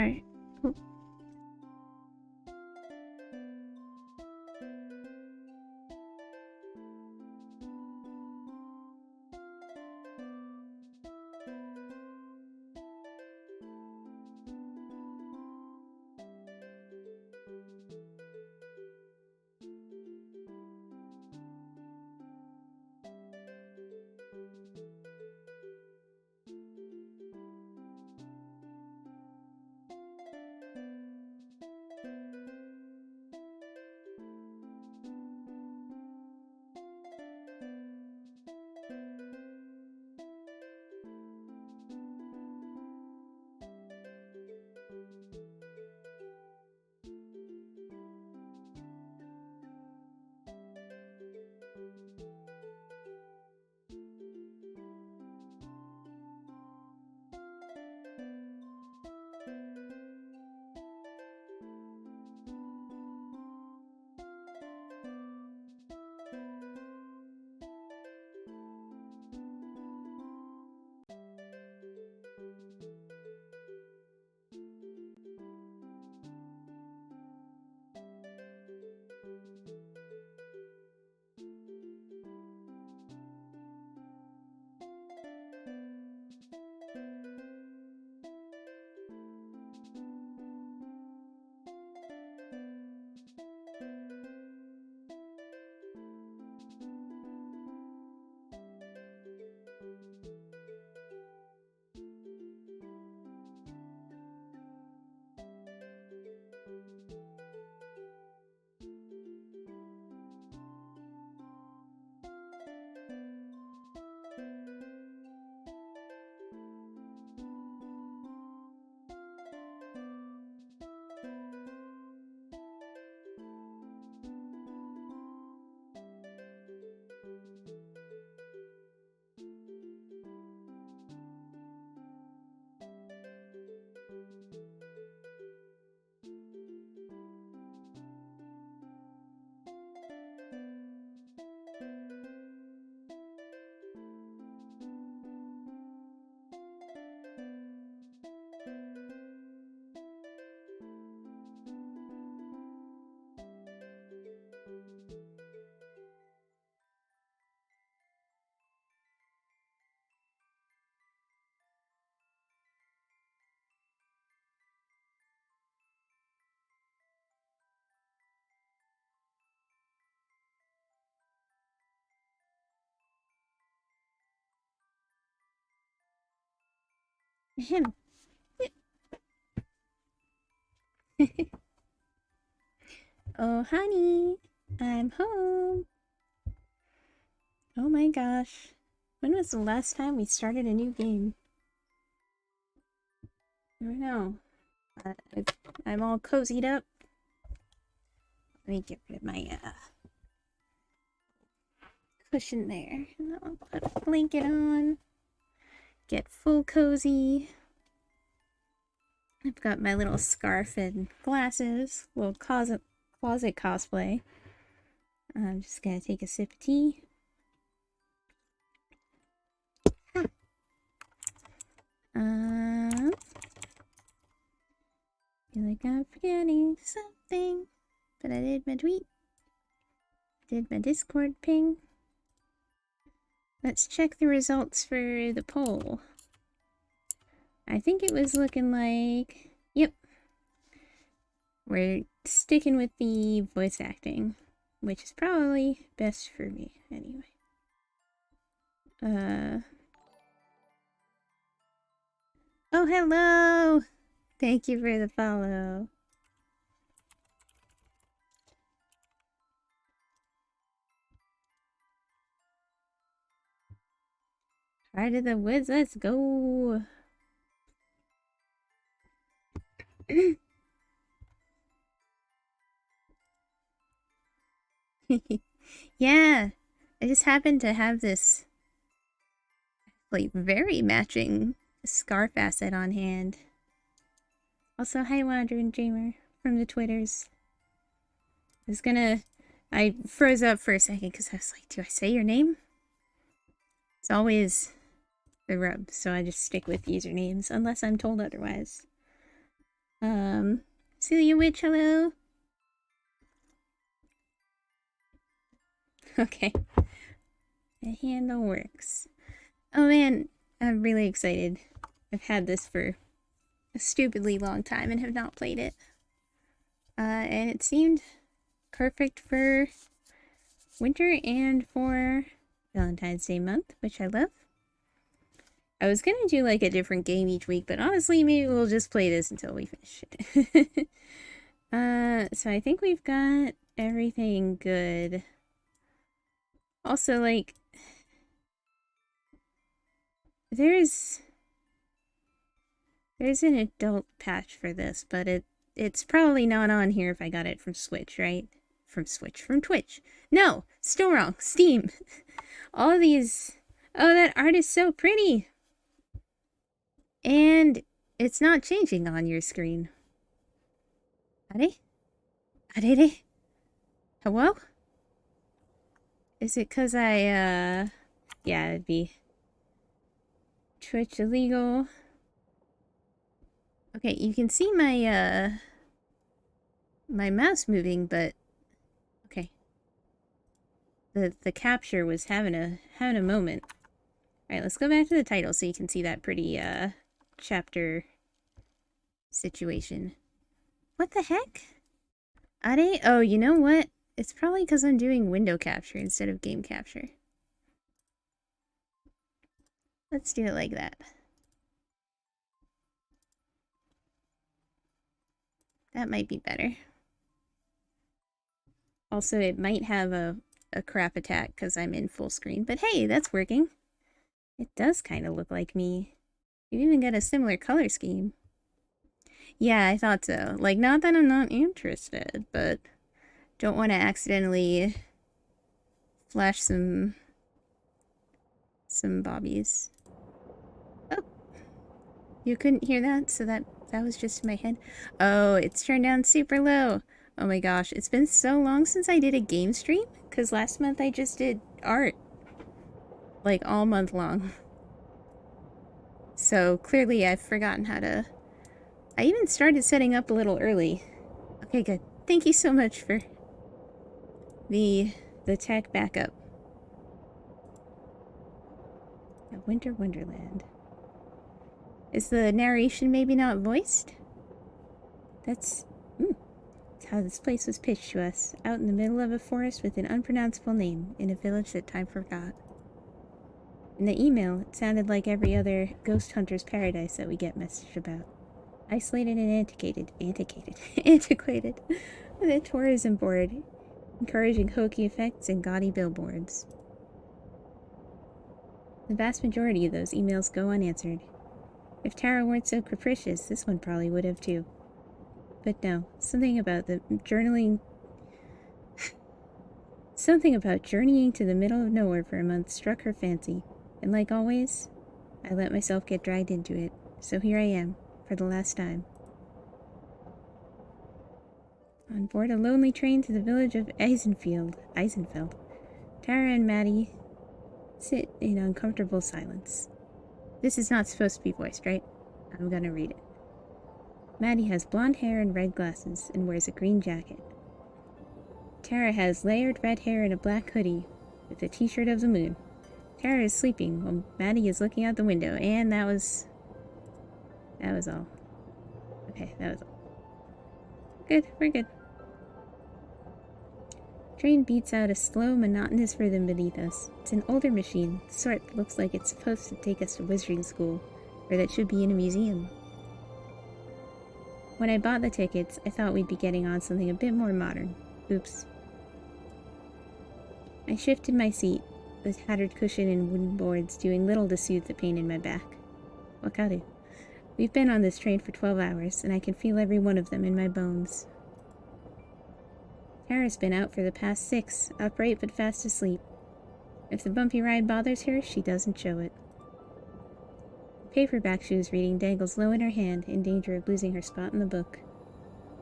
Alright. Cool. Him. Oh, honey, I'm home. Oh my gosh. When was the last time we started a new game? I don't know. I'm all cozied up. Let me get rid of my cushion there. And I'll put a blanket on. Get full cozy. I've got my little scarf and glasses. Little closet cosplay. I'm just gonna take a sip of tea. Feel like I'm forgetting something, but I did my tweet. Did my Discord ping. Let's check the results for the poll. I think it was looking like... Yep. We're sticking with the voice acting, which is probably best for me, anyway. Oh, hello! Thank you for the follow. Heart of the woods, let's go! Yeah, I just happened to have this like very matching scarf asset on hand. Also, hi Wandering Dreamer from the Twitters. I froze up for a second because I was like, do I say your name? It's always the rub, so I just stick with usernames unless I'm told otherwise. Celia Witch, hello. Okay. The handle works. Oh man, I'm really excited. I've had this for a stupidly long time and have not played it. And it seemed perfect for winter and for Valentine's Day month, which I love. I was gonna do like a different game each week, but honestly, maybe we'll just play this until we finish it. So I think we've got everything good. Also, like, there's an adult patch for this, but it's probably not on here if I got it from Switch, right? From Twitch. No, still wrong. Steam. All of these. Oh, that art is so pretty. And it's not changing on your screen. Are? Hello? Is it because yeah, it'd be Twitch illegal. Okay, you can see my, my mouse moving, but okay. The capture was having a moment. Alright, let's go back to the title so you can see that pretty, chapter situation. What the heck? Are? Oh, you know what? It's probably because I'm doing window capture instead of game capture. Let's do it like that. That might be better. Also, it might have a crap attack because I'm in full screen, but hey, that's working. It does kind of look like me. You've even got a similar color scheme. Yeah, I thought so. Like, not that I'm not interested, but don't want to accidentally flash some bobbies. Oh, you couldn't hear that, so that was just in my head. Oh, it's turned down super low. Oh my gosh, it's been so long since I did a game stream, because last month I just did art. Like, all month long. So, clearly I've forgotten how to... I even started setting up a little early. Okay, good. Thank you so much for the tech backup. A Winter Wonderland. Is the narration maybe not voiced? That's how this place was pitched to us, out in the middle of a forest with an unpronounceable name, in a village that time forgot. In the email, it sounded like every other ghost hunter's paradise that we get messaged about. Isolated and antiquated, with a tourism board, encouraging hokey effects and gaudy billboards. The vast majority of those emails go unanswered. If Tara weren't so capricious, this one probably would have too. But no, something about journeying to the middle of nowhere for a month struck her fancy, and like always, I let myself get dragged into it. So here I am, for the last time. On board a lonely train to the village of Eisenfeld, Tara and Madi sit in uncomfortable silence. This is not supposed to be voiced, right? I'm gonna read it. Madi has blonde hair and red glasses and wears a green jacket. Tara has layered red hair and a black hoodie with a t-shirt of the moon. Tara is sleeping while Madi is looking out the window, and that was all. Okay, that was all. Good, we're good. Train beats out a slow, monotonous rhythm beneath us. It's an older machine, the sort that looks like it's supposed to take us to wizarding school, or that should be in a museum. When I bought the tickets, I thought we'd be getting on something a bit more modern. Oops. I shifted my seat, the tattered cushion and wooden boards doing little to soothe the pain in my back. Wakaru. We've been on this train for 12 hours, and I can feel every one of them in my bones. Tara's been out for the past 6, upright but fast asleep. If the bumpy ride bothers her, she doesn't show it. The paperback she was reading dangles low in her hand, in danger of losing her spot in the book.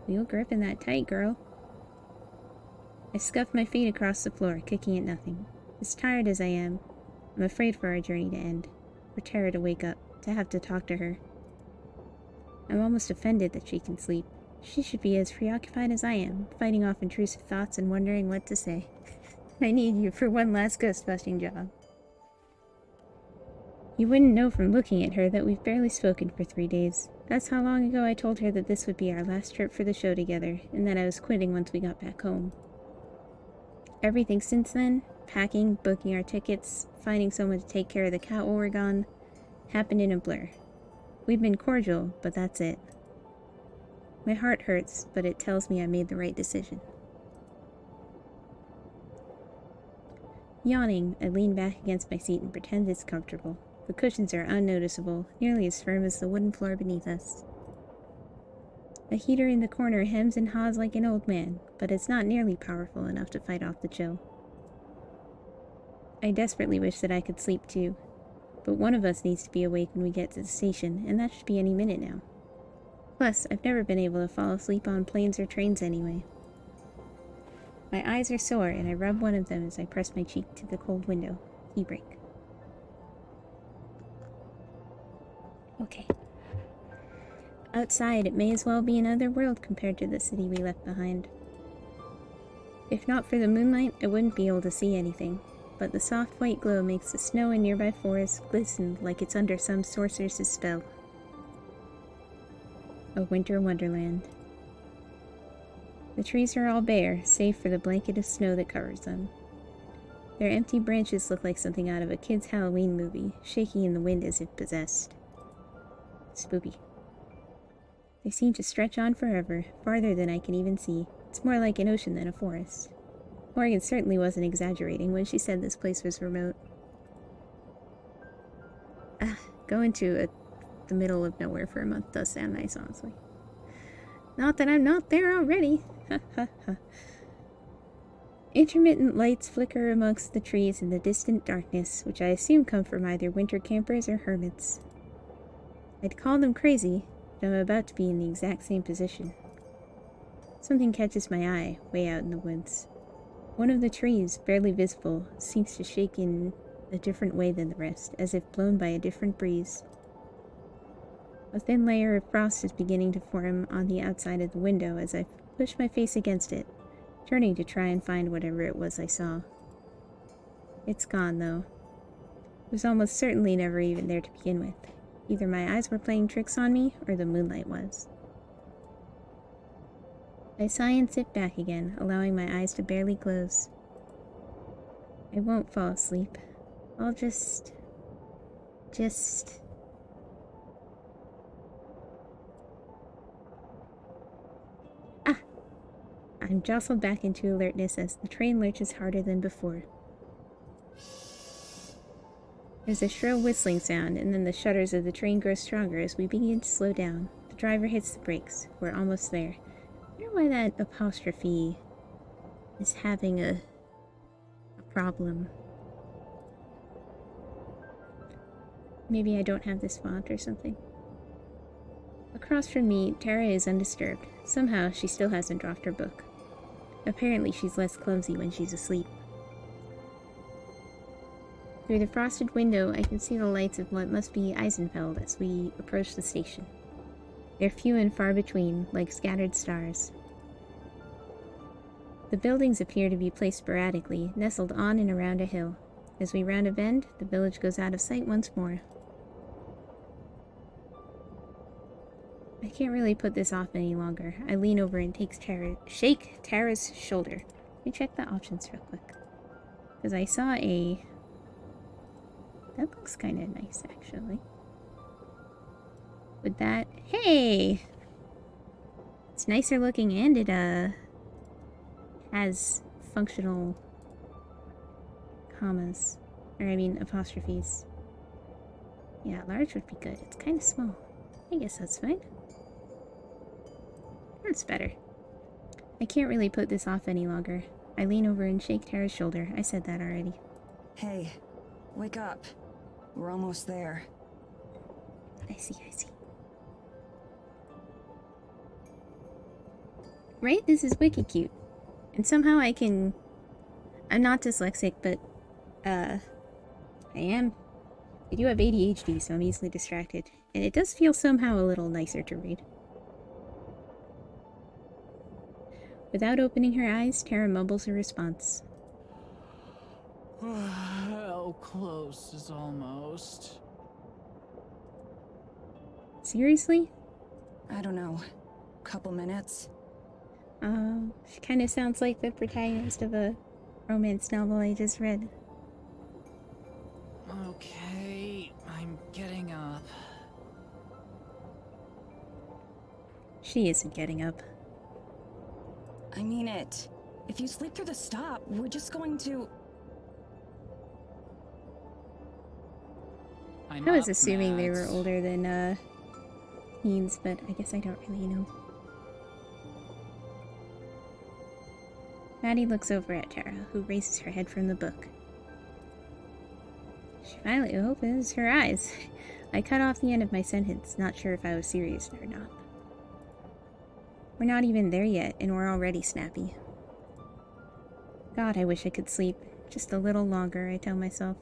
You're gripping that tight, girl. I scuffed my feet across the floor, kicking at nothing. As tired as I am, I'm afraid for our journey to end, for Tara to wake up, to have to talk to her. I'm almost offended that she can sleep. She should be as preoccupied as I am, fighting off intrusive thoughts and wondering what to say. I need you for one last ghost-busting job. You wouldn't know from looking at her that we've barely spoken for 3 days. That's how long ago I told her that this would be our last trip for the show together, and that I was quitting once we got back home. Everything since then, packing, booking our tickets, finding someone to take care of the Kaoru, happened in a blur. We've been cordial, but that's it. My heart hurts, but it tells me I made the right decision. Yawning, I lean back against my seat and pretend it's comfortable. The cushions are unnoticeable, nearly as firm as the wooden floor beneath us. The heater in the corner hems and haws like an old man, but it's not nearly powerful enough to fight off the chill. I desperately wish that I could sleep too, but one of us needs to be awake when we get to the station, and that should be any minute now. Plus, I've never been able to fall asleep on planes or trains anyway. My eyes are sore, and I rub one of them as I press my cheek to the cold window. Tea break. Okay. Outside, it may as well be another world compared to the city we left behind. If not for the moonlight, I wouldn't be able to see anything, but the soft white glow makes the snow in nearby forests glisten like it's under some sorceress's spell. A winter wonderland. The trees are all bare, save for the blanket of snow that covers them. Their empty branches look like something out of a kid's Halloween movie, shaking in the wind as if possessed. Spooky. They seem to stretch on forever, farther than I can even see. It's more like an ocean than a forest. Morgan certainly wasn't exaggerating when she said this place was remote. Going to the middle of nowhere for a month does sound nice, honestly. Not that I'm not there already. Ha ha ha. Intermittent lights flicker amongst the trees in the distant darkness, which I assume come from either winter campers or hermits. I'd call them crazy, but I'm about to be in the exact same position. Something catches my eye, way out in the woods. One of the trees, barely visible, seems to shake in a different way than the rest, as if blown by a different breeze. A thin layer of frost is beginning to form on the outside of the window as I push my face against it, turning to try and find whatever it was I saw. It's gone, though. It was almost certainly never even there to begin with. Either my eyes were playing tricks on me, or the moonlight was. I sigh and sit back again, allowing my eyes to barely close. I won't fall asleep. I'll just... I'm jostled back into alertness as the train lurches harder than before. There's a shrill whistling sound, and then the shudders of the train grow stronger as we begin to slow down. The driver hits the brakes. We're almost there. I wonder why that apostrophe is having a problem. Maybe I don't have this font or something. Across from me, Tara is undisturbed. Somehow, she still hasn't dropped her book. Apparently, she's less clumsy when she's asleep. Through the frosted window, I can see the lights of what must be Eisenfeld as we approach the station. They're few and far between, like scattered stars. The buildings appear to be placed sporadically, nestled on and around a hill. As we round a bend, the village goes out of sight once more. I can't really put this off any longer. I lean over and shake Tara's shoulder. Let me check the options real quick. Because I saw a... That looks kind of nice, actually. With that... Hey! It's nicer looking and it, has functional commas. Or, I mean, apostrophes. Yeah, large would be good. It's kind of small. I guess that's fine. That's better. I can't really put this off any longer. I lean over and shake Tara's shoulder. I said that already. Hey, wake up. We're almost there. I see. Right? This is wicked cute. And somehow I'm not dyslexic, but, I am I do have ADHD, so I'm easily distracted. And it does feel somehow a little nicer to read. Without opening her eyes, Tara mumbles her response. How close is almost? Seriously? I don't know. Couple minutes. Oh, she kind of sounds like the protagonist of a romance novel I just read. Okay, I'm getting up. She isn't getting up. I mean it. If you sleep through the stop, we're just going to... I'm I was up, assuming they were Mads. older than, teens, but I guess I don't really know. Maddie looks over at Tara, who raises her head from the book. She finally opens her eyes. I cut off the end of my sentence, not sure if I was serious or not. We're not even there yet, and we're already snappy. God, I wish I could sleep. Just a little longer, I tell myself.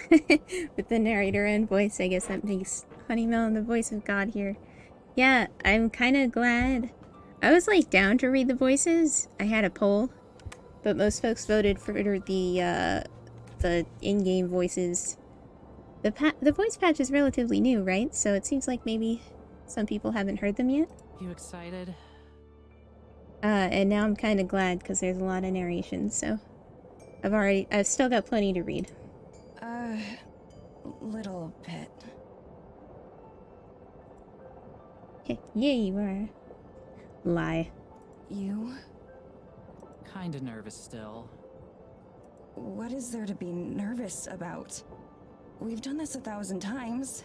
With the narrator and voice, I guess that makes Honey Melon the voice of God here. Yeah, I'm kind of glad. I was like down to read the voices. I had a poll, but most folks voted for the in-game voices. The voice patch is relatively new, right? So it seems like maybe some people haven't heard them yet. You excited? And now I'm kind of glad because there's a lot of narration. So I've still got plenty to read. Little bit. Yeah, you are. Lie. You? Kinda nervous still. What is there to be nervous about? We've done this 1,000 times.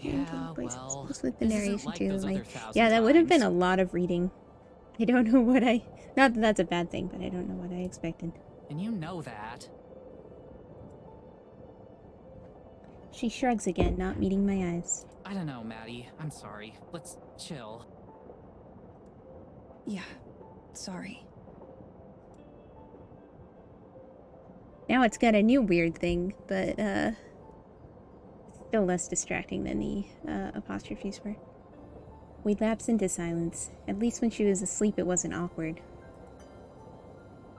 Yeah, Voice well, with the this isn't narration like too. those other Like, 1,000 yeah, that would have been a times. lot of reading. I don't know what I. Not that that's a bad thing, but I don't know what I expected. And you know that. She shrugs again, not meeting my eyes. I don't know, Maddie. I'm sorry. Let's chill. Yeah, sorry. Now it's got a new weird thing, but it's still less distracting than the apostrophes were. We lapse into silence. At least when she was asleep it wasn't awkward.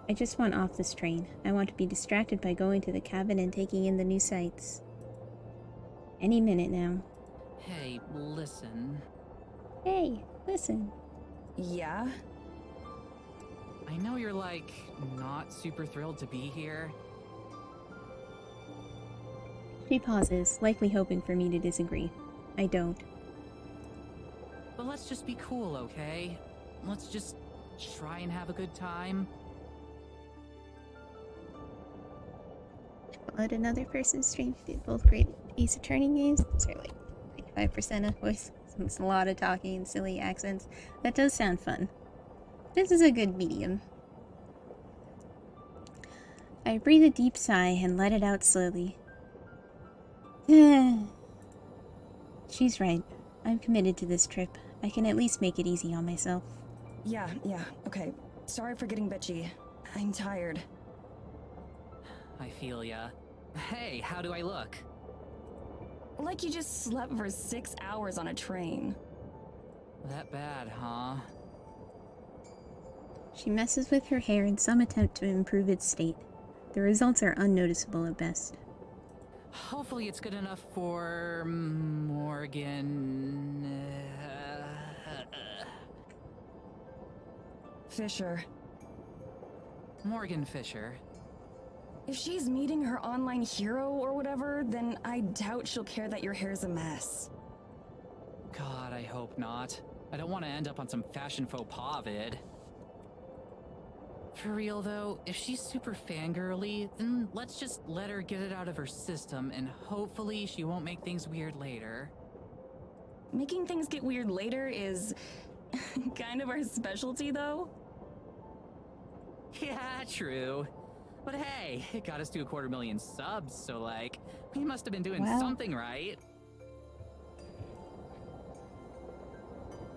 I just want off this train. I want to be distracted by going to the cabin and taking in the new sights. Any minute now. Hey, listen. Hey, listen. Yeah? I know you're like not super thrilled to be here. She pauses, likely hoping for me to disagree. I don't. But let's just be cool, okay? Let's just try and have a good time. Followed another person's stream. Did both great Ace Attorney games. Those are like 95% of voice. It's a lot of talking and silly accents. That does sound fun. This is a good medium. I breathe a deep sigh and let it out slowly. She's right. I'm committed to this trip. I can at least make it easy on myself. Yeah, okay. Sorry for getting bitchy. I'm tired. I feel ya. Hey, how do I look? Like you just slept for 6 hours on a train. That bad, huh? She messes with her hair in some attempt to improve its state. The results are unnoticeable at best. Hopefully it's good enough for Morgan. Fisher. Morgan Fisher. If she's meeting her online hero or whatever, then I doubt she'll care that your hair's a mess. God, I hope not. I don't want to end up on some fashion faux pas vid. For real though, if she's super fangirly, then let's just let her get it out of her system and hopefully she won't make things weird later. Making things get weird later is kind of our specialty though. Yeah, true. But hey, it got us to 250,000 subs, so like, we must have been doing Wow. something right.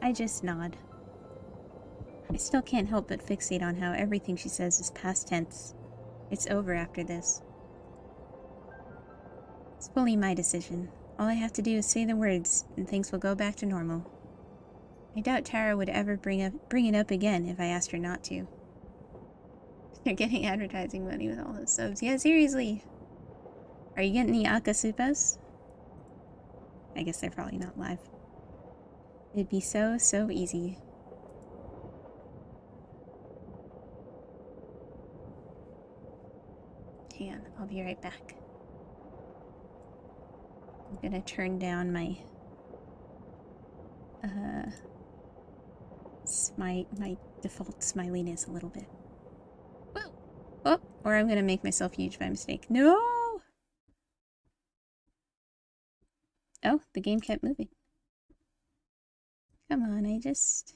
I just nod. I still can't help but fixate on how everything she says is past tense. It's over after this. It's fully my decision. All I have to do is say the words, and things will go back to normal. I doubt Tara would ever bring it up again if I asked her not to. They're getting advertising money with all those subs. Yeah, seriously. Are you getting the Akasupas? I guess they're probably not live. It'd be so easy. Hang on, I'll be right back. I'm gonna turn down my my default smiliness a little bit. Whoa! Oh, or I'm gonna make myself huge by mistake. No! Oh, the game kept moving. Come on, I just...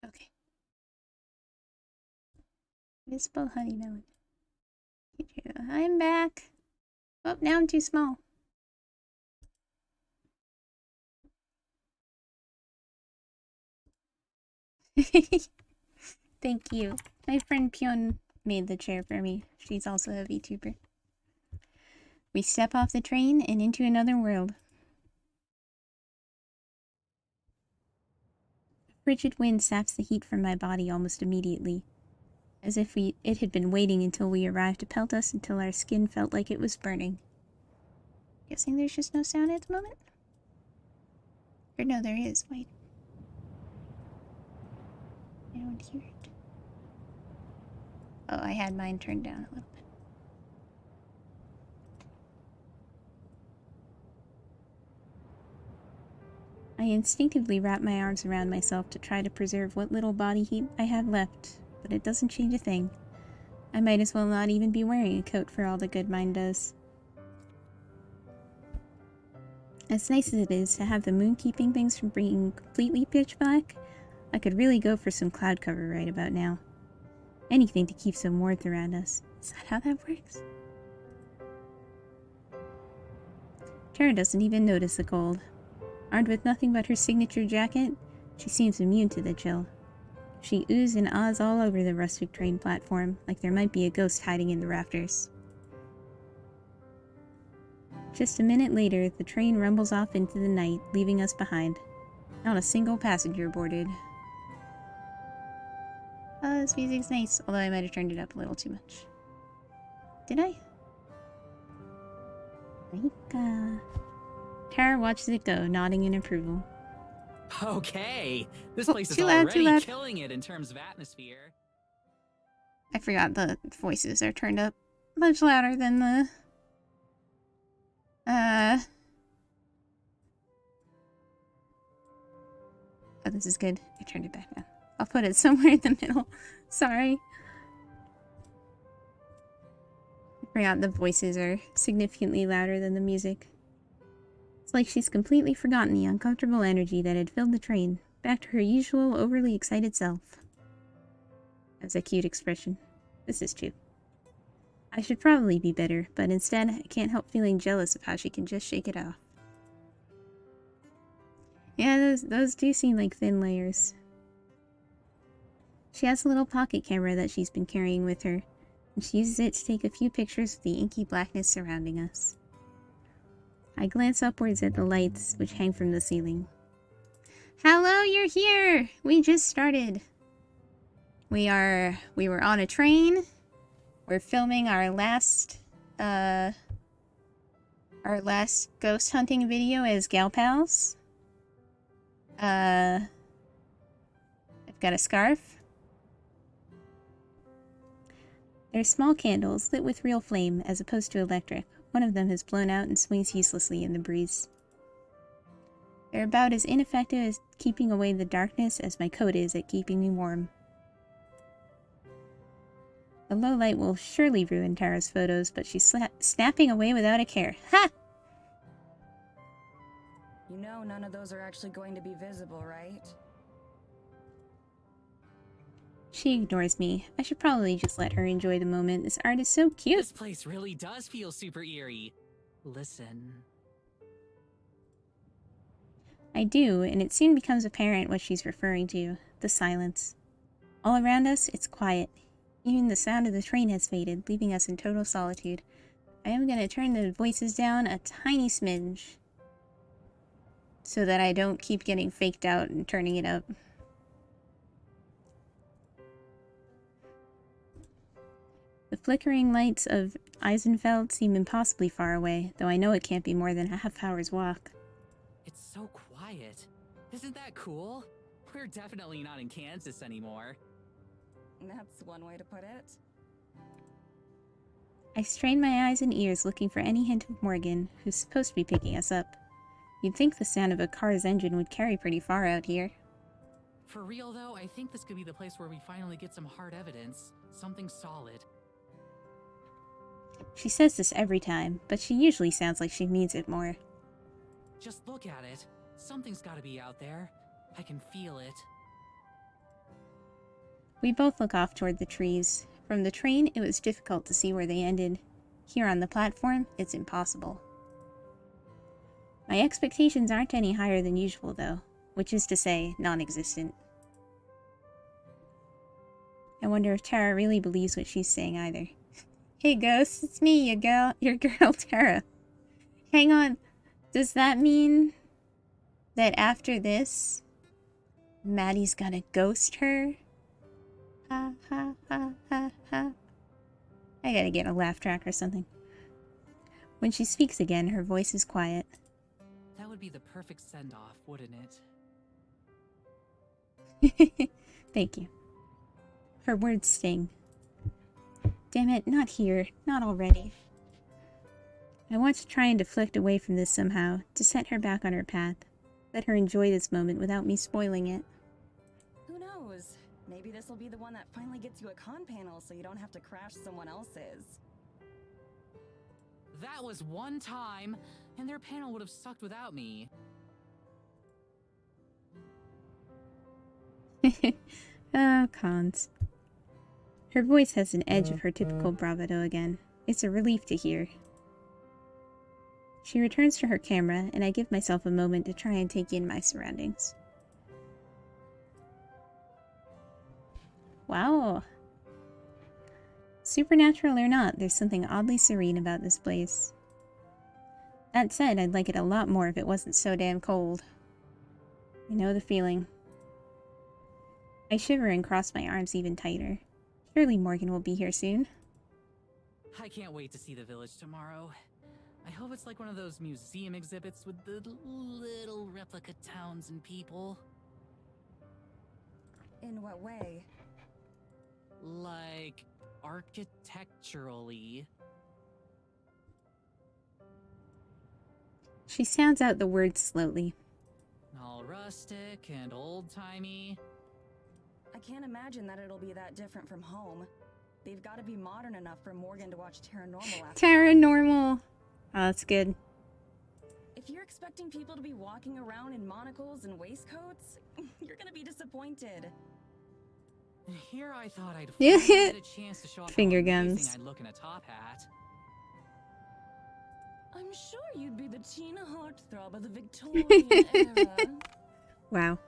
Okay. Visible Honey Melon. I'm back. Oh, now I'm too small. Thank you. My friend Pyeon made the chair for me. She's also a VTuber. We step off the train and into another world. A frigid wind saps the heat from my body almost immediately, as if it had been waiting until we arrived to pelt us until our skin felt like it was burning. Guessing there's just no sound at the moment? Or no, there is. Wait. I don't hear it. Oh, I had mine turned down a little bit. I instinctively wrap my arms around myself to try to preserve what little body heat I have left, but it doesn't change a thing. I might as well not even be wearing a coat for all the good mine does. As nice as it is to have the moon keeping things from being completely pitch black, I could really go for some cloud cover right about now. Anything to keep some warmth around us. Is that how that works? Tara doesn't even notice the cold. Armed with nothing but her signature jacket, she seems immune to the chill. She oohs and ahs all over the rustic train platform, like there might be a ghost hiding in the rafters. Just a minute later, the train rumbles off into the night, leaving us behind. Not a single passenger boarded. Oh, this music's nice, although I might have turned it up a little too much. Did I? Rika. Tara watches it go, nodding in approval. Okay, this place is too loud, already killing it in terms of atmosphere. I forgot the voices are turned up much louder than the... Oh, this is good. I turned it back down. I'll put it somewhere in the middle. Sorry. I forgot the voices are significantly louder than the music. It's like she's completely forgotten the uncomfortable energy that had filled the train, back to her usual overly excited self. That's a cute expression. This is too. I should probably be better, but instead I can't help feeling jealous of how she can just shake it off. Yeah, those do seem like thin layers. She has a little pocket camera that she's been carrying with her, and she uses it to take a few pictures of the inky blackness surrounding us. I glance upwards at the lights which hang from the ceiling. Hello, you're here! We just started. We were on a train. We're filming our last ghost hunting video as gal pals. I've got a scarf. They're small candles lit with real flame as opposed to electric. One of them has blown out and swings uselessly in the breeze. They're about as ineffective at keeping away the darkness as my coat is at keeping me warm. The low light will surely ruin Tara's photos, but she's snapping away without a care. Ha! You know none of those are actually going to be visible, right? She ignores me. I should probably just let her enjoy the moment. This art is so cute. This place really does feel super eerie. Listen. I do, and it soon becomes apparent what she's referring to. The silence. All around us, it's quiet. Even the sound of the train has faded, leaving us in total solitude. I am going to turn the voices down a tiny smidge, so that I don't keep getting faked out and turning it up. The flickering lights of Eisenfeld seem impossibly far away, though I know it can't be more than a half-hour's walk. It's so quiet. Isn't that cool? We're definitely not in Kansas anymore. That's one way to put it. I strain my eyes and ears looking for any hint of Morgan, who's supposed to be picking us up. You'd think the sound of a car's engine would carry pretty far out here. For real though, I think this could be the place where we finally get some hard evidence. Something solid. She says this every time, but she usually sounds like she means it more. Just look at it. Something's gotta be out there. I can feel it. We both look off toward the trees. From the train, it was difficult to see where they ended. Here on the platform, it's impossible. My expectations aren't any higher than usual, though, which is to say, non-existent. I wonder if Tara really believes what she's saying either. Hey Ghost, it's me, your girl Tara. Hang on, does that mean that after this, Maddie's gonna ghost her? Ha ha ha ha ha. I gotta get a laugh track or something. When she speaks again, her voice is quiet. That would be the perfect send-off, wouldn't it? Thank you. Her words sting. Damn it, not here. Not already. I want to try and deflect away from this somehow, to set her back on her path. Let her enjoy this moment without me spoiling it. Who knows? Maybe this will be the one that finally gets you a con panel so you don't have to crash someone else's. That was one time, and their panel would have sucked without me. Cons. Her voice has an edge of her typical bravado again. It's a relief to hear. She returns to her camera, and I give myself a moment to try and take in my surroundings. Wow. Supernatural or not, there's something oddly serene about this place. That said, I'd like it a lot more if it wasn't so damn cold. I know the feeling. I shiver and cross my arms even tighter. Surely Morgan will be here soon. I can't wait to see the village tomorrow. I hope it's like one of those museum exhibits with the little replica towns and people. In what way? Like, architecturally. She sounds out the words slowly. All rustic and old-timey. I can't imagine that it'll be that different from home. They've got to be modern enough for Morgan to watch Paranormal after. Paranormal! Oh, that's good. If you're expecting people to be walking around in monocles and waistcoats, you're gonna be disappointed. Here I thought I'd finally get a chance to show off Finger how amazing guns. I'd look in a top hat. I'm sure you'd be the teen heartthrob of the Victorian era. Wow.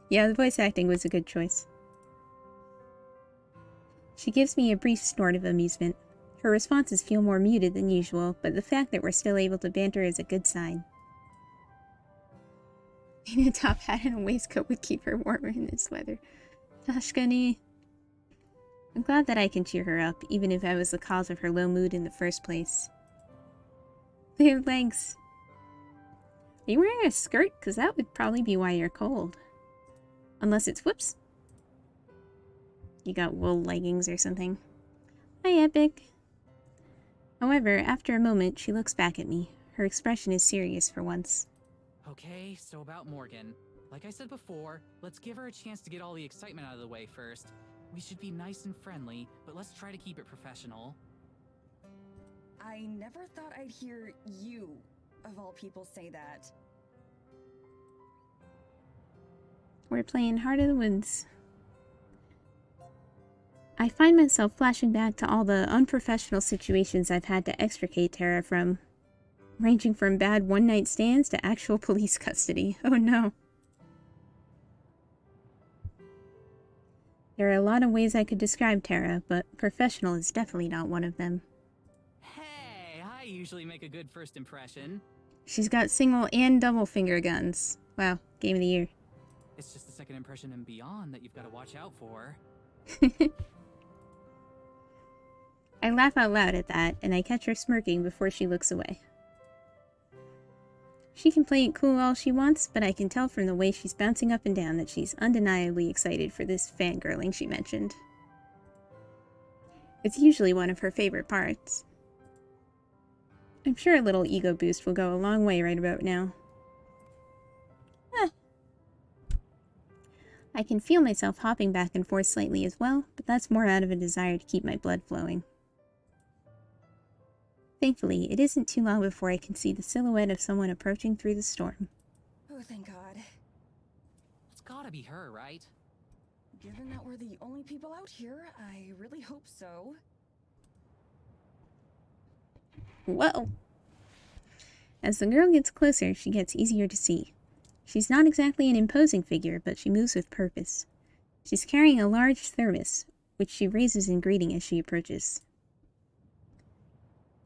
Yeah, the voice acting was a good choice. She gives me a brief snort of amusement. Her responses feel more muted than usual, but the fact that we're still able to banter is a good sign. Maybe a top hat and a waistcoat would keep her warmer in this weather. Tashkani. I'm glad that I can cheer her up, even if I was the cause of her low mood in the first place. They have legs. Are you wearing a skirt? Because that would probably be why you're cold. Unless it's whoops. You got wool leggings or something. Hi, Epic. However, after a moment, she looks back at me. Her expression is serious for once. Okay, so about Morgan. Like I said before, let's give her a chance to get all the excitement out of the way first. We should be nice and friendly, but let's try to keep it professional. I never thought I'd hear you, of all people, say that. We're playing Heart of the Woods. I find myself flashing back to all the unprofessional situations I've had to extricate Tara from. ranging from bad one-night stands to actual police custody. Oh no. There are a lot of ways I could describe Tara, but professional is definitely not one of them. Hey, I usually make a good first impression. She's got single and double finger guns. Wow, game of the year. It's just the second impression and beyond that you've got to watch out for. I laugh out loud at that, and I catch her smirking before she looks away. She can play it cool all she wants, but I can tell from the way she's bouncing up and down that she's undeniably excited for this fangirling she mentioned. It's usually one of her favorite parts. I'm sure a little ego boost will go a long way right about now. I can feel myself hopping back and forth slightly as well, but that's more out of a desire to keep my blood flowing. Thankfully, it isn't too long before I can see the silhouette of someone approaching through the storm. Oh, thank God. It's gotta be her, right? Given that we're the only people out here, I really hope so. Whoa! As the girl gets closer, she gets easier to see. She's not exactly an imposing figure, but she moves with purpose. She's carrying a large thermos, which she raises in greeting as she approaches.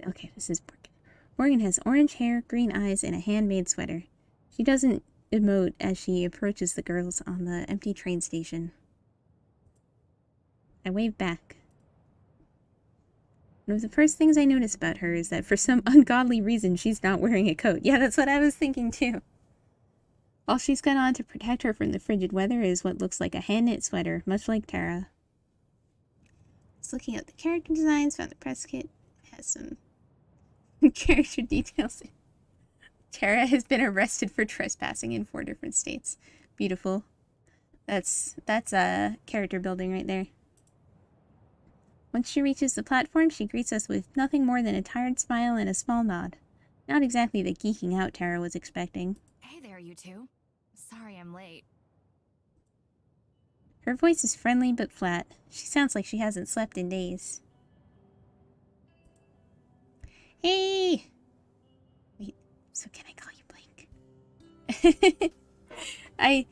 Okay, this is Morgan. Morgan has orange hair, green eyes, and a handmade sweater. She doesn't emote as she approaches the girls on the empty train station. I wave back. One of the first things I notice about her is that for some ungodly reason she's not wearing a coat. Yeah, that's what I was thinking too. All she's got on to protect her from the frigid weather is what looks like a hand-knit sweater, much like Tara. Just looking at the character designs, found the press kit. It has some character details. Tara has been arrested for trespassing in 4 different states. Beautiful. That's character building right there. Once she reaches the platform, she greets us with nothing more than a tired smile and a small nod. Not exactly the geeking out Tara was expecting. Hey there, you two. Sorry I'm late. Her voice is friendly but flat. She sounds like she hasn't slept in days. Hey! Wait, so can I call you Blake? I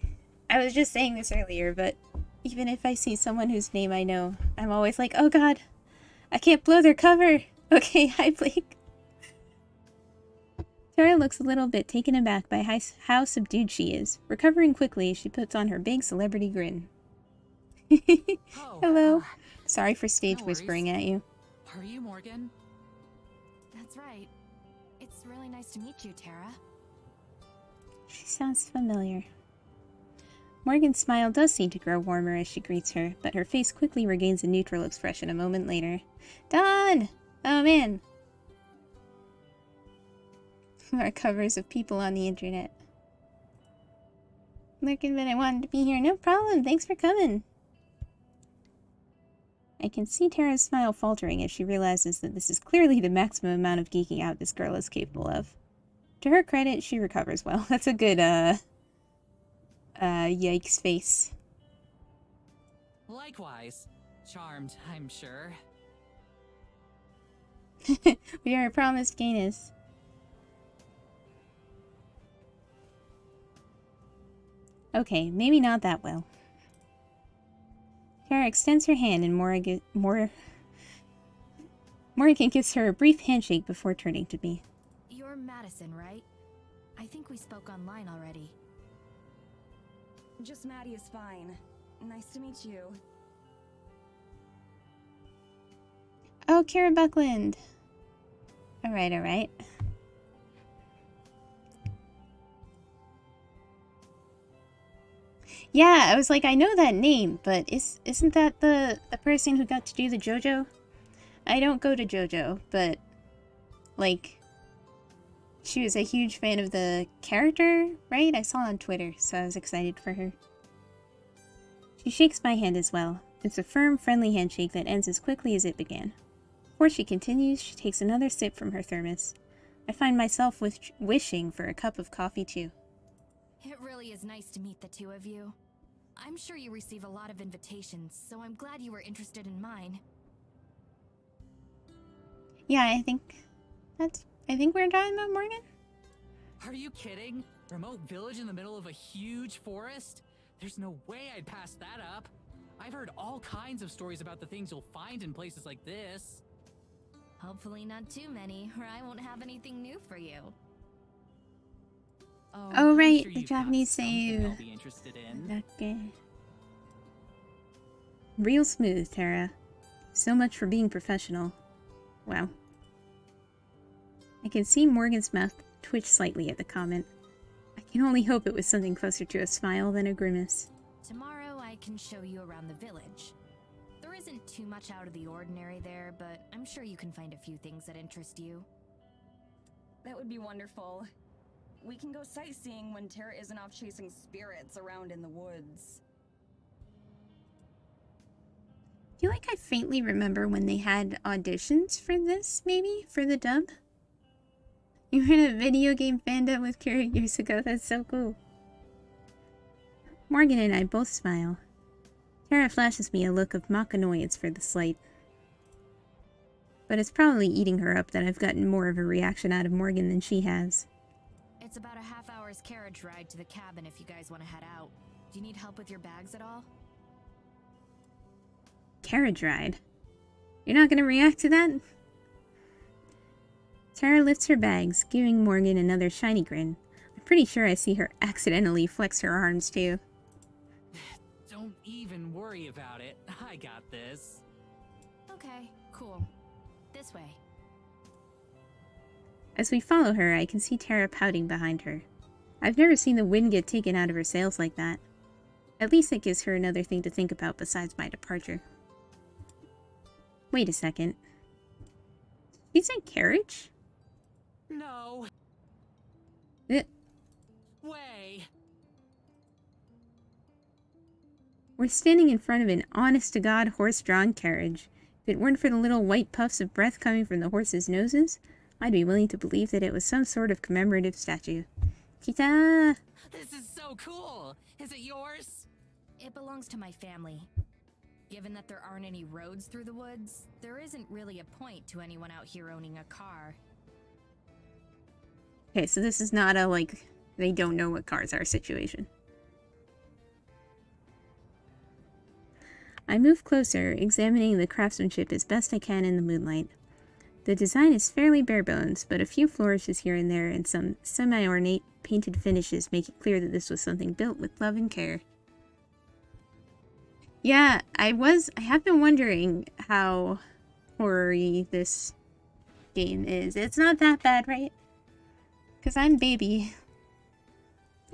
was just saying this earlier, but even if I see someone whose name I know, I'm always like, oh god, I can't blow their cover. Okay, hi Blake. Tara looks a little bit taken aback by how subdued she is. Recovering quickly, she puts on her big celebrity grin. Hello. Sorry for stage whispering at you. Are you Morgan? That's right. It's really nice to meet you, Tara. She sounds familiar. Morgan's smile does seem to grow warmer as she greets her, but her face quickly regains a neutral expression a moment later. Dawn! Oh man! Our covers of people on the internet. Looking, but I wanted to be here. No problem, thanks for coming. I can see Tara's smile faltering as she realizes that this is clearly the maximum amount of geeking out this girl is capable of. To her credit, she recovers well. That's a good, yikes face. Likewise. Charmed, I'm sure. We are promised gayness. Okay, maybe not that well. Tara extends her hand and Morgan gives her a brief handshake before turning to me. You're Madison, right? I think we spoke online already. Just Maddie is fine. Nice to meet you. Oh, Kara Buckland. Alright. Yeah, I was like, I know that name, but isn't that the person who got to do the JoJo? I don't go to JoJo, but, like, she was a huge fan of the character, right? I saw on Twitter, so I was excited for her. She shakes my hand as well. It's a firm, friendly handshake that ends as quickly as it began. Before she continues, she takes another sip from her thermos. I find myself wishing for a cup of coffee, too. It really is nice to meet the two of you. I'm sure you receive a lot of invitations, so I'm glad you were interested in mine. Yeah, I think I think we're talking about Morgan? Are you kidding? Remote village in the middle of a huge forest? There's no way I'd pass that up. I've heard all kinds of stories about the things you'll find in places like this. Hopefully not too many, or I won't have anything new for you. Oh, I'm right, sure the you've got Japanese something say I'll be interested in. Okay. Real smooth, Tara. So much for being professional. Wow. I can see Morgan's mouth twitch slightly at the comment. I can only hope it was something closer to a smile than a grimace. Tomorrow I can show you around the village. There isn't too much out of the ordinary there, but I'm sure you can find a few things that interest you. That would be wonderful. We can go sightseeing when Tara isn't off chasing spirits around in the woods. I feel like I faintly remember when they had auditions for this, maybe? For the dub? You were in a video game fandom with Kiryu years ago. That's so cool. Morgan and I both smile. Tara flashes me a look of mock annoyance for the slight. But it's probably eating her up that I've gotten more of a reaction out of Morgan than she has. It's about a half-hour's carriage ride to the cabin if you guys want to head out. Do you need help with your bags at all? Carriage ride? You're not gonna react to that? Tara lifts her bags, giving Morgan another shiny grin. I'm pretty sure I see her accidentally flex her arms too. Don't even worry about it. I got this. Okay, cool. This way. As we follow her, I can see Tara pouting behind her. I've never seen the wind get taken out of her sails like that. At least it gives her another thing to think about besides my departure. Wait a second. Did you say carriage? No. Eh. Way. We're standing in front of an honest-to-God horse-drawn carriage. If it weren't for the little white puffs of breath coming from the horses' noses, I'd be willing to believe that it was some sort of commemorative statue. Kita! This is so cool. Is it yours? It belongs to my family. Given that there aren't any roads through the woods, there isn't really a point to anyone out here owning a car. Okay, so this is not a, like, they don't know what cars are situation. I move closer, examining the craftsmanship as best I can in the moonlight. The design is fairly bare bones, but a few flourishes here and there and some semi-ornate painted finishes make it clear that this was something built with love and care. Yeah, I have been wondering how horror-y this game is. It's not that bad, right? Because I'm baby.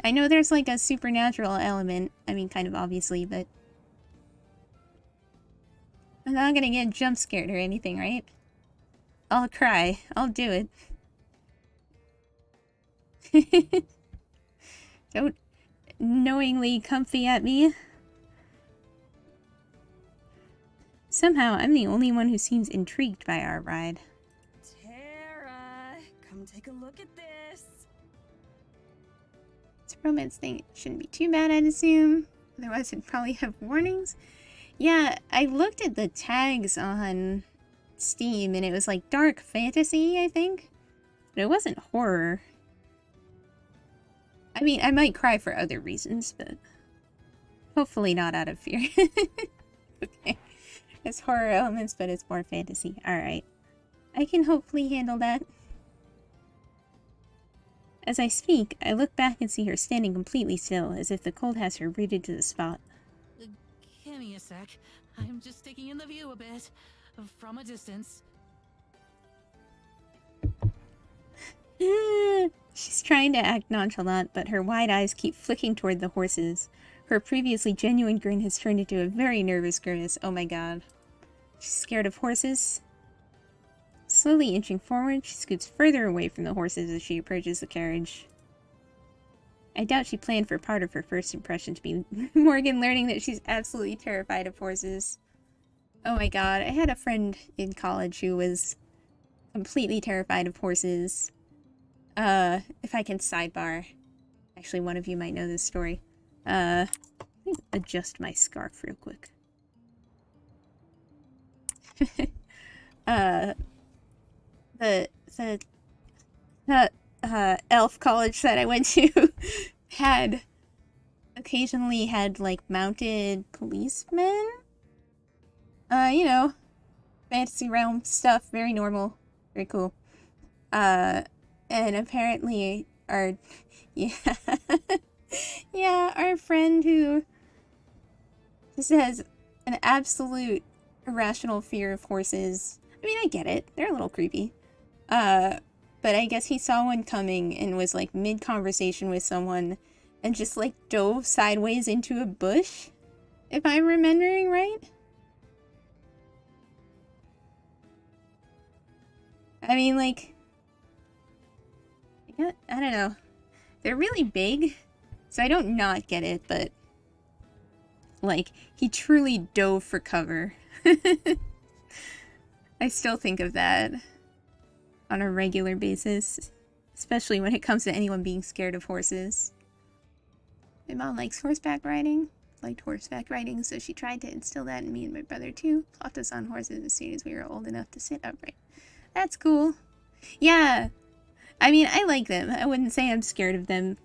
I know there's like a supernatural element. I mean, kind of obviously, but I'm not gonna get jump scared or anything, right? I'll cry. I'll do it. Don't knowingly comfy at me. Somehow, I'm the only one who seems intrigued by our ride. Tara, come take a look at this. It's a romance thing. It shouldn't be too bad, I'd assume. Otherwise, it'd probably have warnings. Yeah, I looked at the tags on Steam, and it was like dark fantasy, I think. But it wasn't horror. I mean, I might cry for other reasons, but hopefully not out of fear. Okay. It's horror elements, but it's more fantasy. Alright. I can hopefully handle that. As I speak, I look back and see her standing completely still, as if the cold has her rooted to the spot. Give me a sec. I'm just taking in the view a bit. From a distance. She's trying to act nonchalant, but her wide eyes keep flicking toward the horses. Her previously genuine grin has turned into a very nervous grimace. Oh my god. She's scared of horses. Slowly inching forward, she scoots further away from the horses as she approaches the carriage. I doubt she planned for part of her first impression to be Morgan learning that she's absolutely terrified of horses. Oh my god, I had a friend in college who was completely terrified of horses. If I can sidebar. Actually, one of you might know this story. Let me adjust my scarf real quick. The elf college that I went to occasionally had like mounted policemen. You know, fantasy realm stuff, very normal, very cool. And apparently our our friend who just has an absolute irrational fear of horses. I mean, I get it. They're a little creepy. But I guess he saw one coming and was like mid-conversation with someone and just like dove sideways into a bush, if I'm remembering right. I mean, like, I don't know. They're really big, so I don't not get it, but like, he truly dove for cover. I still think of that on a regular basis, especially when it comes to anyone being scared of horses. My mom likes horseback riding, so she tried to instill that in me and my brother too. Plopped us on horses as soon as we were old enough to sit upright. That's cool. Yeah. I mean, I like them. I wouldn't say I'm scared of them.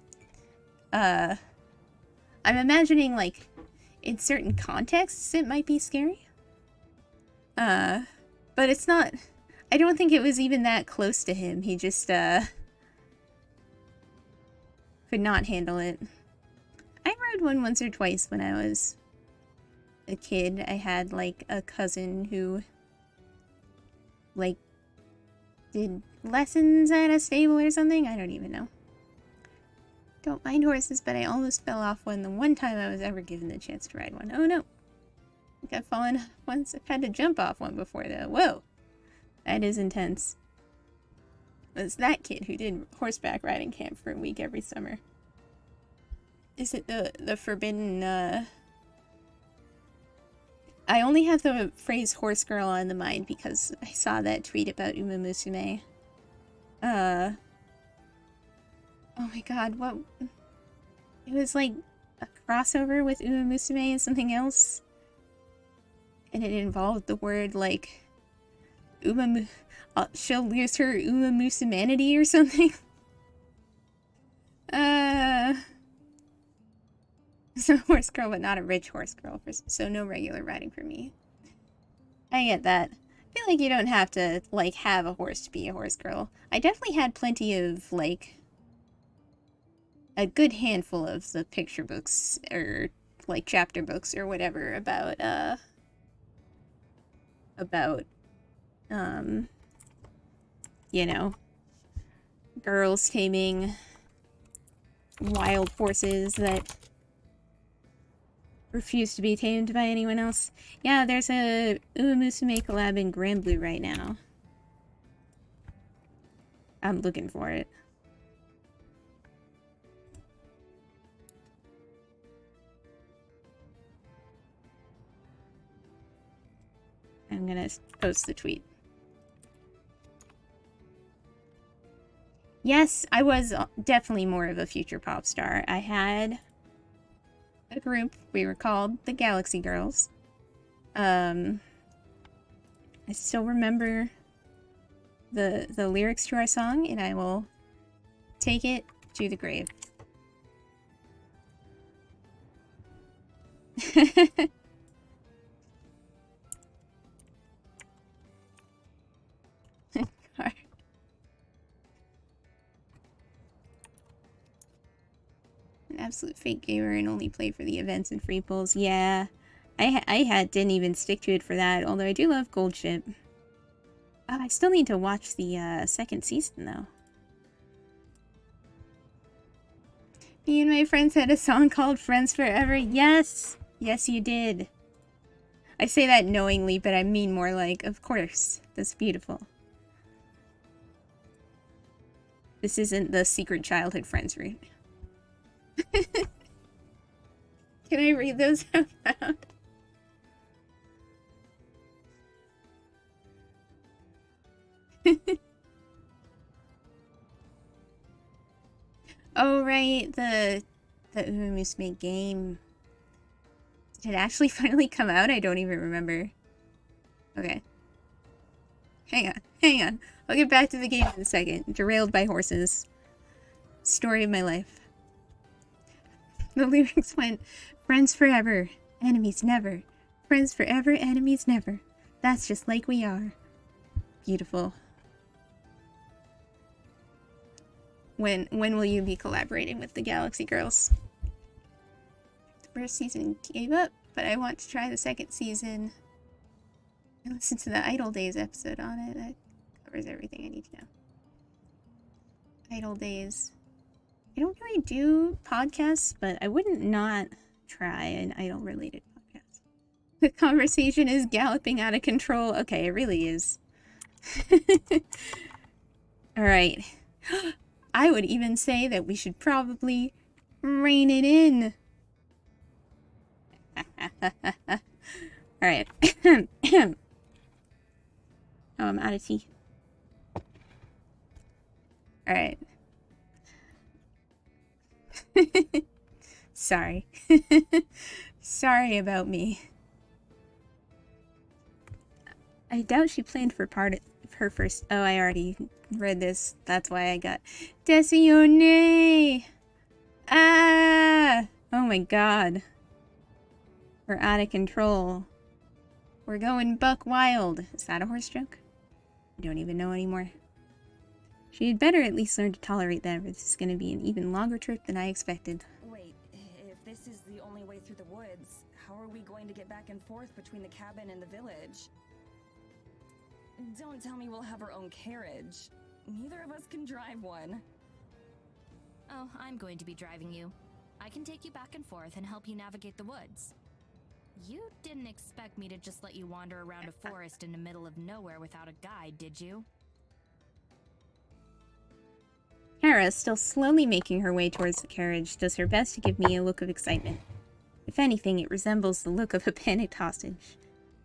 I'm imagining, like, in certain contexts, it might be scary. But it's not... I don't think it was even that close to him. He just, could not handle it. I rode one once or twice when I was a kid. I had, like, a cousin who, like, did lessons at a stable or something? I don't even know. Don't mind horses, but I almost fell off one the one time I was ever given the chance to ride one. Oh no. I think I've fallen once. I've had to jump off one before though. Whoa. That is intense. It was that kid who did horseback riding camp for a week every summer. Is it the forbidden, I only have the phrase horse girl on the mind because I saw that tweet about Uma Musume. Oh my god, what? It was like a crossover with Uma Musume and something else. And it involved the word like, she'll lose her Uma Musumanity or something. So horse girl, but not a rich horse girl, so no regular riding for me. I get that. I feel like you don't have to, like, have a horse to be a horse girl. I definitely had plenty of, like, a good handful of the picture books, or, like, chapter books, or whatever, about, you know, girls taming wild horses that refuse to be tamed by anyone else. Yeah, there's a Uma Musume collab in Grand Blue right now. I'm looking for it. I'm gonna post the tweet. Yes, I was definitely more of a future pop star. I had a group. We were called the Galaxy Girls. I still remember the lyrics to our song, and I will take it to the grave. An absolute fake gamer and only play for the events and free pulls. Yeah, I didn't even stick to it for that, although I do love Gold Ship. Oh, I still need to watch the second season, though. Me and my friends had a song called Friends Forever. Yes! Yes, you did. I say that knowingly, but I mean more like, of course. That's beautiful. This isn't the secret childhood friends route. Can I read those out loud? Oh right, the Uma Musume game. Did it actually finally come out? I don't even remember. Okay. Hang on. Hang on. I'll get back to the game in a second. Derailed by horses. Story of my life. The lyrics went, friends forever, enemies never. Friends forever, enemies never. That's just like we are. Beautiful. When will you be collaborating with the Galaxy Girls? The first season gave up, but I want to try the second season. I listened to the Idle Days episode on it. That covers everything I need to know. Idle Days. I don't really do podcasts, but I wouldn't not try an idle-related podcast. The conversation is galloping out of control. Okay, it really is. Alright. I would even say that we should probably rein it in. Alright. Oh, I'm out of tea. Alright. Sorry. Sorry about me. I doubt she planned for part of her first... Oh, I already read this. That's why I got... Desione! Ah! Oh my god. We're out of control. We're going buck wild. Is that a horse joke? I don't even know anymore. She had better at least learn to tolerate that, or this is going to be an even longer trip than I expected. Wait, if this is the only way through the woods, how are we going to get back and forth between the cabin and the village? Don't tell me we'll have our own carriage. Neither of us can drive one. Oh, I'm going to be driving you. I can take you back and forth and help you navigate the woods. You didn't expect me to just let you wander around a forest in the middle of nowhere without a guide, did you? Kara, still slowly making her way towards the carriage, does her best to give me a look of excitement. If anything, it resembles the look of a panicked hostage.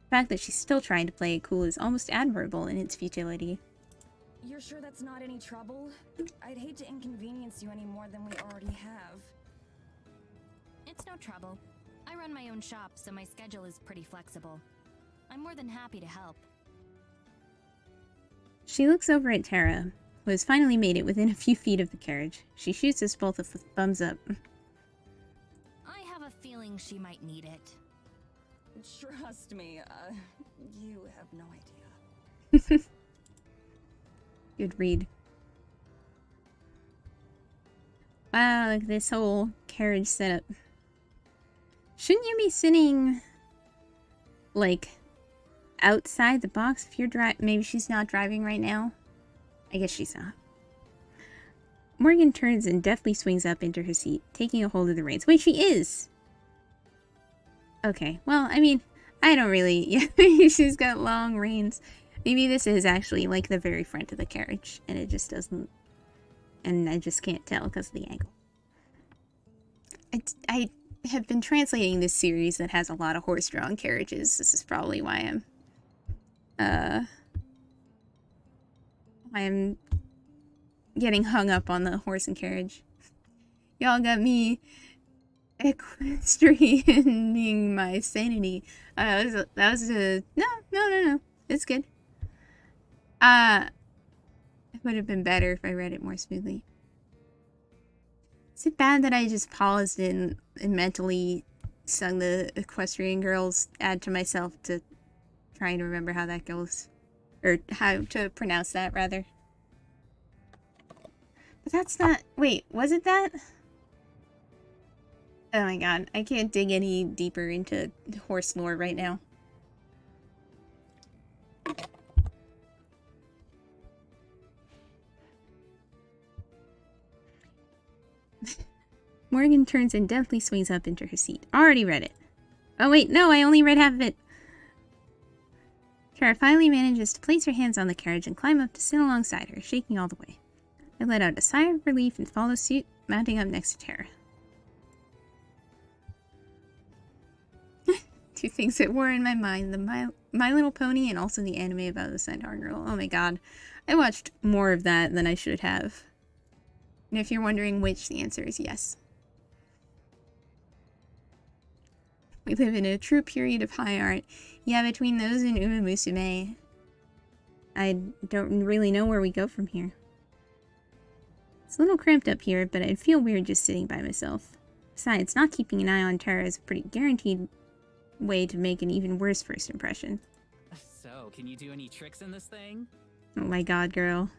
The fact that she's still trying to play it cool is almost admirable in its futility. You're sure that's not any trouble? I'd hate to inconvenience you any more than we already have. It's no trouble. I run my own shop, so my schedule is pretty flexible. I'm more than happy to help. She looks over at Tara, who has finally made it within a few feet of the carriage. She shoots us both a thumbs up. I have a feeling she might need it. Trust me, you have no idea. Good read. Wow, look at this whole carriage setup. Shouldn't you be sitting, like, outside the box if you're maybe she's not driving right now? I guess she's not. Morgan turns and deftly swings up into her seat, taking a hold of the reins. Wait, she is! Okay, well, I mean, I don't really... Yeah, she's got long reins. Maybe this is actually, like, the very front of the carriage, and it just doesn't... And I just can't tell because of the angle. I have been translating this series that has a lot of horse-drawn carriages. This is probably why I'm getting hung up on the horse and carriage. Y'all got me equestrianing my sanity. That was a... No. It's good. It would have been better if I read it more smoothly. Is it bad that I just paused and mentally sung the Equestrian Girls ad to myself to try and remember how that goes? Or how to pronounce that, rather. But that's not... Wait, was it that? Oh my god, I can't dig any deeper into horse lore right now. Morgan turns and deftly swings up into her seat. Already read it. Oh wait, no, I only read half of it. Tara finally manages to place her hands on the carriage and climb up to sit alongside her, shaking all the way. I let out a sigh of relief and follow suit, mounting up next to Tara. Two things that were in my mind, the My Little Pony and also the anime about the Centaur Girl. Oh my god. I watched more of that than I should have. And if you're wondering which, the answer is yes. We live in a true period of high art. Yeah, between those and Uma Musume. I don't really know where we go from here. It's a little cramped up here, but I'd feel weird just sitting by myself. Besides, not keeping an eye on Tara is a pretty guaranteed way to make an even worse first impression. So, can you do any tricks in this thing? Oh my god, girl.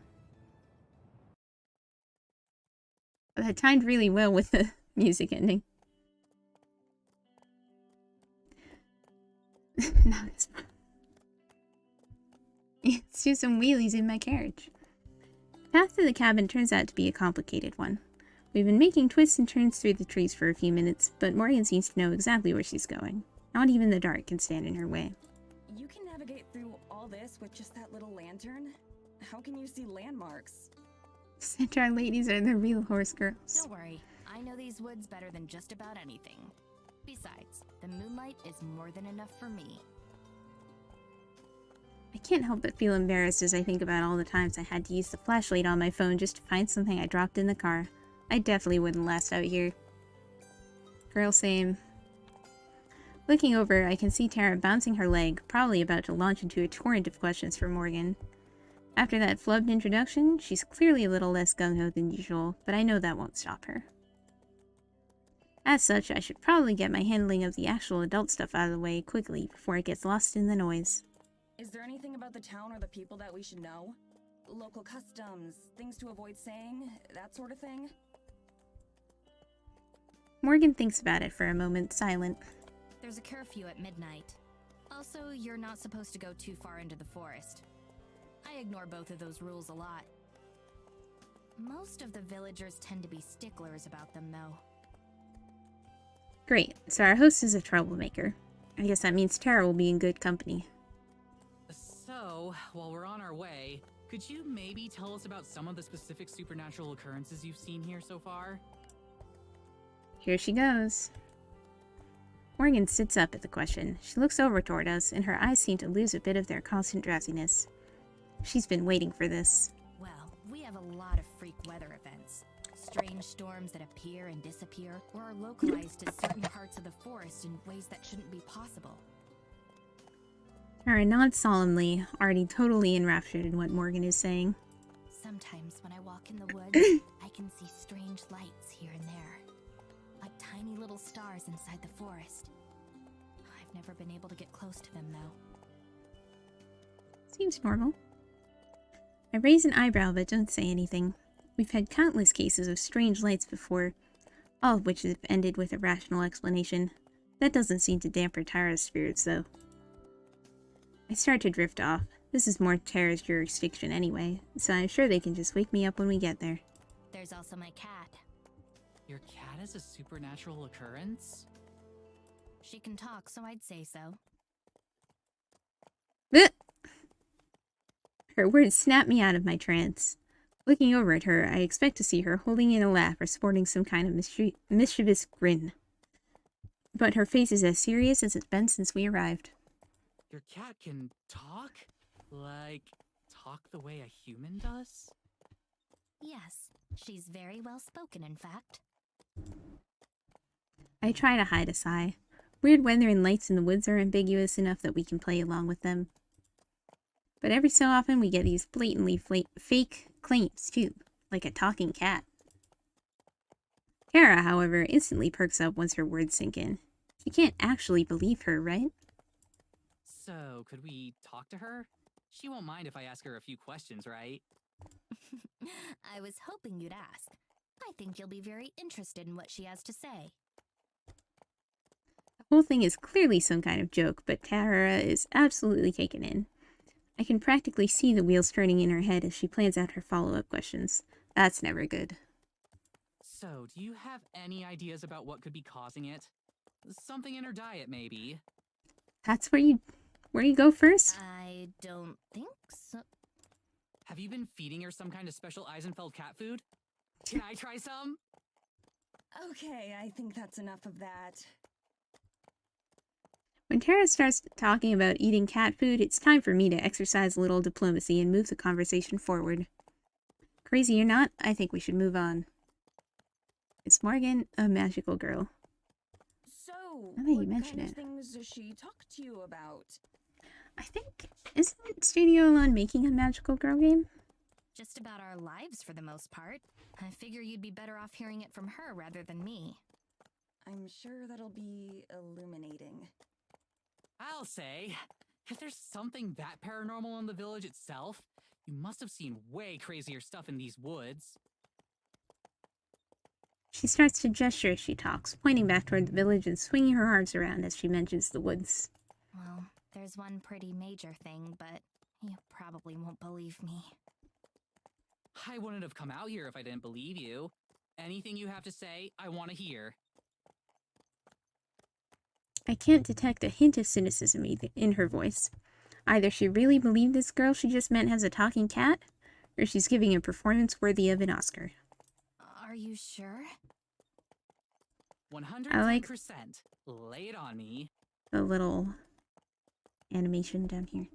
That timed really well with the music ending. Now this one. Let's do some wheelies in my carriage. The path to the cabin turns out to be a complicated one. We've been making twists and turns through the trees for a few minutes, but Morgan seems to know exactly where she's going. Not even the dark can stand in her way. You can navigate through all this with just that little lantern? How can you see landmarks? Centaur ladies are the real horse girls. Don't worry, I know these woods better than just about anything. Besides, the moonlight is more than enough for me. I can't help but feel embarrassed as I think about all the times I had to use the flashlight on my phone just to find something I dropped in the car. I definitely wouldn't last out here. Girl, same. Looking over, I can see Tara bouncing her leg, probably about to launch into a torrent of questions for Morgan. After that flubbed introduction, she's clearly a little less gung-ho than usual, but I know that won't stop her. As such, I should probably get my handling of the actual adult stuff out of the way quickly before it gets lost in the noise. Is there anything about the town or the people that we should know? Local customs, things to avoid saying, that sort of thing? Morgan thinks about it for a moment, silent. There's a curfew at midnight. Also, you're not supposed to go too far into the forest. I ignore both of those rules a lot. Most of the villagers tend to be sticklers about them, though. Great, so our host is a troublemaker. I guess that means Tara will be in good company. So, while we're on our way, could you maybe tell us about some of the specific supernatural occurrences you've seen here so far? Here she goes. Morgan sits up at the question. She looks over toward us, and her eyes seem to lose a bit of their constant drowsiness. She's been waiting for this. Well, we have a lot of freak weather events. Strange storms that appear and disappear, or are localized to certain parts of the forest in ways that shouldn't be possible. Tara nods solemnly, already totally enraptured in what Morgan is saying. Sometimes when I walk in the woods, I can see strange lights here and there. Like tiny little stars inside the forest. I've never been able to get close to them, though. Seems normal. I raise an eyebrow but don't say anything. We've had countless cases of strange lights before, all of which have ended with a rational explanation. That doesn't seem to dampen Tara's spirits, though. I start to drift off. This is more Tara's jurisdiction anyway, so I'm sure they can just wake me up when we get there. There's also my cat. Your cat is a supernatural occurrence? She can talk, so I'd say so. Blech! Her words snap me out of my trance. Looking over at her, I expect to see her holding in a laugh or sporting some kind of mischievous grin. But her face is as serious as it's been since we arrived. Your cat can talk? Like, talk the way a human does? Yes, she's very well spoken, in fact. I try to hide a sigh. Weird weather and lights in the woods are ambiguous enough that we can play along with them. But every so often we get these blatantly fake claims too, like a talking cat. Tara, however, instantly perks up once her words sink in. You can't actually believe her, right? So, could we talk to her? She won't mind if I ask her a few questions, right? I was hoping you'd ask. I think you'll be very interested in what she has to say. The whole thing is clearly some kind of joke, but Tara is absolutely taken in. I can practically see the wheels turning in her head as she plans out her follow-up questions. That's never good. So, do you have any ideas about what could be causing it? Something in her diet, maybe? That's where you go first? I don't think so. Have you been feeding her some kind of special Eisenfeld cat food? Can I try some? Okay, I think that's enough of that. When Tara starts talking about eating cat food, it's time for me to exercise a little diplomacy and move the conversation forward. Crazy or not, I think we should move on. Is Morgan a magical girl? So, Now that you what mention kind of it. things does she talk to you about? I think, isn't Studio Alone making a magical girl game? Just about our lives for the most part. I figure you'd be better off hearing it from her rather than me. I'm sure that'll be illuminating. I'll say, if there's something that paranormal in the village itself, you must have seen way crazier stuff in these woods. She starts to gesture as she talks, pointing back toward the village and swinging her arms around as she mentions the woods. Well, there's one pretty major thing, but you probably won't believe me. I wouldn't have come out here if I didn't believe you. Anything you have to say, I want to hear. I can't detect a hint of cynicism in her voice. Either she really believed this girl she just met has a talking cat, or she's giving a performance worthy of an Oscar. Are you sure? 110%. Lay it on me. The little animation down here.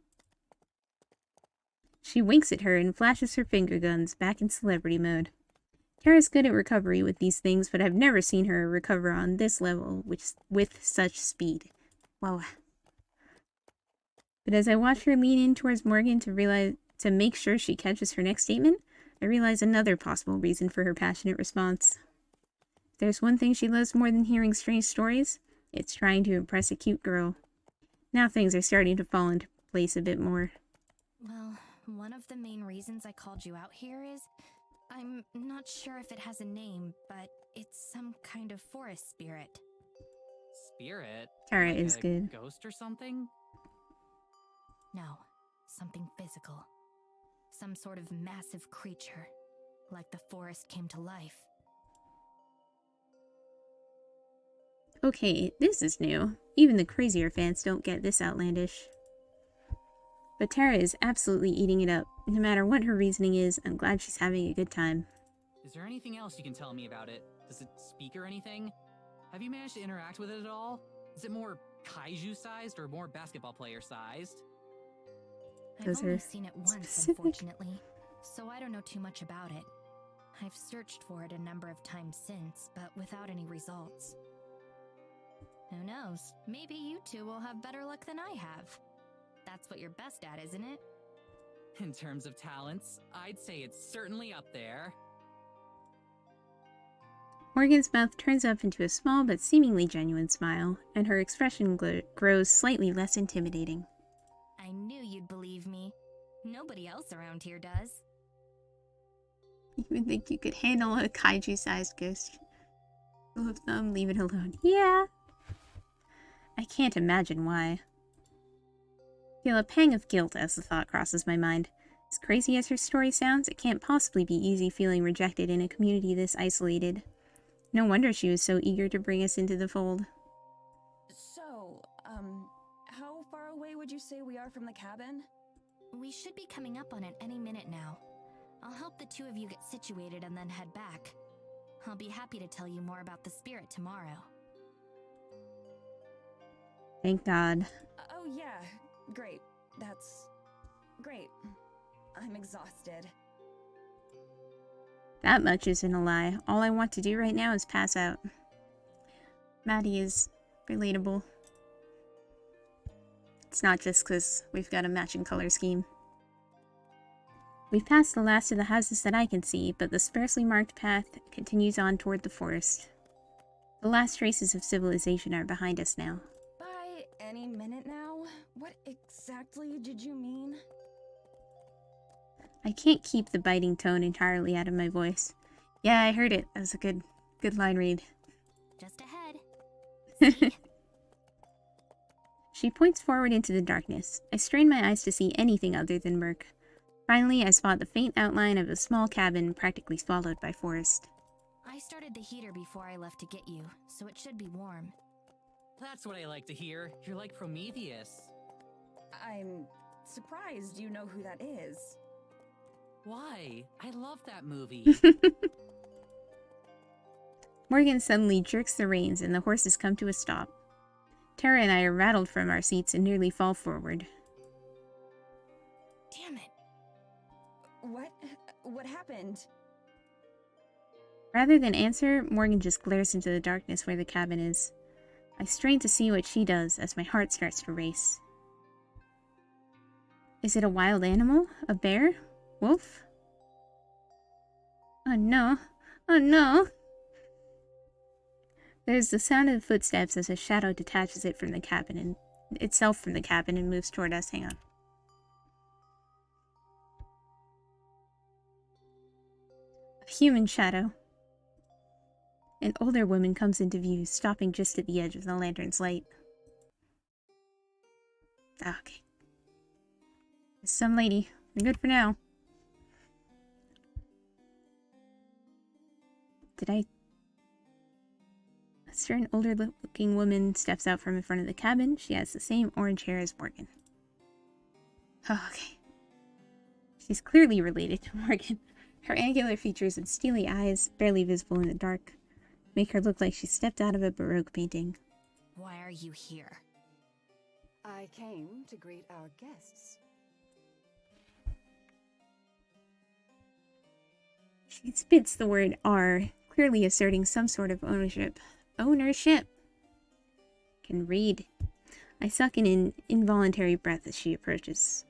She winks at her and flashes her finger guns back in celebrity mode. Tara's good at recovery with these things, but I've never seen her recover on this level with such speed. Wow. But as I watch her lean in towards Morgan to make sure she catches her next statement, I realize another possible reason for her passionate response. If there's one thing she loves more than hearing strange stories, it's trying to impress a cute girl. Now things are starting to fall into place a bit more. Well, one of the main reasons I called you out here is I'm not sure if it has a name, but it's some kind of forest spirit. Spirit? Tara Like is a good. Ghost or something? No, something physical. Some sort of massive creature, like the forest came to life. Okay, this is new. Even the crazier fans don't get this outlandish. But Tara is absolutely eating it up. No matter what her reasoning is, I'm glad she's having a good time. Is there anything else you can tell me about it? Does it speak or anything? Have you managed to interact with it at all? Is it more kaiju-sized or more basketball player-sized? I've only seen it once, specific. unfortunately, so I don't know too much about it. I've searched for it a number of times since, but without any results. Who knows? Maybe you two will have better luck than I have. That's what you're best at, isn't it? In terms of talents, I'd say it's certainly up there. Morgan's mouth turns up into a small but seemingly genuine smile, and her expression grows slightly less intimidating. I knew you'd believe me. Nobody else around here does. You would think you could handle a kaiju-sized ghost. Rule of thumb, leave it alone. Yeah. I can't imagine why. Feel a pang of guilt as the thought crosses my mind. As crazy as her story sounds, it can't possibly be easy feeling rejected in a community this isolated. No wonder she was so eager to bring us into the fold. So, how far away would you say we are from the cabin? We should be coming up on it any minute now. I'll help the two of you get situated and then head back. I'll be happy to tell you more about the spirit tomorrow. Thank God. Oh yeah, great. That's great. I'm exhausted. That much isn't a lie. All I want to do right now is pass out. Madi is relatable. It's not just because we've got a matching color scheme. We've passed the last of the houses that I can see, but the sparsely marked path continues on toward the forest. The last traces of civilization are behind us now. By any minute now? What exactly did you mean? I can't keep the biting tone entirely out of my voice. Yeah, I heard it. That was a good line read. Just ahead. She points forward into the darkness. I strain my eyes to see anything other than murk. Finally, I spot the faint outline of a small cabin practically swallowed by forest. I started the heater before I left to get you, so it should be warm. That's what I like to hear. You're like Prometheus. I'm surprised you know who that is. Why? I love that movie. Morgan suddenly jerks the reins and the horses come to a stop. Tara and I are rattled from our seats and nearly fall forward. Damn it. What happened? Rather than answer, Morgan just glares into the darkness where the cabin is. I strain to see what she does as my heart starts to race. Is it a wild animal? A bear? Wolf? Oh no. Oh no. There's the sound of footsteps as a shadow detaches it from the cabin and itself from the cabin and moves toward us. Hang on. A human shadow. An older woman comes into view, stopping just at the edge of the lantern's light. Okay. Some lady. We're good for now. A certain older-looking woman steps out from in front of the cabin. She has the same orange hair as Morgan. Oh, okay. She's clearly related to Morgan. Her angular features and steely eyes, barely visible in the dark, make her look like she stepped out of a Baroque painting. Why are you here? I came to greet our guests. She spits the word R, clearly asserting some sort of ownership. Ownership! Can read. I suck in an involuntary breath as she approaches.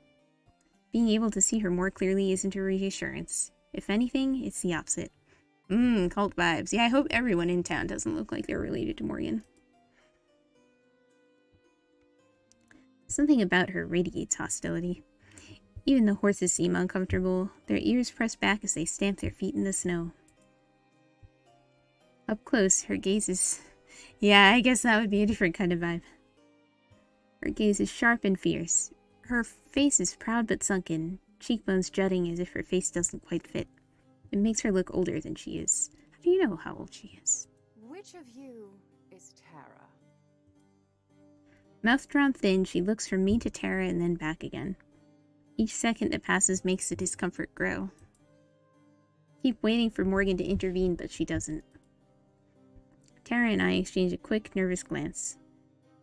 Being able to see her more clearly isn't a reassurance. If anything, it's the opposite. Cult vibes. Yeah, I hope everyone in town doesn't look like they're related to Morgan. Something about her radiates hostility. Even the horses seem uncomfortable, their ears pressed back as they stamp their feet in the snow. Up close, her gaze is... Yeah, I guess that would be a different kind of vibe. Her gaze is sharp and fierce. Her face is proud but sunken, cheekbones jutting as if her face doesn't quite fit. It makes her look older than she is. How do you know how old she is? Which of you is Tara? Mouth drawn thin, she looks from me to Tara and then back again. Each second that passes makes the discomfort grow. Keep waiting for Morgan to intervene, but she doesn't. Tara and I exchange a quick, nervous glance.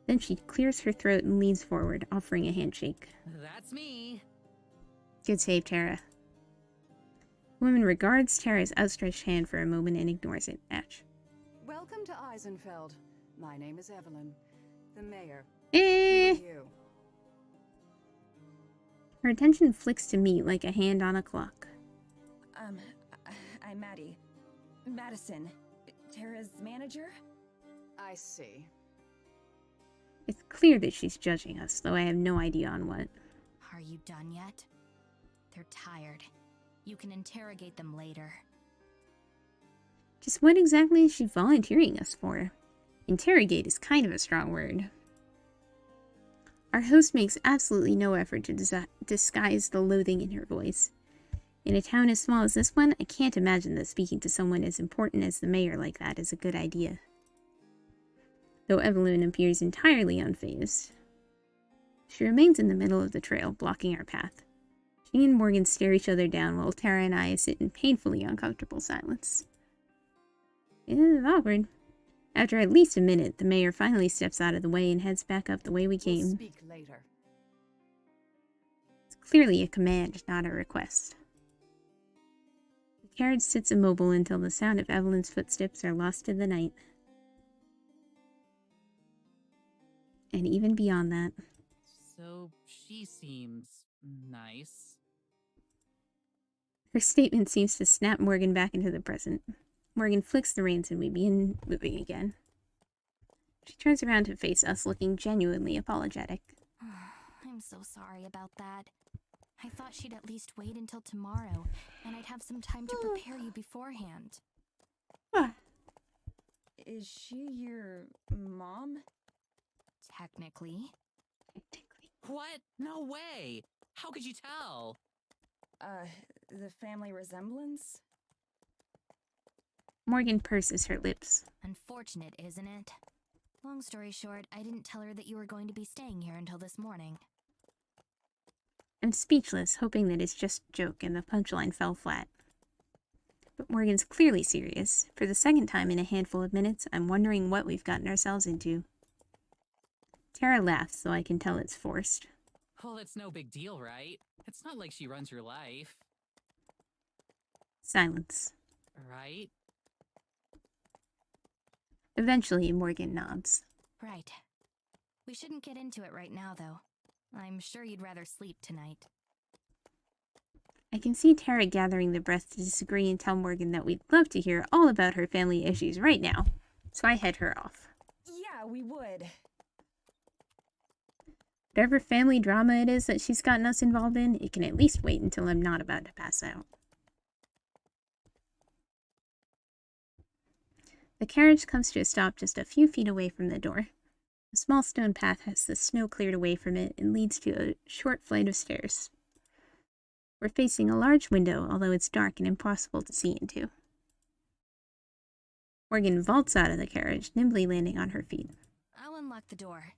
Then she clears her throat and leans forward, offering a handshake. That's me. Good save, Tara. The woman regards Tara's outstretched hand for a moment and ignores it. Ash. Welcome to Eisenfeld. My name is Evelyn, the mayor. Eh! Who are you? Her attention flicks to me like a hand on a clock. I'm Maddie. Madison. Tara's manager? I see. It's clear that she's judging us, though I have no idea on what. Are you done yet? They're tired. You can interrogate them later. Just what exactly is she volunteering us for? Interrogate is kind of a strong word. Our host makes absolutely no effort to disguise the loathing in her voice. In a town as small as this one, I can't imagine that speaking to someone as important as the mayor like that is a good idea. Though Evelyn appears entirely unfazed. She remains in the middle of the trail, blocking our path. She and Morgan stare each other down while Tara and I sit in painfully uncomfortable silence. It is awkward. After at least a minute, the mayor finally steps out of the way and heads back up the way we came. We'll speak later. It's clearly a command, not a request. The carriage sits immobile until the sound of Evelyn's footsteps are lost in the night. And even beyond that. So she seems nice. Her statement seems to snap Morgan back into the present. Morgan flicks the reins and we begin moving again. She turns around to face us, looking genuinely apologetic. I'm so sorry about that. I thought she'd at least wait until tomorrow, and I'd have some time to prepare you beforehand. Is she your mom? Technically. What? No way! How could you tell? The family resemblance? Morgan purses her lips. Unfortunate, isn't it? Long story short, I didn't tell her that you were going to be staying here until this morning. I'm speechless, hoping that it's just a joke and the punchline fell flat. But Morgan's clearly serious. For the second time in a handful of minutes, I'm wondering what we've gotten ourselves into. Tara laughs, so I can tell it's forced. Well, it's no big deal, right? It's not like she runs your life. Silence. Right? Eventually, Morgan nods. Right. We shouldn't get into it right now, though. I'm sure you'd rather sleep tonight. I can see Tara gathering the breath to disagree and tell Morgan that we'd love to hear all about her family issues right now, so I head her off. Yeah, we would. Whatever family drama it is that she's gotten us involved in, it can at least wait until I'm not about to pass out. The carriage comes to a stop just a few feet away from the door. A small stone path has the snow cleared away from it and leads to a short flight of stairs. We're facing a large window, although it's dark and impossible to see into. Morgan vaults out of the carriage, nimbly landing on her feet. I'll unlock the door.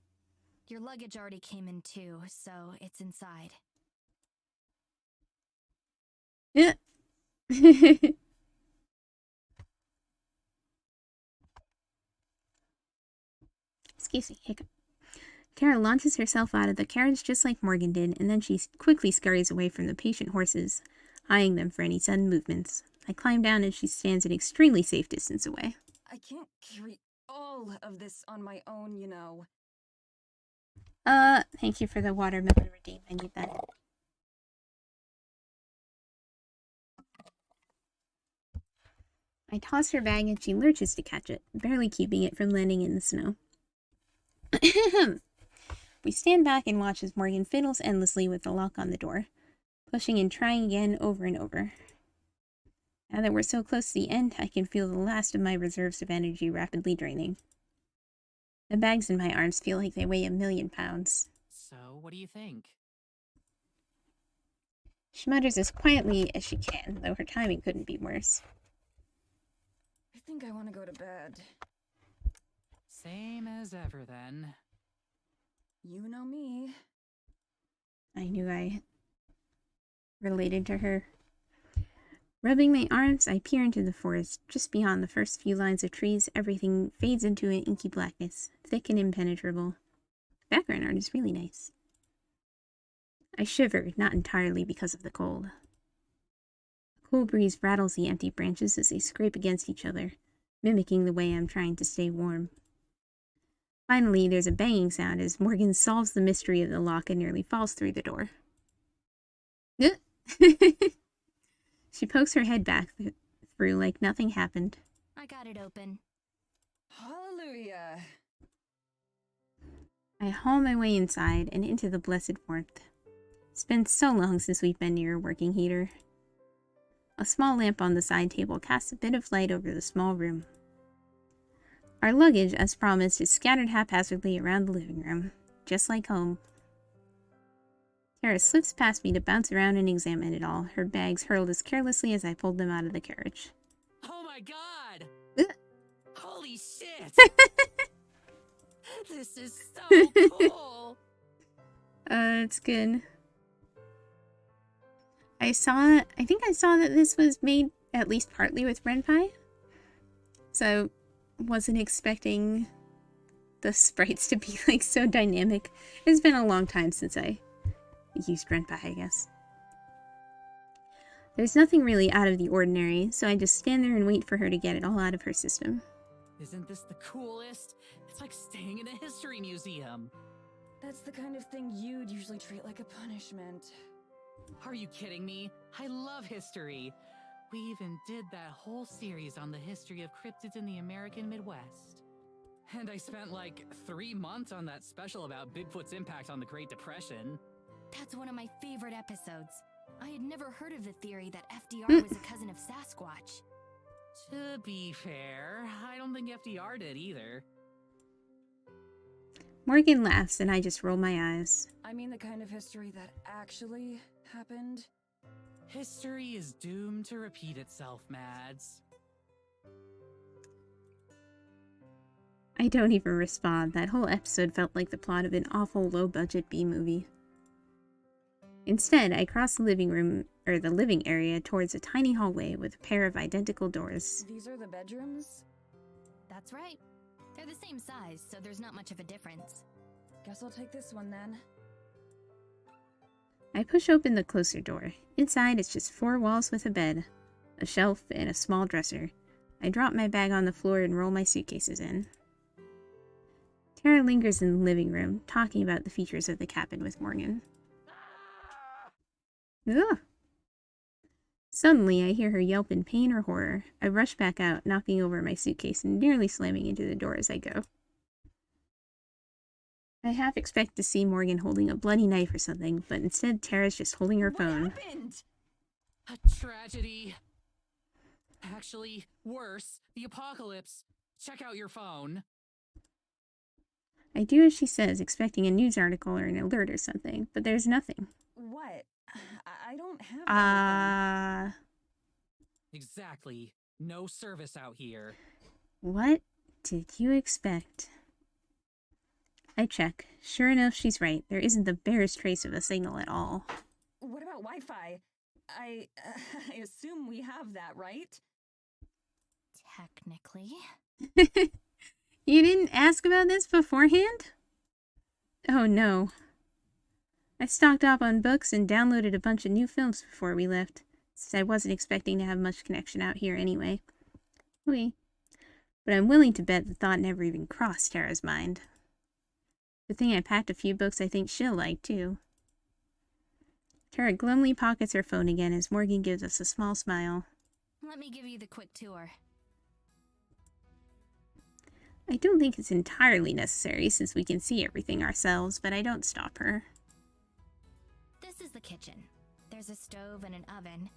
Your luggage already came in too, so it's inside. Yeah. Excuse me, hiccup. Tara launches herself out of the carriage just like Morgan did, and then she quickly scurries away from the patient horses, eyeing them for any sudden movements. I climb down and she stands an extremely safe distance away. I can't carry all of this on my own, you know. Thank you for the watermelon redeem. I need that. I toss her bag and she lurches to catch it, barely keeping it from landing in the snow. We stand back and watch as Morgan fiddles endlessly with the lock on the door, pushing and trying again over and over. Now that we're so close to the end, I can feel the last of my reserves of energy rapidly draining. The bags in my arms feel like they weigh 1,000,000 pounds. So, what do you think? She mutters as quietly as she can, though her timing couldn't be worse. I think I want to go to bed. Same as ever, then. You know me. I knew I related to her. Rubbing my arms, I peer into the forest. Just beyond the first few lines of trees, everything fades into an inky blackness, thick and impenetrable. The background art is really nice. I shiver, not entirely because of the cold. A cool breeze rattles the empty branches as they scrape against each other, mimicking the way I'm trying to stay warm. Finally, there's a banging sound as Morgan solves the mystery of the lock and nearly falls through the door. She pokes her head back through like nothing happened. I got it open. Hallelujah. I haul my way inside and into the blessed warmth. It's been so long since we've been near a working heater. A small lamp on the side table casts a bit of light over the small room. Our luggage, as promised, is scattered haphazardly around the living room, just like home. Tara slips past me to bounce around and examine it all, her bags hurled as carelessly as I pulled them out of the carriage. Oh my god! Holy shit! This is so cool! It's good. I think I saw that this was made at least partly with Ren'Py. So, wasn't expecting the sprites to be like so dynamic. It's been a long time since I used Ren'Py, I guess. There's nothing really out of the ordinary, so I just stand there and wait for her to get it all out of her system. Isn't this the coolest? It's like staying in a history museum. That's the kind of thing you'd usually treat like a punishment. Are you kidding me? I love history. We even did that whole series on the history of cryptids in the American Midwest. And I spent like 3 months on that special about Bigfoot's impact on the Great Depression. That's one of my favorite episodes. I had never heard of the theory that FDR was a cousin of Sasquatch. To be fair, I don't think FDR did either. Morgan laughs and I just roll my eyes. I mean the kind of history that actually happened. History is doomed to repeat itself, Mads. I don't even respond. That whole episode felt like the plot of an awful low-budget B-movie. Instead, I cross the living area towards a tiny hallway with a pair of identical doors. These are the bedrooms? That's right. They're the same size, so there's not much of a difference. Guess I'll take this one then. I push open the closer door. Inside, it's just 4 walls with a bed, a shelf, and a small dresser. I drop my bag on the floor and roll my suitcases in. Tara lingers in the living room, talking about the features of the cabin with Morgan. Ugh. Suddenly, I hear her yelp in pain or horror. I rush back out, knocking over my suitcase and nearly slamming into the door as I go. I half expect to see Morgan holding a bloody knife or something, but instead Tara's just holding her phone. What happened? A tragedy. Actually, worse, the apocalypse. Check out your phone. I do as she says, expecting a news article or an alert or something, but there's nothing. What? I don't have anything. Exactly. No service out here. What did you expect? I check. Sure enough, she's right. There isn't the barest trace of a signal at all. What about Wi-Fi? I assume we have that, right? Technically. You didn't ask about this beforehand? Oh no. I stocked up on books and downloaded a bunch of new films before we left, since I wasn't expecting to have much connection out here anyway. But I'm willing to bet the thought never even crossed Tara's mind. Good thing I packed a few books I think she'll like, too. Tara glumly pockets her phone again as Morgan gives us a small smile. Let me give you the quick tour. I don't think it's entirely necessary since we can see everything ourselves, but I don't stop her. This is the kitchen. There's a stove and an oven.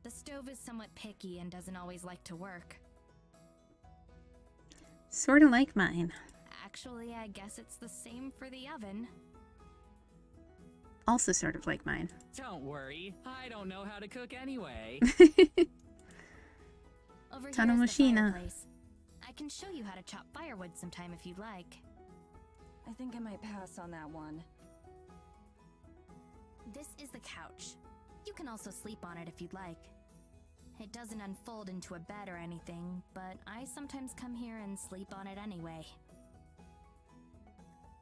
The stove is somewhat picky and doesn't always like to work. Sorta like mine. Actually, I guess it's the same for the oven. Also sort of like mine. Don't worry, I don't know how to cook anyway. Over here is the Tanomashina. fireplace. I can show you how to chop firewood sometime if you'd like. I think I might pass on that one. This is the couch. You can also sleep on it if you'd like. It doesn't unfold into a bed or anything, but I sometimes come here and sleep on it anyway.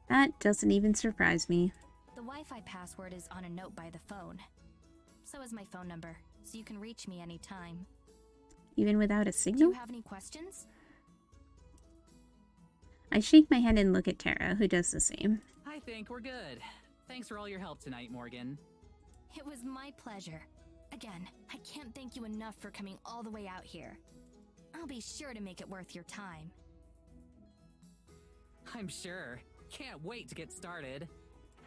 That doesn't even surprise me. The Wi-Fi password is on a note by the phone. So is my phone number, so you can reach me anytime. Even without a Do signal? you have any questions? I shake my head and look at Tara, who does the same. I think we're good. Thanks for all your help tonight, Morgan. It was my pleasure. Again, I can't thank you enough for coming all the way out here. I'll be sure to make it worth your time. I'm sure. Can't wait to get started.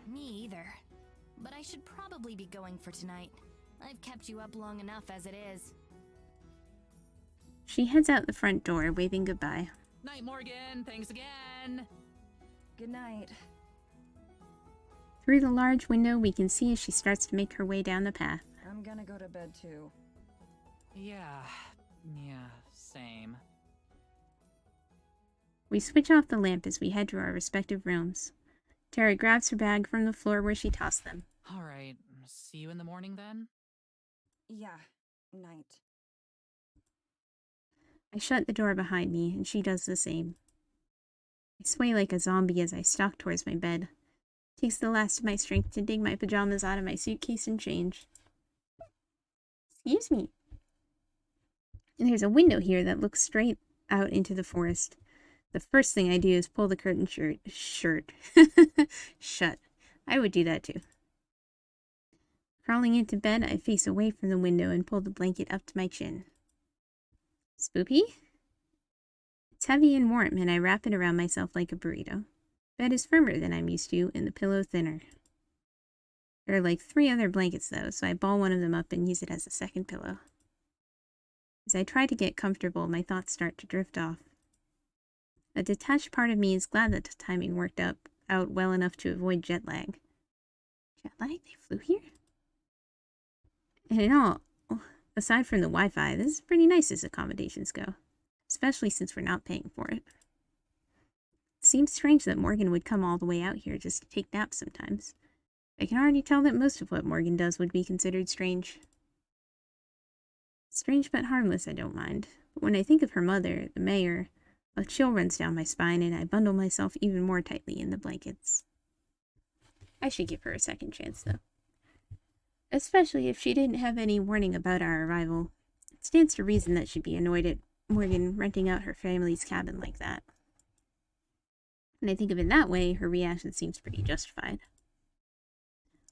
Me either. But I should probably be going for tonight. I've kept you up long enough as it is. She heads out the front door, waving goodbye. Night, Morgan. Thanks again. Good night. Through the large window, we can see as she starts to make her way down the path. I'm gonna go to bed too. Yeah, same. We switch off the lamp as we head to our respective rooms. Tara grabs her bag from the floor where she tossed them. All right, see you in the morning then? Yeah, night. I shut the door behind me, and she does the same. I sway like a zombie as I stalk towards my bed. It takes the last of my strength to dig my pajamas out of my suitcase and change. Excuse me. And there's a window here that looks straight out into the forest. The first thing I do is pull the curtain shut. I would do that too. Crawling into bed, I face away from the window and pull the blanket up to my chin. Spoopy? It's heavy and warm, and I wrap it around myself like a burrito. Bed is firmer than I'm used to, and the pillow thinner. There are like 3 other blankets though, so I ball one of them up and use it as a second pillow. As I try to get comfortable, my thoughts start to drift off. A detached part of me is glad that the timing worked out well enough to avoid jet lag. Jet lag? They flew here? And in all, aside from the Wi-Fi, this is pretty nice as accommodations go, especially since we're not paying for it. It seems strange that Morgan would come all the way out here just to take naps sometimes. I can already tell that most of what Morgan does would be considered strange. Strange but harmless, I don't mind. But when I think of her mother, the mayor, a chill runs down my spine and I bundle myself even more tightly in the blankets. I should give her a second chance, though. Especially if she didn't have any warning about our arrival. It stands to reason that she'd be annoyed at Morgan renting out her family's cabin like that. When I think of it that way, her reaction seems pretty justified.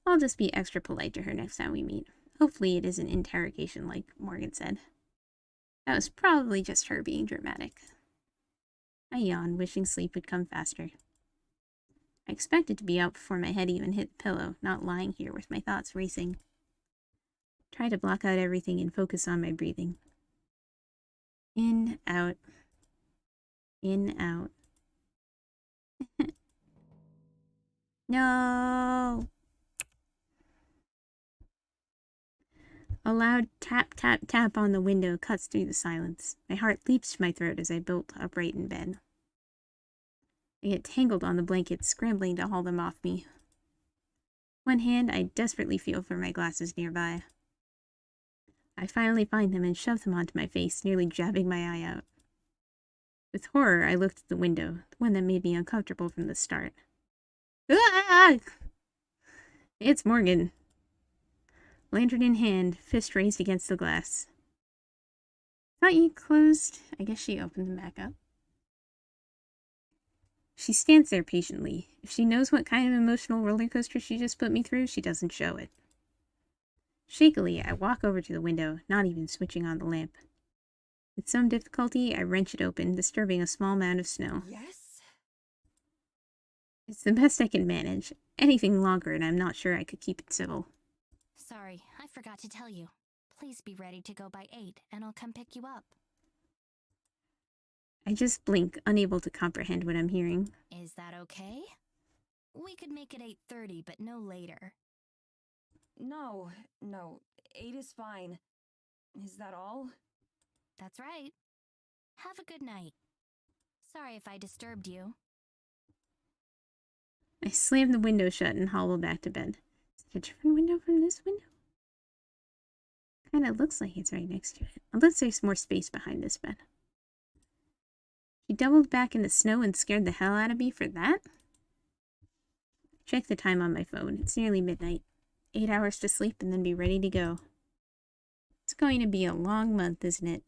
I'll just be extra polite to her next time we meet. Hopefully it isn't interrogation like Morgan said. That was probably just her being dramatic. I yawned, wishing sleep would come faster. I expected to be out before my head even hit the pillow, not lying here with my thoughts racing. Try to block out everything and focus on my breathing. In, out. In, out. No! A loud tap, tap, tap on the window cuts through the silence. My heart leaps to my throat as I bolt upright in bed. I get tangled on the blankets, scrambling to haul them off me. One hand, I desperately feel for my glasses nearby. I finally find them and shove them onto my face, nearly jabbing my eye out. With horror, I looked at the window, the one that made me uncomfortable from the start. Ah! It's Morgan. Lantern in hand, fist raised against the glass. Thought you closed. I guess she opened them back up. She stands there patiently. If she knows what kind of emotional roller coaster she just put me through, she doesn't show it. Shakily, I walk over to the window, not even switching on the lamp. With some difficulty, I wrench it open, disturbing a small mound of snow. Yes? It's the best I can manage. Anything longer, and I'm not sure I could keep it civil. Sorry, I forgot to tell you. Please be ready to go by 8, and I'll come pick you up. I just blink, unable to comprehend what I'm hearing. Is that okay? We could make it 8:30, but no later. No, 8 is fine. Is that all? That's right. Have a good night. Sorry if I disturbed you. I slam the window shut and hobble back to bed. Is it a different window from this window? Kinda looks like it's right next to it. Unless there's more space behind this bed. She doubled back in the snow and scared the hell out of me for that? Check the time on my phone. It's nearly midnight. 8 hours to sleep and then be ready to go. It's going to be a long month, isn't it?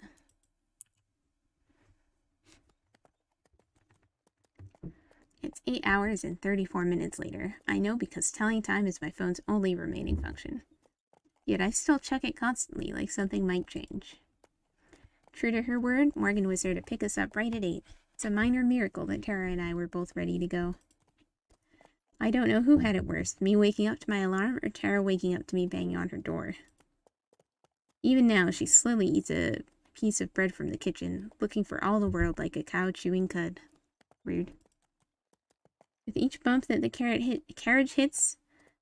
It's 8 hours and 34 minutes later. I know because telling time is my phone's only remaining function. Yet I still check it constantly, like something might change. True to her word, Morgan was there to pick us up right at 8. It's a minor miracle that Tara and I were both ready to go. I don't know who had it worse, me waking up to my alarm or Tara waking up to me banging on her door. Even now, she slowly eats a piece of bread from the kitchen, looking for all the world like a cow chewing cud. Rude. With each bump that the carriage hits,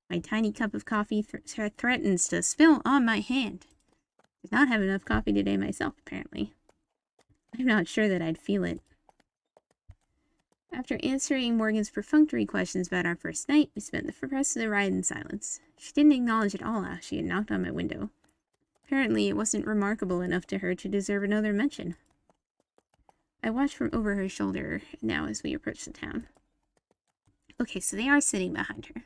my tiny cup of coffee threatens to spill on my hand. Did not have enough coffee today myself, apparently. I'm not sure that I'd feel it. After answering Morgan's perfunctory questions about our first night, we spent the rest of the ride in silence. She didn't acknowledge at all how she had knocked on my window. Apparently, it wasn't remarkable enough to her to deserve another mention. I watched from over her shoulder now as we approached the town. Okay, so they are sitting behind her.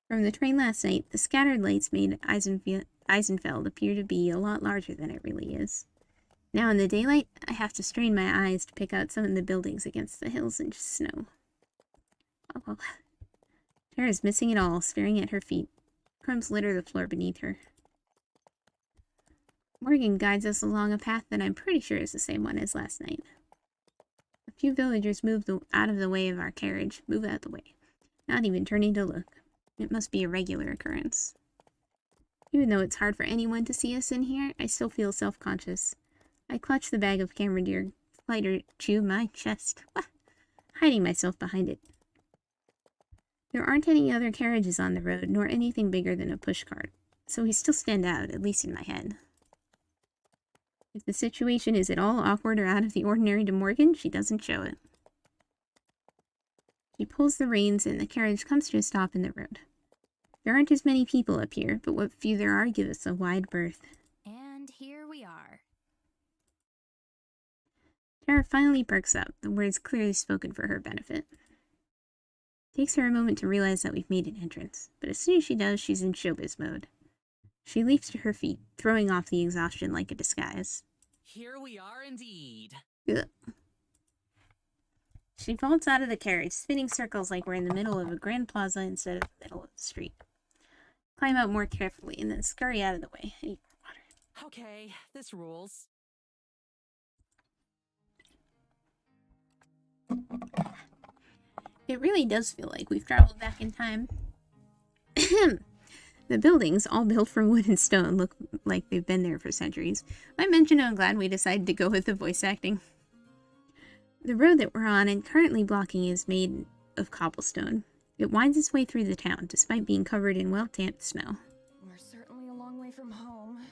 From the train last night, the scattered lights made Eisenfeld appear to be a lot larger than it really is. Now in the daylight, I have to strain my eyes to pick out some of the buildings against the hills and snow. Oh, Tara's missing it all, staring at her feet. Crumbs litter the floor beneath her. Morgan guides us along a path that I'm pretty sure is the same one as last night. A few villagers move out of the way of our carriage, move out the way, not even turning to look. It must be a regular occurrence. Even though it's hard for anyone to see us in here, I still feel self-conscious. I clutch the bag of camera deer, lighter to my chest, hiding myself behind it. There aren't any other carriages on the road, nor anything bigger than a pushcart, so we still stand out, at least in my head. If the situation is at all awkward or out of the ordinary to Morgan, she doesn't show it. She pulls the reins and the carriage comes to a stop in the road. There aren't as many people up here, but what few there are give us a wide berth. And here we are. Tara finally perks up, the words clearly spoken for her benefit. It takes her a moment to realize that we've made an entrance, but as soon as she does, she's in showbiz mode. She leaps to her feet, throwing off the exhaustion like a disguise. Here we are indeed. Ugh. She vaults out of the carriage, spinning circles like we're in the middle of a grand plaza instead of the middle of the street. climb out more carefully and then scurry out of the way. I need water. Okay, this rules. It really does feel like we've traveled back in time. The buildings, all built from wood and stone, look like they've been there for centuries. I mentioned I'm glad we decided to go with the voice acting. The road that we're on and currently blocking is made of cobblestone. It winds its way through the town, despite being covered in well-tamped snow. We're certainly a long way from home.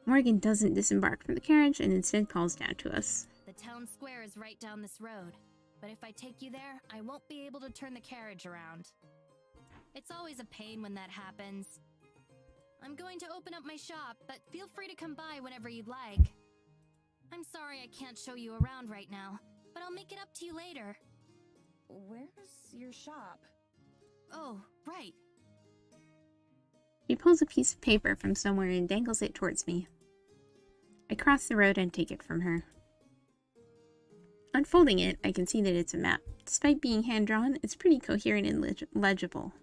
Morgan doesn't disembark from the carriage and instead calls down to us. The town square is right down this road, but if I take you there, I won't be able to turn the carriage around. It's always a pain when that happens. I'm going to open up my shop, but feel free to come by whenever you'd like. I'm sorry I can't show you around right now, but I'll make it up to you later. Where's your shop? Oh, right. She pulls a piece of paper from somewhere and dangles it towards me. I cross the road and take it from her. Unfolding it, I can see that it's a map. Despite being hand-drawn, it's pretty coherent and legible.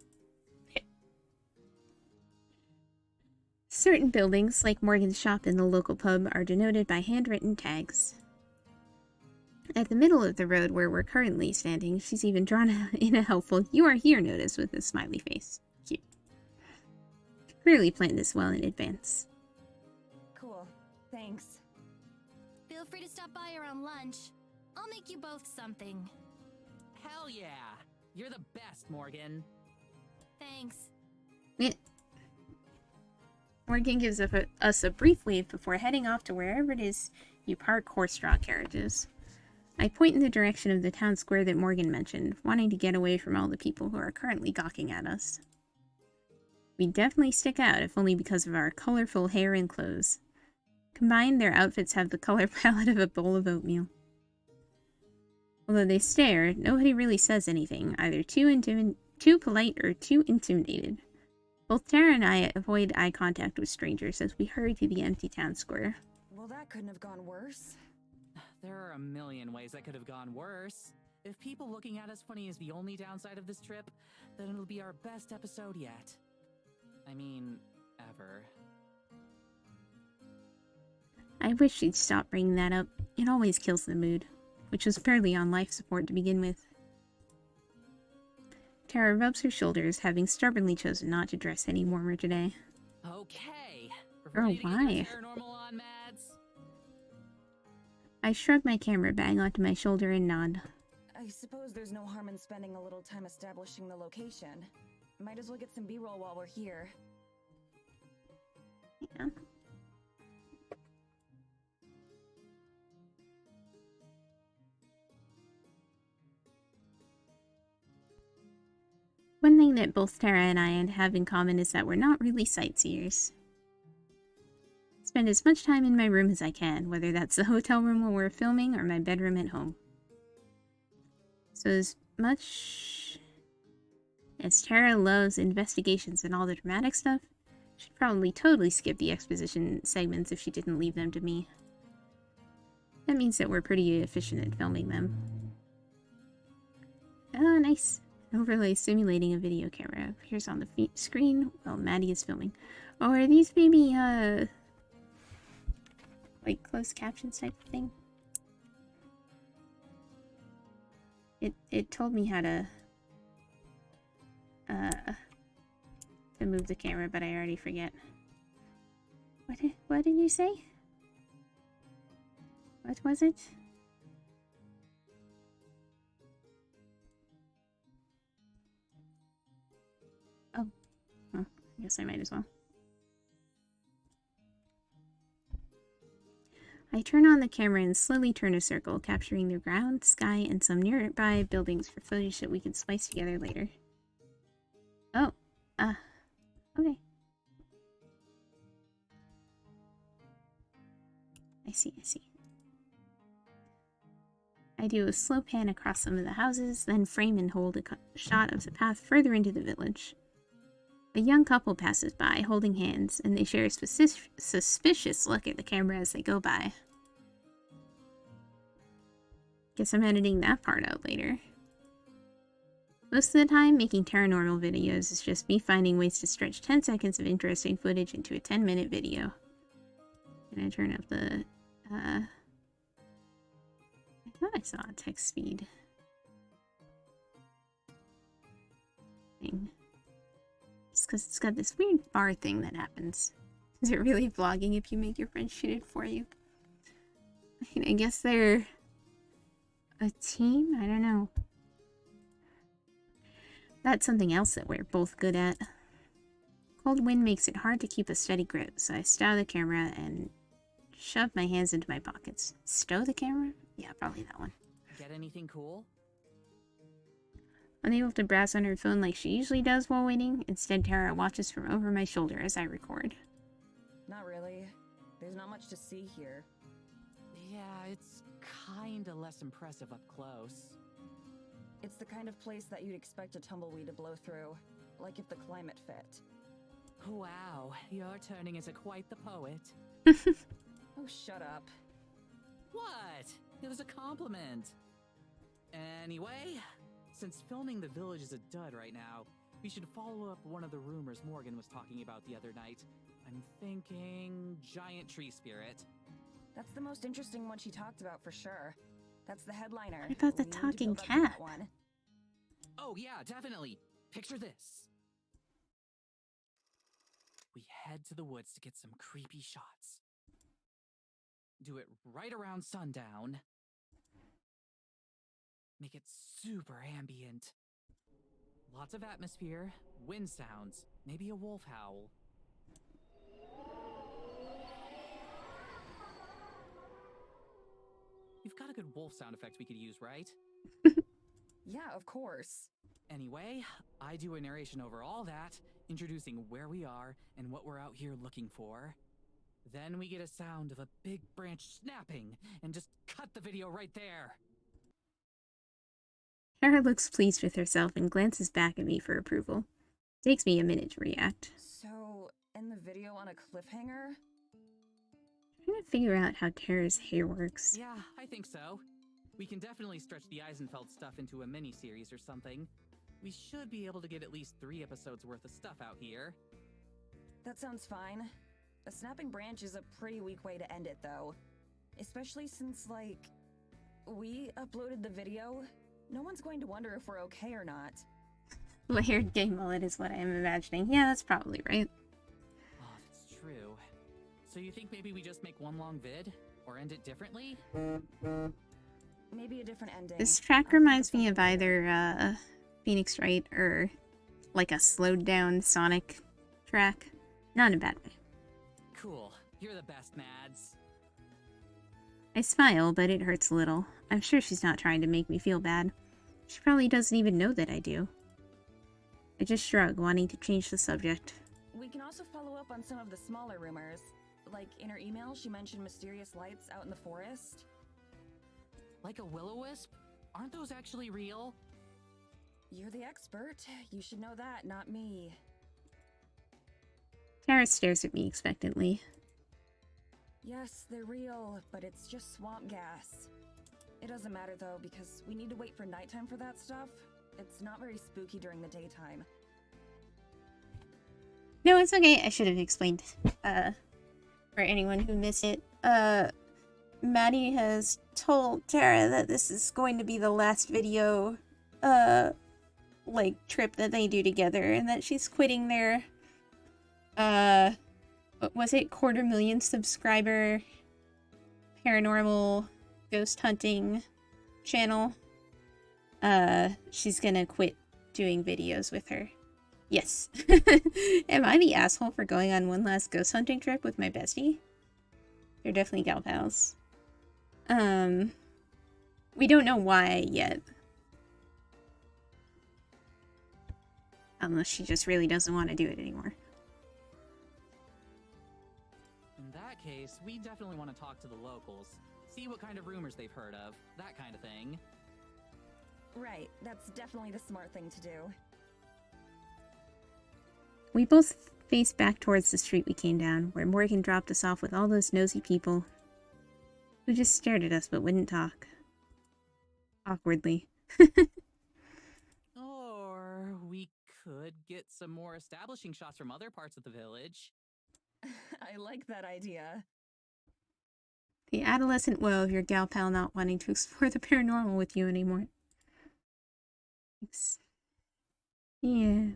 Certain buildings, like Morgan's shop and the local pub, are denoted by handwritten tags. At the middle of the road where we're currently standing, she's even drawn in a helpful "You are here" notice with a smiley face. Cute. Clearly planned this well in advance. Cool. Thanks. Feel free to stop by around lunch. I'll make you both something. Hell yeah! You're the best, Morgan. Thanks. Morgan gives us a brief wave before heading off to wherever it is you park horse-drawn carriages. I point in the direction of the town square that Morgan mentioned, wanting to get away from all the people who are currently gawking at us. We definitely stick out, if only because of our colorful hair and clothes. Combined, their outfits have the color palette of a bowl of oatmeal. Although they stare, nobody really says anything, either too polite or too intimidated. Both Tara and I avoid eye contact with strangers as we hurry to the empty town square. Well, that couldn't have gone worse. There are a million ways that could have gone worse. If people looking at us funny is the only downside of this trip, then it'll be our best episode yet. I mean, ever. I wish she'd stop bringing that up. It always kills the mood, which was fairly on life support to begin with. Tara rubs her shoulders, having stubbornly chosen not to dress any warmer today. Okay. Girl, why? I shrug my camera bag onto my shoulder and nod. I suppose there's no harm in spending a little time establishing the location. Might as well get some B-roll while we're here. Yeah. One thing that both Tara and I have in common is that we're not really sightseers. Spend as much time in my room as I can, whether that's the hotel room where we're filming or my bedroom at home. So as much as Tara loves investigations and all the dramatic stuff, she'd probably totally skip the exposition segments if she didn't leave them to me. That means that we're pretty efficient at filming them. Oh, nice. Overlay simulating a video camera appears on the screen while Maddie is filming. Oh, are these maybe, like closed captions type of thing? It told me how to move the camera, but I already forget. What did you say? What was it? Oh, well, I guess I might as well. I turn on the camera and slowly turn a circle, capturing the ground, sky, and some nearby buildings for footage that we can splice together later. Oh, okay. I see. I do a slow pan across some of the houses, then frame and hold a shot of the path further into the village. A young couple passes by, holding hands, and they share a suspicious look at the camera as they go by. Guess I'm editing that part out later. Most of the time, making paranormal videos is just me finding ways to stretch 10 seconds of interesting footage into a 10-minute video. Can I turn up the, I thought I saw a text speed thing. Just because it's got this weird bar thing that happens. Is it really vlogging if you make your friends shoot it for you? I mean, I guess they're a team? I don't know. That's something else that we're both good at. Cold wind makes it hard to keep a steady grip, so I stow the camera and shove my hands into my pockets. Stow the camera? Yeah, probably that one. Get anything cool? Unable to browse on her phone like she usually does while waiting, instead Tara watches from over my shoulder as I record. Not really. There's not much to see here. Yeah, it's kinda less impressive up close. It's the kind of place that you'd expect a tumbleweed to blow through, like if the climate fit. Wow, you're turning into quite the poet. Oh, shut up. What? It was a compliment. Anyway, since filming the village is a dud right now, we should follow up one of the rumors Morgan was talking about the other night. I'm thinking giant tree spirit. That's the most interesting one she talked about for sure. That's the headliner. What about the We need to talking build up to cat? that one. Oh yeah, definitely. Picture this. We head to the woods to get some creepy shots. Do it right around sundown. Make it super ambient. Lots of atmosphere, wind sounds, maybe a wolf howl. You've got a good wolf sound effect we could use, right? Yeah, of course. Anyway, I do a narration over all that, introducing where we are and what we're out here looking for. Then we get a sound of a big branch snapping, and just cut the video right there. Tara looks pleased with herself and glances back at me for approval. Takes me a minute to react. So, end the video on a cliffhanger? Trying to figure out how Tara's hair works. Yeah, I think so. We can definitely stretch the Eisenfeld stuff into a mini-series or something. We should be able to get at least 3 episodes worth of stuff out here. That sounds fine. A snapping branch is a pretty weak way to end it, though. Especially since, like, we uploaded the video. No one's going to wonder if we're okay or not. Layered gay mullet is what I am imagining. Yeah, that's probably right. Oh, that's true. So you think maybe we just make one long vid? Or end it differently? Maybe a different ending. This track reminds me of either Phoenix Wright or like a slowed down Sonic track. Not in a bad way. Cool. You're the best, Mads. I smile, but it hurts a little. I'm sure she's not trying to make me feel bad. She probably doesn't even know that I do. I just shrug, wanting to change the subject. We can also follow up on some of the smaller rumors. Like, in her email, she mentioned mysterious lights out in the forest. Like a will-o-wisp? Aren't those actually real? You're the expert. You should know that, not me. Tara stares at me expectantly. Yes, they're real, but it's just swamp gas. It doesn't matter though, because we need to wait for nighttime for that stuff. It's not very spooky during the daytime. No, it's okay. I should have explained. For anyone who missed it, Maddie has told Tara that this is going to be the last video, like, trip that they do together, and that she's quitting their, what was it, 250,000 subscriber paranormal ghost hunting channel. She's gonna quit doing videos with her. Yes. Am I the asshole for going on one last ghost hunting trip with my bestie? They're definitely gal pals. We don't know why yet. Unless she just really doesn't want to do it anymore. In that case, we definitely want to talk to the locals. See what kind of rumors they've heard of. That kind of thing. Right, that's definitely the smart thing to do. We both faced back towards the street we came down, where Morgan dropped us off with all those nosy people who just stared at us but wouldn't talk. Awkwardly. Oh, could get some more establishing shots from other parts of the village. I like that idea. The adolescent woe of your gal pal not wanting to explore the paranormal with you anymore. Yeah.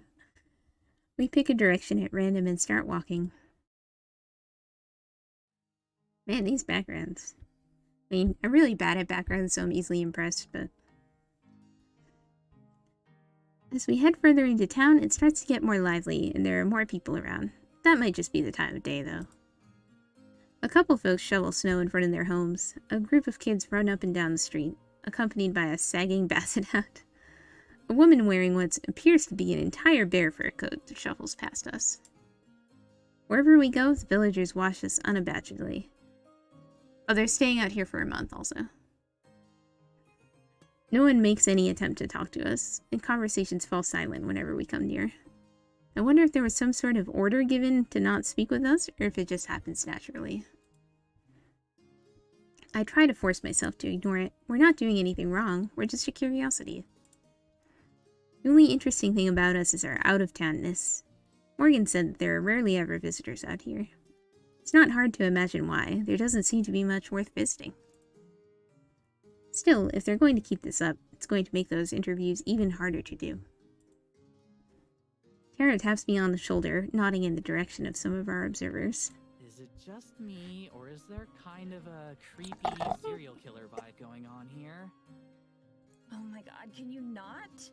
We pick a direction at random and start walking. Man, these backgrounds. I mean, I'm really bad at backgrounds, so I'm easily impressed, but... As we head further into town, it starts to get more lively, and there are more people around. That might just be the time of day, though. A couple folks shovel snow in front of their homes. A group of kids run up and down the street, accompanied by a sagging basset hat. A woman wearing what appears to be an entire bear fur coat shuffles past us. Wherever we go, the villagers watch us unabashedly. Oh, they're staying out here for a month also. No one makes any attempt to talk to us, and conversations fall silent whenever we come near. I wonder if there was some sort of order given to not speak with us, or if it just happens naturally. I try to force myself to ignore it. We're not doing anything wrong, we're just a curiosity. The only interesting thing about us is our out-of-townness. Morgan said that there are rarely ever visitors out here. It's not hard to imagine why. There doesn't seem to be much worth visiting. Still, if they're going to keep this up, it's going to make those interviews even harder to do. Tara taps me on the shoulder, nodding in the direction of some of our observers. Is it just me, or is there kind of a creepy serial killer vibe going on here? Oh my god, can you not?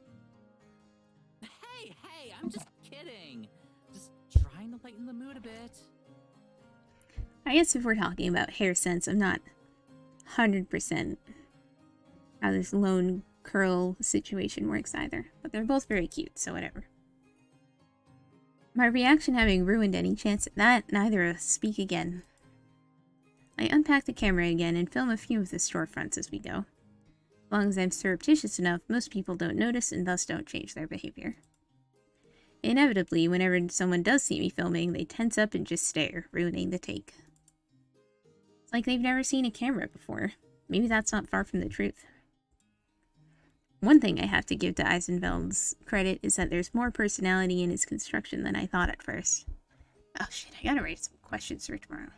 Hey, I'm just kidding. Just trying to lighten the mood a bit. I guess if we're talking about hair sense, I'm not 100% how this lone curl situation works either. But they're both very cute, so whatever. My reaction having ruined any chance at that, neither of us speak again. I unpack the camera again and film a few of the storefronts as we go. As long as I'm surreptitious enough, most people don't notice and thus don't change their behavior. Inevitably, whenever someone does see me filming, they tense up and just stare, ruining the take. It's like they've never seen a camera before. Maybe that's not far from the truth. One thing I have to give to Eisenfeld's credit is that there's more personality in his construction than I thought at first. Oh shit, I gotta write some questions for tomorrow.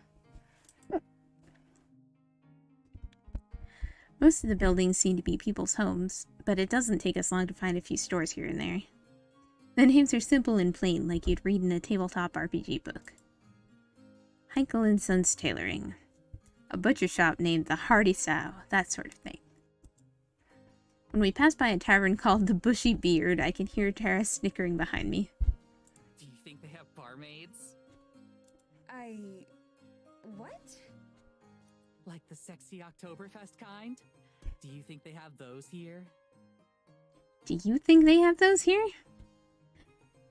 Most of the buildings seem to be people's homes, but it doesn't take us long to find a few stores here and there. The names are simple and plain, like you'd read in a tabletop RPG book. Heinkel and Sons Tailoring. A butcher shop named the Hardy Style, that sort of thing. When we pass by a tavern called the Bushy Beard, I can hear Tara snickering behind me. Do you think they have barmaids? What? Like the sexy Oktoberfest kind? Do you think they have those here? Do you think they have those here?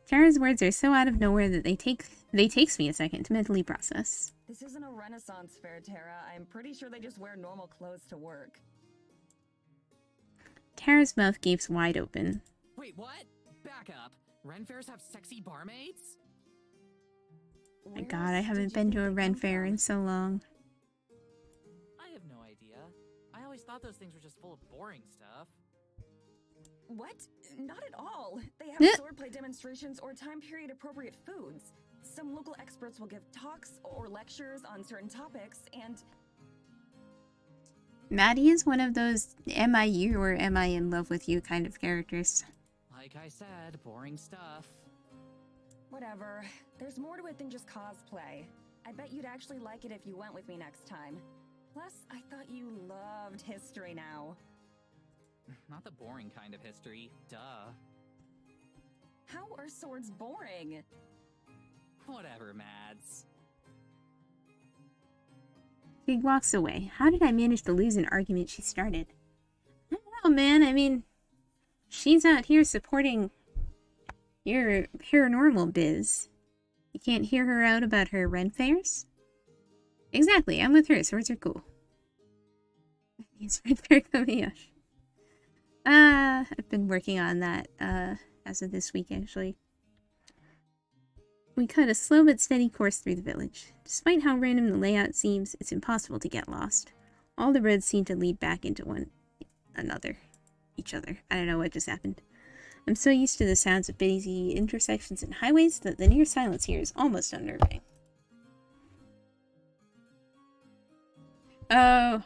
Tara's words are so out of nowhere that they takes me a second to mentally process. This isn't a Renaissance fair, Tara. I'm pretty sure they just wear normal clothes to work. Tara's mouth gapes wide open. Wait, what? Back up. Ren fairs have sexy barmaids? My god, I haven't been to a Ren fair in so long. I have no idea. I always thought those things were just full of boring stuff. What? Not at all. They have swordplay demonstrations or time period appropriate foods. Some local experts will give talks or lectures on certain topics, and... Madi is one of those am I you or am I in love with you kind of characters. Like I said, boring stuff. Whatever. There's more to it than just cosplay. I bet you'd actually like it if you went with me next time. Plus, I thought you loved history now. Not the boring kind of history, duh. How are swords boring? Whatever, Mads. She walks away. How did I manage to lose an argument she started? I don't know, man. I mean, she's out here supporting your paranormal biz. You can't hear her out about her Ren fairs? Exactly, I'm with her. Swords are cool. It's Ren fair coming. I've been working on that, as of this week, actually. We cut a slow but steady course through the village. Despite how random the layout seems, it's impossible to get lost. All the roads seem to lead back into each other. I don't know what just happened. I'm so used to the sounds of busy intersections and highways that the near silence here is almost unnerving. Oh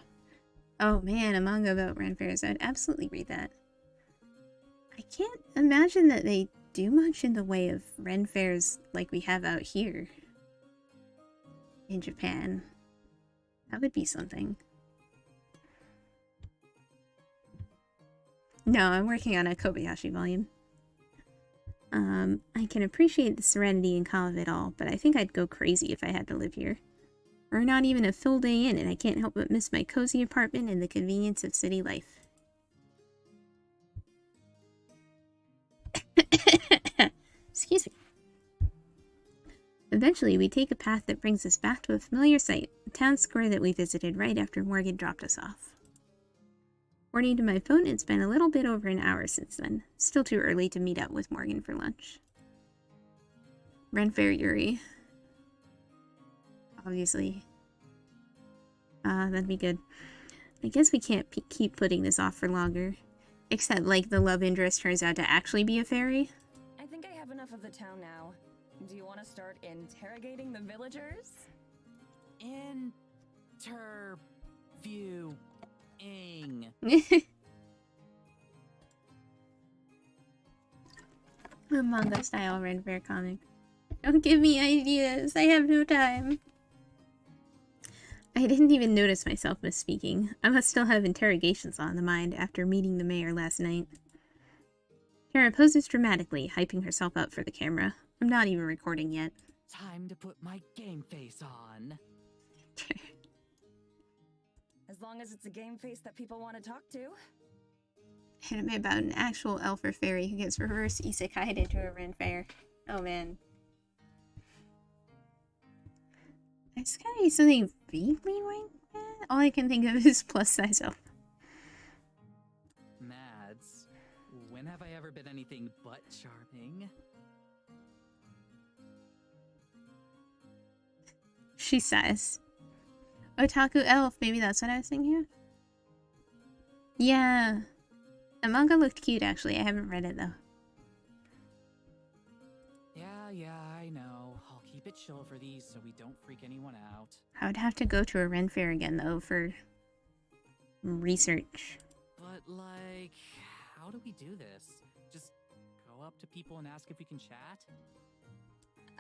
man, a manga about Ren fairs. I'd absolutely read that. I can't imagine that they do much in the way of Ren fairs like we have out here in Japan. That would be something. No, I'm working on a Kobayashi volume. I can appreciate the serenity and calm of it all, but I think I'd go crazy if I had to live here. Or not even a full day in, and I can't help but miss my cozy apartment and the convenience of city life. Excuse me. Eventually, we take a path that brings us back to a familiar sight, the town square that we visited right after Morgan dropped us off. According to my phone, it's been a little bit over an hour since then. Still too early to meet up with Morgan for lunch. Ren Fair Yuri. Obviously. That'd be good. I guess we can't keep putting this off for longer. Except, like, the love interest turns out to actually be a fairy. I think I have enough of the town now. Do you want to start interrogating the villagers? Interviewing. A manga style Ren Fair comic. Don't give me ideas. I have no time. I didn't even notice myself misspeaking. I must still have interrogations on the mind after meeting the mayor last night. Kara poses dramatically, hyping herself up for the camera. I'm not even recording yet. Time to put my game face on. As long as it's a game face that people want to talk to. Anime about an actual elf or fairy who gets reverse isekai'd into a Ren Fair. Oh man. It's gotta be something vaguely like that. All I can think of is plus size elf. Mads, when have I ever been anything but charming? She sighs. Otaku elf, maybe that's what I was thinking of? Yeah. The manga looked cute actually, I haven't read it though. Yeah, I know. I'll keep it chill for these so we don't freak anyone out. I would have to go to a Ren Fair again though for research. But like, how do we do this? Just go up to people and ask if we can chat?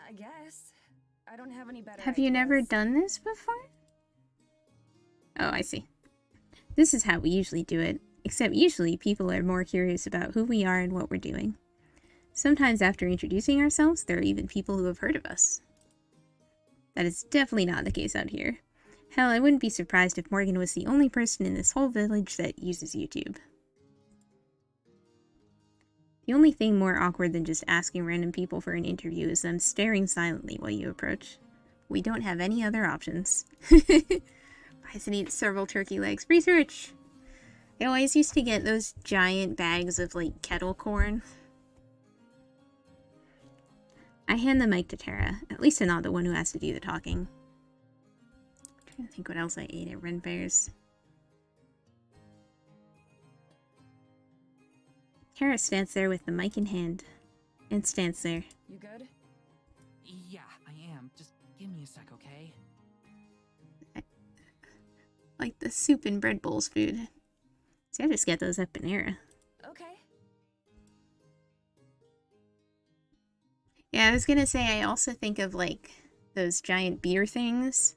I guess. I don't have any better Have you never ideas. done this before? Oh, I see. This is how we usually do it, except usually people are more curious about who we are and what we're doing. Sometimes after introducing ourselves, there are even people who have heard of us. That is definitely not the case out here. Hell, I wouldn't be surprised if Morgan was the only person in this whole village that uses YouTube. The only thing more awkward than just asking random people for an interview is them staring silently while you approach. We don't have any other options. Bison eats several turkey legs. Research! I always used to get those giant bags of, like, kettle corn. I hand the mic to Tara. At least I'm not the one who has to do the talking. I'm trying to think what else I ate at Ren Fairs. Kara stands there with the mic in hand. And stands there. You good? Yeah, I am. Just give me a sec, okay? Like the soup and bread bowls food. See, I just get those at Panera. Okay. Yeah, I was gonna say I also think of like those giant beer things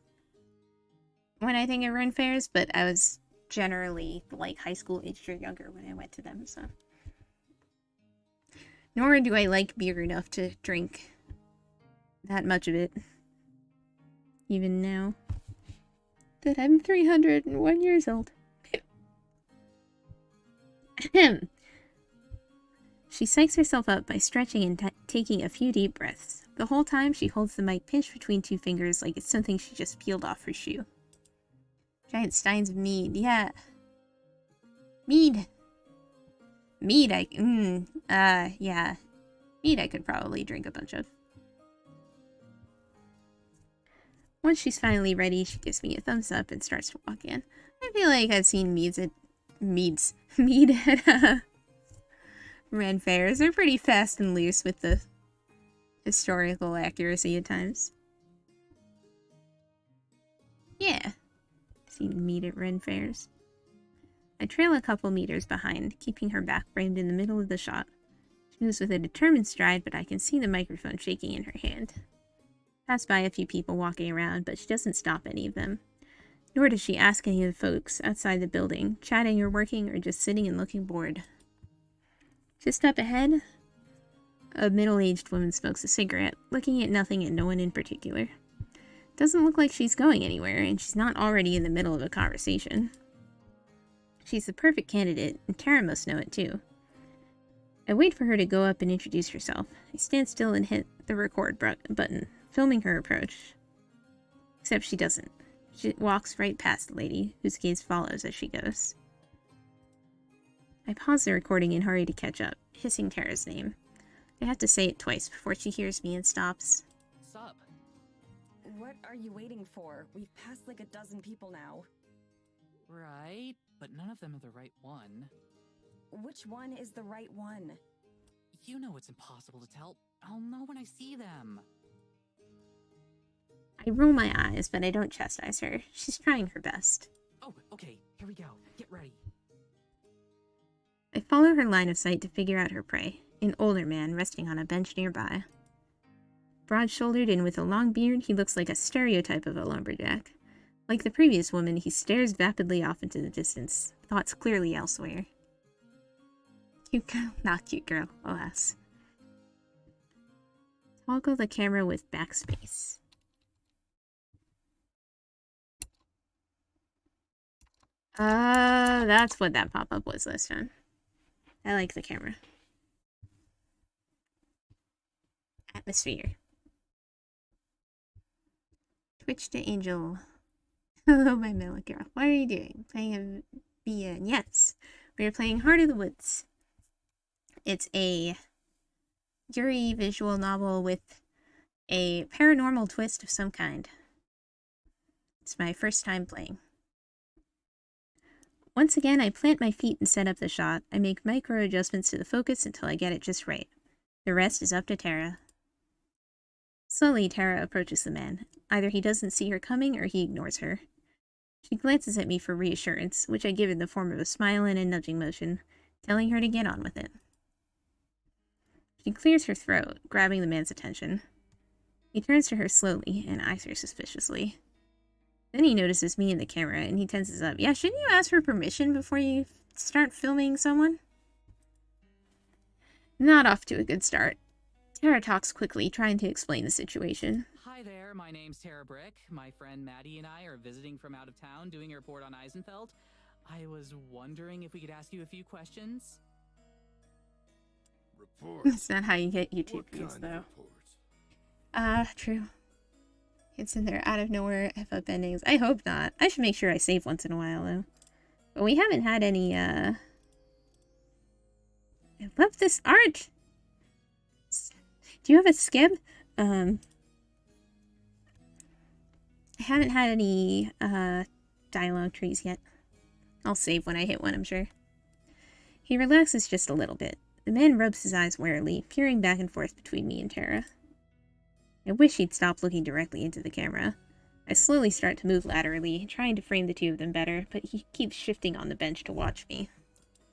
when I think of Ren Fairs, but I was generally like high school aged or younger when I went to them, so. Nor do I like beer enough to drink that much of it. Even now. That I'm 301 years old. She psychs herself up by stretching and taking a few deep breaths. The whole time, she holds the mic pinched between two fingers like it's something she just peeled off her shoe. Giant steins of mead, yeah. Mead! Mead, yeah. Mead I could probably drink a bunch of. Once she's finally ready, she gives me a thumbs up and starts to walk in. I feel like I've seen mead at Red fairs are pretty fast and loose with the historical accuracy at times. Yeah. Seen meat at Ren fairs. I trail a couple meters behind, keeping her back framed in the middle of the shot. She moves with a determined stride, but I can see the microphone shaking in her hand. Pass by a few people walking around, but she doesn't stop any of them. Nor does she ask any of the folks outside the building, chatting or working, or just sitting and looking bored. Just up ahead, a middle-aged woman smokes a cigarette, looking at nothing and no one in particular. Doesn't look like she's going anywhere, and she's not already in the middle of a conversation. She's the perfect candidate, and Tara must know it too. I wait for her to go up and introduce herself. I stand still and hit the record button, filming her approach. Except she doesn't. She walks right past the lady, whose gaze follows as she goes. I pause the recording and hurry to catch up, hissing Tara's name. I have to say it twice before she hears me and stops. Sup? What are you waiting for? We've passed like a dozen people now. Right, but none of them are the right one. Which one is the right one? You know it's impossible to tell. I'll know when I see them. I roll my eyes, but I don't chastise her. She's trying her best. Oh, okay, here we go. Get ready. I follow her line of sight to figure out her prey, an older man resting on a bench nearby. Broad-shouldered and with a long beard, he looks like a stereotype of a lumberjack. Like the previous woman, he stares vapidly off into the distance, thoughts clearly elsewhere. Cute girl, not cute girl, alas. Toggle the camera with backspace. That's what that pop-up was this time. I like the camera. Atmosphere. Twitch to Angel. Hello, my Mellow girl. What are you doing? Playing a VN? Yes. We are playing Heart of the Woods. It's a Yuri visual novel with a paranormal twist of some kind. It's my first time playing. Once again, I plant my feet and set up the shot. I make micro adjustments to the focus until I get it just right. The rest is up to Tara. Slowly, Tara approaches the man. Either he doesn't see her coming or he ignores her. She glances at me for reassurance, which I give in the form of a smile and a nudging motion, telling her to get on with it. She clears her throat, grabbing the man's attention. He turns to her slowly and eyes her suspiciously. Then he notices me in the camera and he tenses up. Yeah, shouldn't you ask for permission before you start filming someone? Not off to a good start. Tara talks quickly, trying to explain the situation. Hi there, my name's Tara Brick. My friend Maddie and I are visiting from out of town doing a report on Eisenfeld. I was wondering if we could ask you a few questions. Report? That's not how you get YouTube What views, kind though. of report? True. It's in there out of nowhere F-up endings. I hope not. I should make sure I save once in a while, though. But we haven't had any, I love this art! Do you have a skib? I haven't had any, dialogue trees yet. I'll save when I hit one, I'm sure. He relaxes just a little bit. The man rubs his eyes warily, peering back and forth between me and Tara. I wish he'd stop looking directly into the camera. I slowly start to move laterally, trying to frame the two of them better, but he keeps shifting on the bench to watch me.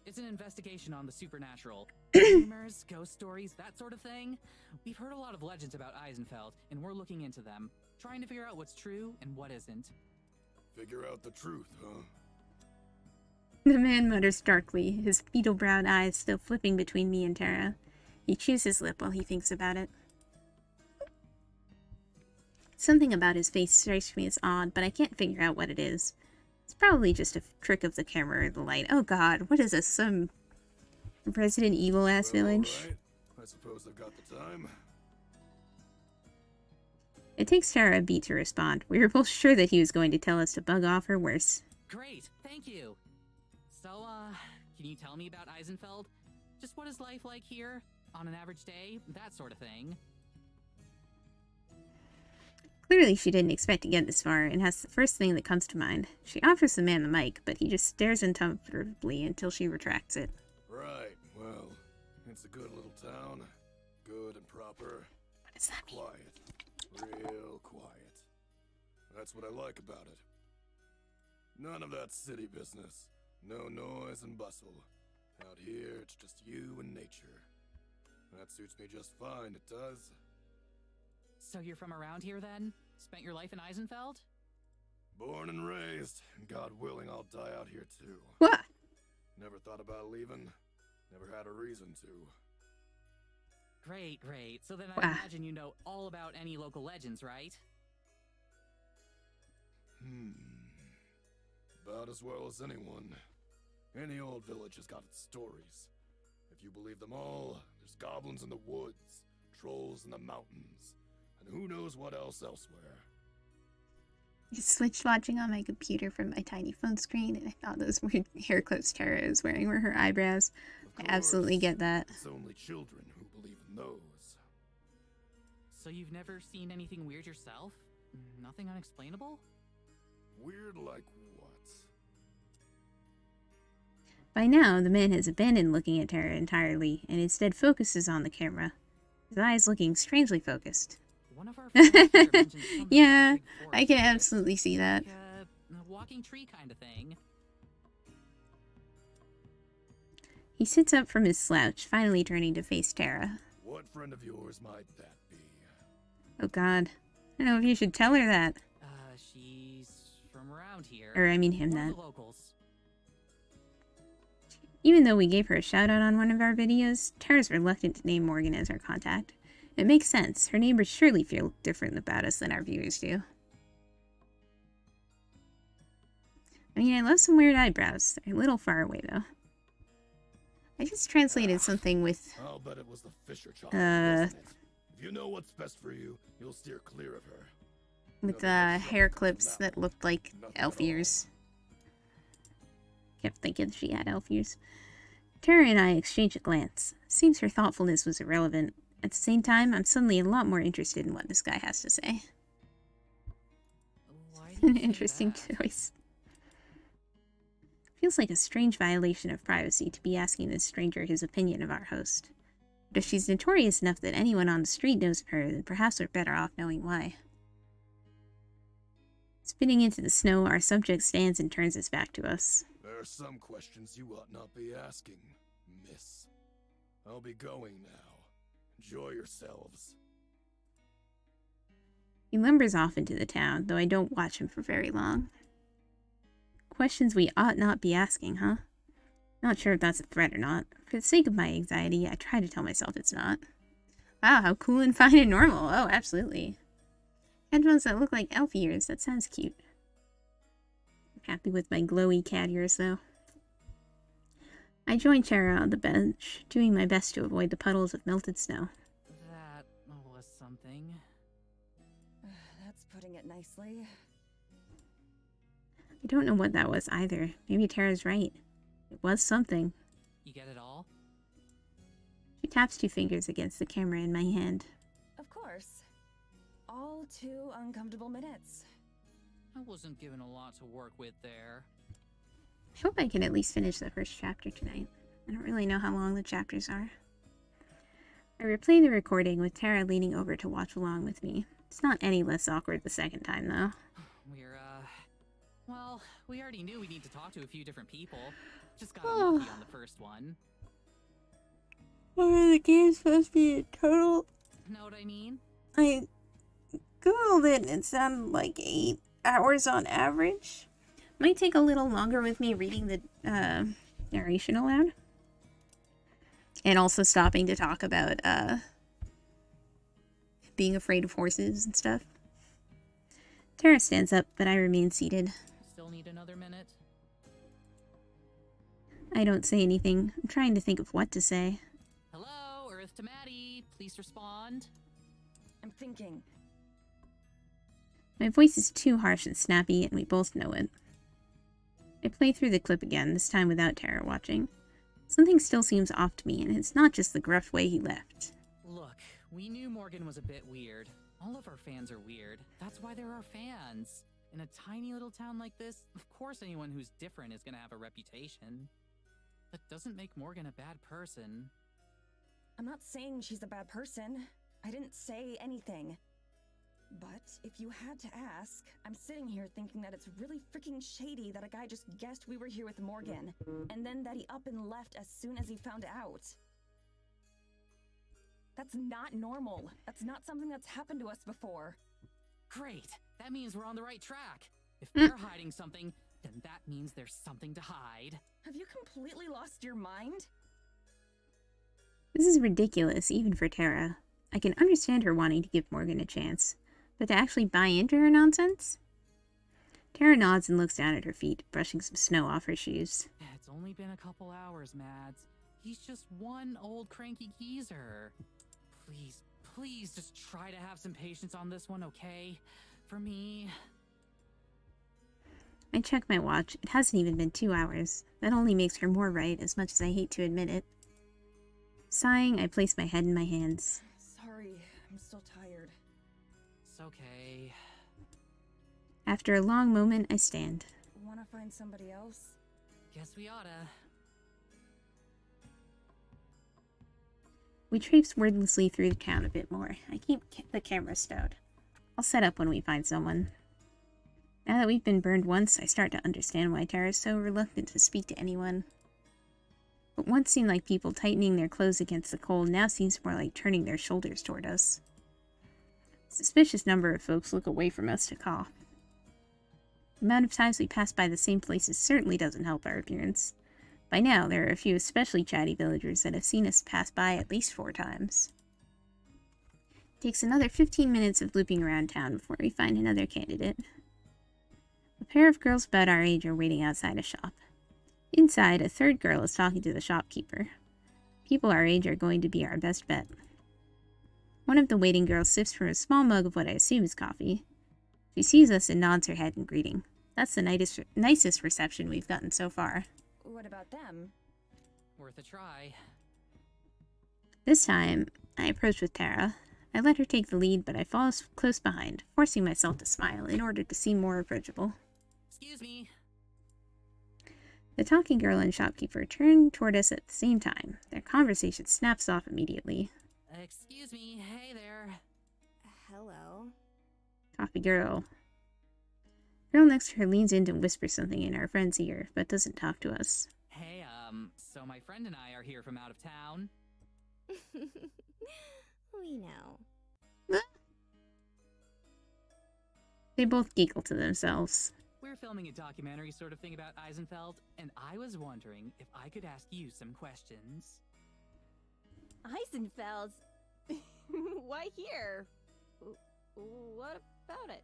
It's an investigation on the supernatural. Rumors, ghost stories, that sort of thing. We've heard a lot of legends about Eisenfeld, and we're looking into them, trying to figure out what's true and what isn't. Figure out the truth, huh? The man mutters darkly, his beetle-browed eyes still flipping between me and Tara. He chews his lip while he thinks about it. Something about his face strikes me as odd, but I can't figure out what it is. It's probably just a trick of the camera or the light. Oh god, what is this? Some Resident Evil-ass village? All right. I suppose I've got the time. It takes Tara a beat to respond. We were both sure that he was going to tell us to bug off or worse. Great, thank you. So, can you tell me about Eisenfeld? Just what is life like here? On an average day? That sort of thing. Clearly she didn't expect to get this far, and has the first thing that comes to mind. She offers the man the mic, but he just stares uncomfortably until she retracts it. Right, well, it It's a good little town. Good and proper. What does that mean? Quiet. Real quiet. That's what I like about it. None of that city business. No noise and bustle. Out here, it's just you and nature. That suits me just fine, it does. So you're from around here then? Spent your life in Eisenfeld? Born and raised, and God willing, I'll die out here too. What? Never thought about leaving. Never had a reason to. Great, great. So then I Wow. imagine you know all about any local legends, right? About as well as anyone. Any old village has got its stories. If you believe them all, there's goblins in the woods, trolls in the mountains, and who knows what else elsewhere. I switched watching on my computer from my tiny phone screen, and I thought those weird hair clips Tara is wearing were her eyebrows. Of I absolutely course, get that. It's only children who believe in those. So you've never seen anything weird yourself? Nothing unexplainable? Weird like what? By now, the man has abandoned looking at Tara entirely, and instead focuses on the camera. His eyes looking strangely focused. One of our friends here mentioned something Yeah, about a big I can forest, right? absolutely see that. Like a walking tree kind of thing. He sits up from his slouch, finally turning to face Tara. What friend of yours might that be? Oh god. I don't know if you should tell her that. She's from around here. Or I mean him One of that. the locals. Even though we gave her a shout out on one of our videos, Tara's reluctant to name Morgan as our contact. It makes sense. Her neighbors surely feel different about us than our viewers do. I mean, I love some weird eyebrows. They're a little far away, though. I just translated something with, I'll bet it was the Fisher child, wasn't it? If you know what's best for you, you'll steer clear of her. with Nothing but hair trouble clips from that looked like Nothing elf at all. ears. Kept thinking she had elf ears. Tara and I exchange a glance. Seems her thoughtfulness was irrelevant. At the same time, I'm suddenly a lot more interested in what this guy has to say. Why do you An say interesting that? choice. Feels like a strange violation of privacy to be asking this stranger his opinion of our host. But if she's notorious enough that anyone on the street knows of her, then perhaps we're better off knowing why. Spinning into the snow, our subject stands and turns his back to us. There are some questions you ought not be asking, miss. I'll be going now. Enjoy yourselves. He lumbers off into the town, though I don't watch him for very long. Questions we ought not be asking, huh? Not sure if that's a threat or not. For the sake of my anxiety, I try to tell myself it's not. Wow, how cool and fine and normal. Oh, absolutely. Headphones that look like elf ears. That sounds cute. I'm happy with my glowy cat ears, though. I join Tara on the bench, doing my best to avoid the puddles of melted snow. That was something. That's putting it nicely. I don't know what that was either. Maybe Tara's right. It was something. You get it all? She taps 2 fingers against the camera in my hand. Of course. All 2 uncomfortable minutes. I wasn't given a lot to work with there. I hope I can at least finish the first chapter tonight. I don't really know how long the chapters are. I replay the recording with Tara leaning over to watch along with me. It's not any less awkward the second time, though. Well, we already knew we need to talk to a few different people. Just got Oh. unlucky on the first one. What are the games supposed to be in total? Know what I mean? I googled it and it sounded like 8 hours on average. Might take a little longer with me reading the narration aloud. And also stopping to talk about being afraid of horses and stuff. Tara stands up, but I remain seated. Still need another minute? I don't say anything. I'm trying to think of what to say. Hello, Earth to Maddie. Please respond. I'm thinking. My voice is too harsh and snappy, and we both know it. I play through the clip again, this time without Tara watching. Something still seems off to me, and it's not just the gruff way he left. Look, we knew Morgan was a bit weird. All of our fans are weird. That's why they're our fans. In a tiny little town like this, of course anyone who's different is gonna have a reputation. That doesn't make Morgan a bad person. I'm not saying she's a bad person. I didn't say anything. But if you had to ask, I'm sitting here thinking that it's really freaking shady that a guy just guessed we were here with Morgan, and then that he up and left as soon as he found out. That's not normal. That's not something that's happened to us before. Great! That means we're on the right track. If they're hiding something, then that means there's something to hide. Have you completely lost your mind? This is ridiculous, even for Tara. I can understand her wanting to give Morgan a chance, but to actually buy into her nonsense? Tara nods and looks down at her feet, brushing some snow off her shoes. It's only been a couple hours, Mads. He's just one old cranky geezer. Please, please just try to have some patience on this one, okay? For me. I check my watch. It hasn't even been 2 hours. That only makes her more right, as much as I hate to admit it. Sighing, I place my head in my hands. Sorry, I'm still tired. It's okay. After a long moment, I stand. Wanna find somebody else? Guess we oughta. We traipse wordlessly through the town a bit more. I keep the camera stowed. I'll set up when we find someone. Now that we've been burned once, I start to understand why Tara is so reluctant to speak to anyone. What once seemed like people tightening their clothes against the cold now seems more like turning their shoulders toward us. A suspicious number of folks look away from us to cough. The amount of times we pass by the same places certainly doesn't help our appearance. By now, there are a few especially chatty villagers that have seen us pass by at least 4 times. It takes another 15 minutes of looping around town before we find another candidate. A pair of girls about our age are waiting outside a shop. Inside, a third girl is talking to the shopkeeper. People our age are going to be our best bet. One of the waiting girls sips from a small mug of what I assume is coffee. She sees us and nods her head in greeting. That's the nicest reception we've gotten so far. What about them? Worth a try. This time, I approach with Tara. I let her take the lead, but I follow close behind, forcing myself to smile in order to seem more approachable. Excuse me. The talking girl and shopkeeper turn toward us at the same time. Their conversation snaps off immediately. Excuse me. Hey there. Hello. Coffee girl. Girl next to her leans in to whisper something in our friend's ear, but doesn't talk to us. Hey, so my friend and I are here from out of town. We know. They both giggle to themselves. We're filming a documentary sort of thing about Eisenfeld, and I was wondering if I could ask you some questions. Eisenfeld? Why here? What about it?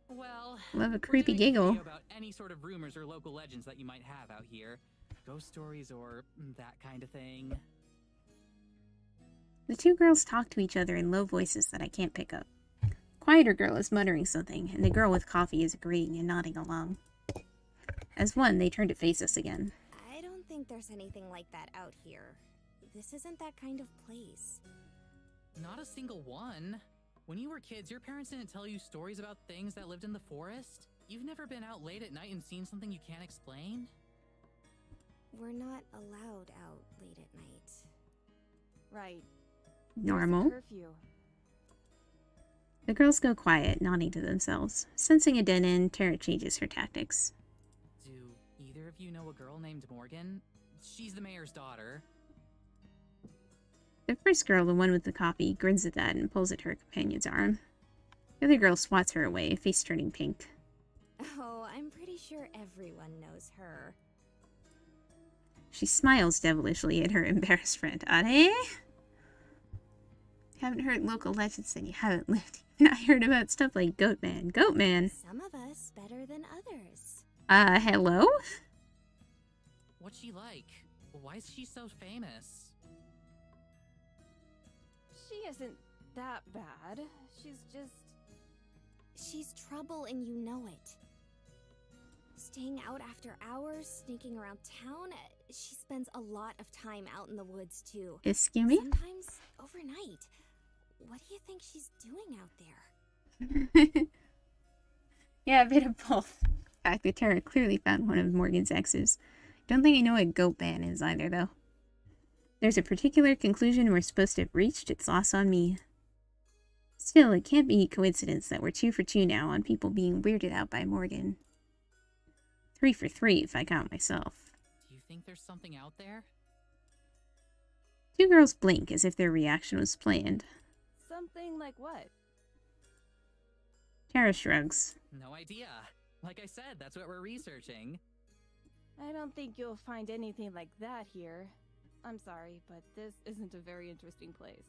Well, Love a we're creepy doing a giggle. video about any sort of rumors or local legends that you might have out here. Ghost stories or that kind of thing. The two girls talk to each other in low voices that I can't pick up. Quieter girl is muttering something, and the girl with coffee is agreeing and nodding along. As one, they turn to face us again. I don't think there's anything like that out here. This isn't that kind of place. Not a single one. When you were kids, your parents didn't tell you stories about things that lived in the forest? You've never been out late at night and seen something you can't explain? We're not allowed out late at night. Right. Normal. Curfew. The girls go quiet, nodding to themselves. Sensing a dead end, Tara changes her tactics. Do either of you know a girl named Morgan? She's the mayor's daughter. The first girl, the one with the coffee, grins at that and pulls at her companion's arm. The other girl swats her away, face turning pink. Oh, I'm pretty sure everyone knows her. She smiles devilishly at her embarrassed friend. Ade? Haven't heard local legends, then you haven't lived. And I heard about stuff like Goatman. Goatman! Some of us better than others. Hello? What's she like? Why is she so famous? She isn't that bad. She's trouble and you know it. Staying out after hours, sneaking around town. She spends a lot of time out in the woods too. Excuse me? Sometimes overnight. What do you think she's doing out there? Yeah, a bit of both. In fact, the Tara clearly found one of Morgan's exes. Don't think I know what Goatman is either, though. there's a particular conclusion we're supposed to have reached, it's lost on me. Still, it can't be coincidence that we're 2 for 2 now on people being weirded out by Morgan. 3 for 3 if I count myself. Do you think there's something out there? 2 girls blink as if their reaction was planned. Something like what? Tara shrugs. No idea. Like I said, that's what we're researching. I don't think you'll find anything like that here. I'm sorry, but this isn't a very interesting place.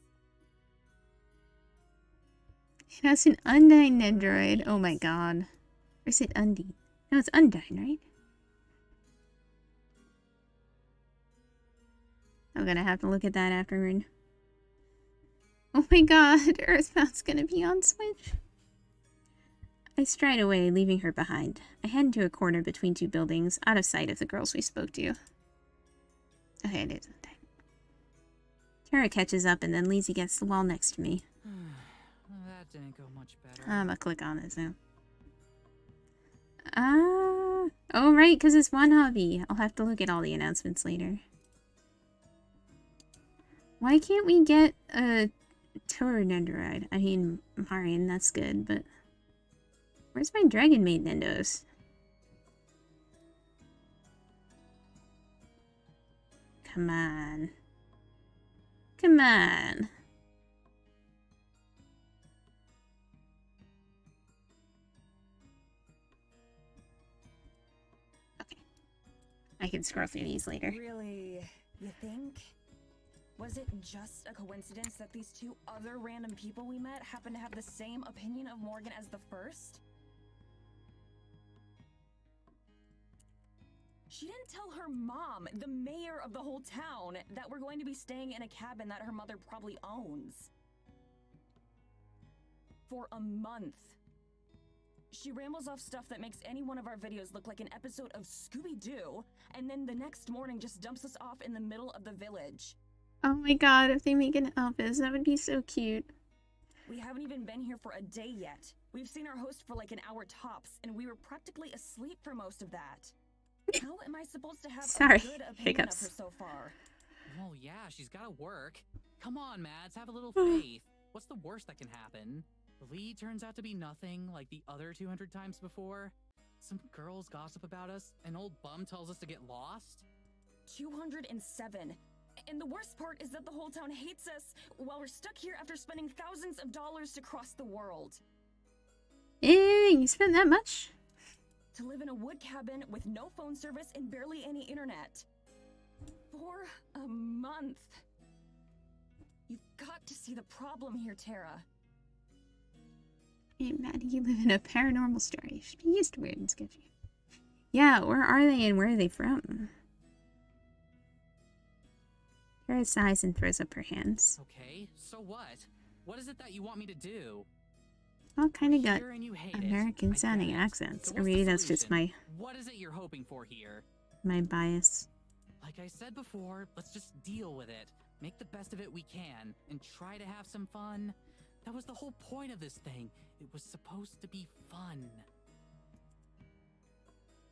It has an Undyne Nendoroid. Oh my god. Or is it Undine? No, it's Undyne, right? I'm gonna have to look at that afterward. Oh my god, Earthbound's gonna be on Switch. I stride away, leaving her behind. I head into a corner between 2 buildings, out of sight of the girls we spoke to. Okay, it is Undyne. Tara catches up and then leans against the wall next to me. That didn't go much better. I'm gonna click on this now. Oh right, because it's one hobby. I'll have to look at all the announcements later. Why can't we get a Tour Nendoroid? I mean, Marion, that's good, but... Where's my Dragon Maid Nendos? Come on. Come on. Okay. I can scroll through these later. Really? You think? Was it just a coincidence that these 2 other random people we met happened to have the same opinion of Morgan as the first? She didn't tell her mom, the mayor of the whole town, that we're going to be staying in a cabin that her mother probably owns. For a month. She rambles off stuff that makes any one of our videos look like an episode of Scooby-Doo, and then the next morning just dumps us off in the middle of the village. Oh my god, if they make an Elvis, that would be so cute. We haven't even been here for a day yet. We've seen our host for like an hour tops, and we were practically asleep for most of that. How am I supposed to have Sorry, a good opinion hiccups. of her so far? Oh yeah, she's gotta work. Come on, Mads, have a little faith. What's the worst that can happen? The lead turns out to be nothing like the other 200 times before. Some girls gossip about us, an old bum tells us to get lost. 207. And the worst part is that the whole town hates us while we're stuck here after spending thousands of dollars to cross the world. You spent that much? To live in a wood cabin with no phone service and barely any internet. For a month. You've got to see the problem here, Tara. Hey, Maddie, you live in a paranormal story. You should be used to weird and sketchy. Yeah, where are they and where are they from? Tara sighs and throws up her hands. Okay, so what? What is it that you want me to do? All kind of got Here and you hate it. American sounding I get it. accents. So Or what's maybe the that's just solution? my What is it you're hoping for here? bias. Like I said before, let's just deal with it. Make the best of it we can, and try to have some fun. That was the whole point of this thing. It was supposed to be fun.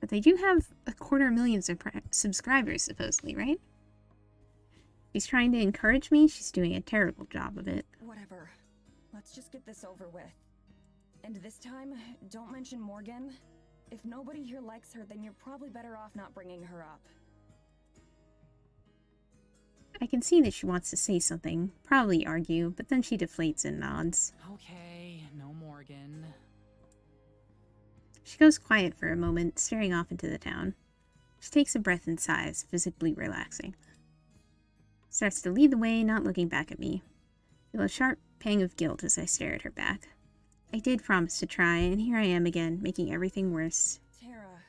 But they do have 250,000 subscribers, supposedly, right? She's trying to encourage me. She's doing a terrible job of it. Whatever. Let's just get this over with. And this time, don't mention Morgan. If nobody here likes her, then you're probably better off not bringing her up. I can see that she wants to say something, probably argue, but then she deflates and nods. Okay, no Morgan. She goes quiet for a moment, staring off into the town. She takes a breath and sighs, visibly relaxing. Starts to lead the way, not looking back at me. I feel a sharp pang of guilt as I stare at her back. I did promise to try, and here I am again, making everything worse. Tara.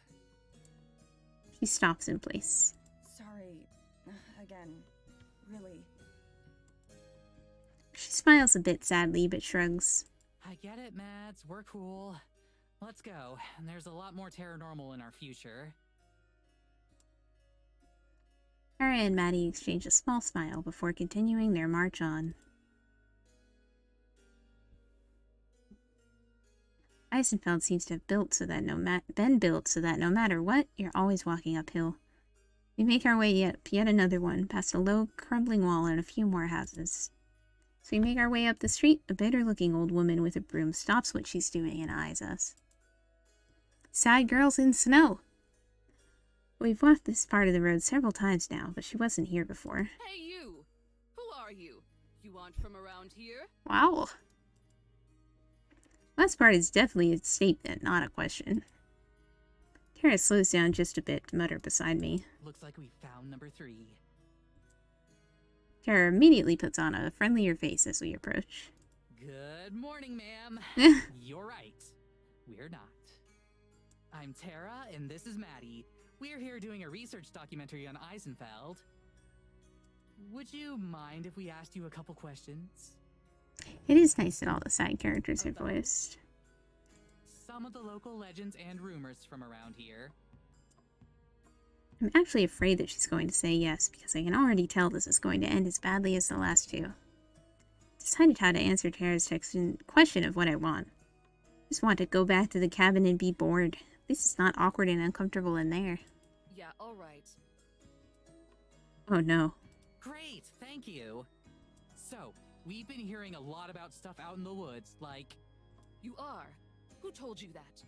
She stops in place. Sorry. Again. Really. She smiles a bit sadly, but shrugs. I get it, Mads. We're cool. Let's go. And there's a lot more paranormal in our future. Tara and Maddie exchange a small smile before continuing their march on. Eisenfeld seems to have been built so that no matter what, you're always walking uphill. We make our way up yet another one, past a low, crumbling wall and a few more houses. So we make our way up the street. A bitter-looking old woman with a broom stops what she's doing and eyes us. Sad girls in snow! We've walked this part of the road several times now, but she wasn't here before. Hey you! Who are you? You aren't from around here? Wow. Last part is definitely a statement, not a question. Tara slows down just a bit to mutter beside me. Looks like we found number 3. Tara immediately puts on a friendlier face as we approach. Good morning, ma'am. You're right. We're not. I'm Tara, and this is Maddie. We're here doing a research documentary on Eisenfeld. Would you mind if we asked you a couple questions? It is nice that all the side characters are voiced. Some of the local legends and rumors from around here. I'm actually afraid that she's going to say yes, because I can already tell this is going to end as badly as the last two. Decided how to answer Tara's question of what I want. Just want to go back to the cabin and be bored. At least it's not awkward and uncomfortable in there. Yeah, alright. Oh no. Great, thank you. So, we've been hearing a lot about stuff out in the woods, like... You are? Who told you that?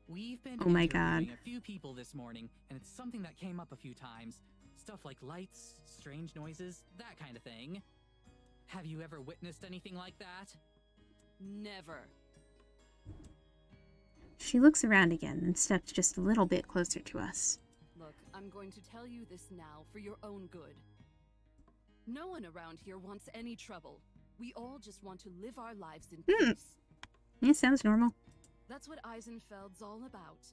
We've been Oh my God. interviewing a few people this morning, and it's something that came up a few times. Stuff like lights, strange noises, that kind of thing. Have you ever witnessed anything like that? Never. She looks around again and steps just a little bit closer to us. Look, I'm going to tell you this now for your own good. No one around here wants any trouble. We all just want to live our lives in peace. Yeah, sounds normal. That's what Eisenfeld's all about.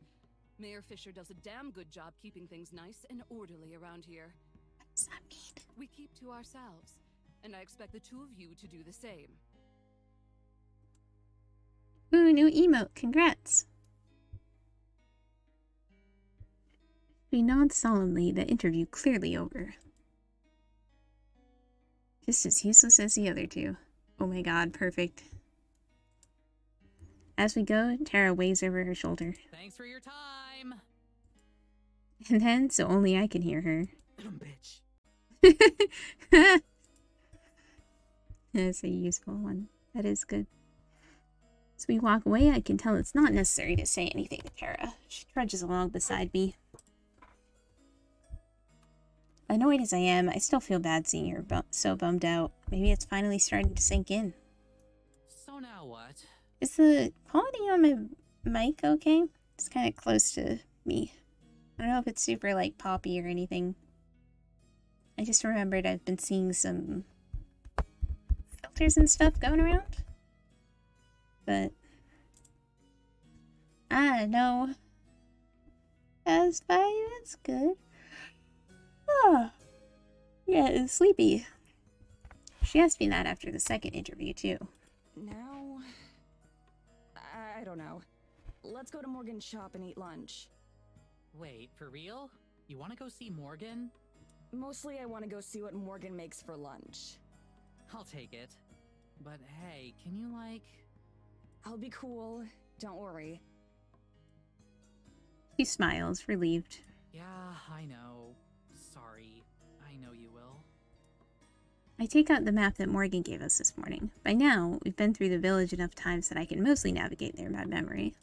Mayor Fisher does a damn good job keeping things nice and orderly around here. What does that mean? We keep to ourselves, and I expect the two of you to do the same. Ooh, new emote. Congrats. We nod solemnly, the interview clearly over. Just as useless as the other two. Oh my god, perfect. As we go, Tara waves over her shoulder. Thanks for your time! And then, so only I can hear her. Bitch. That's a useful one. That is good. As we walk away, I can tell it's not necessary to say anything to Tara. She trudges along beside me. Annoyed as I am, I still feel bad seeing her so bummed out. Maybe it's finally starting to sink in. So now what? Is the quality on my mic okay? It's kind of close to me. I don't know if it's super, like, poppy or anything. I just remembered I've been seeing some filters and stuff going around. But I don't know. That's fine, that's good. Oh, yeah, it's sleepy. She asked me that after the second interview, too. Now... I don't know. Let's go to Morgan's shop and eat lunch. Wait, for real? You want to go see Morgan? Mostly I want to go see what Morgan makes for lunch. I'll take it. But hey, can you like... I'll be cool. Don't worry. He smiles, relieved. Yeah, I know. Sorry. I know you will. I take out the map that Morgan gave us this morning. By now, we've been through the village enough times that I can mostly navigate there by memory.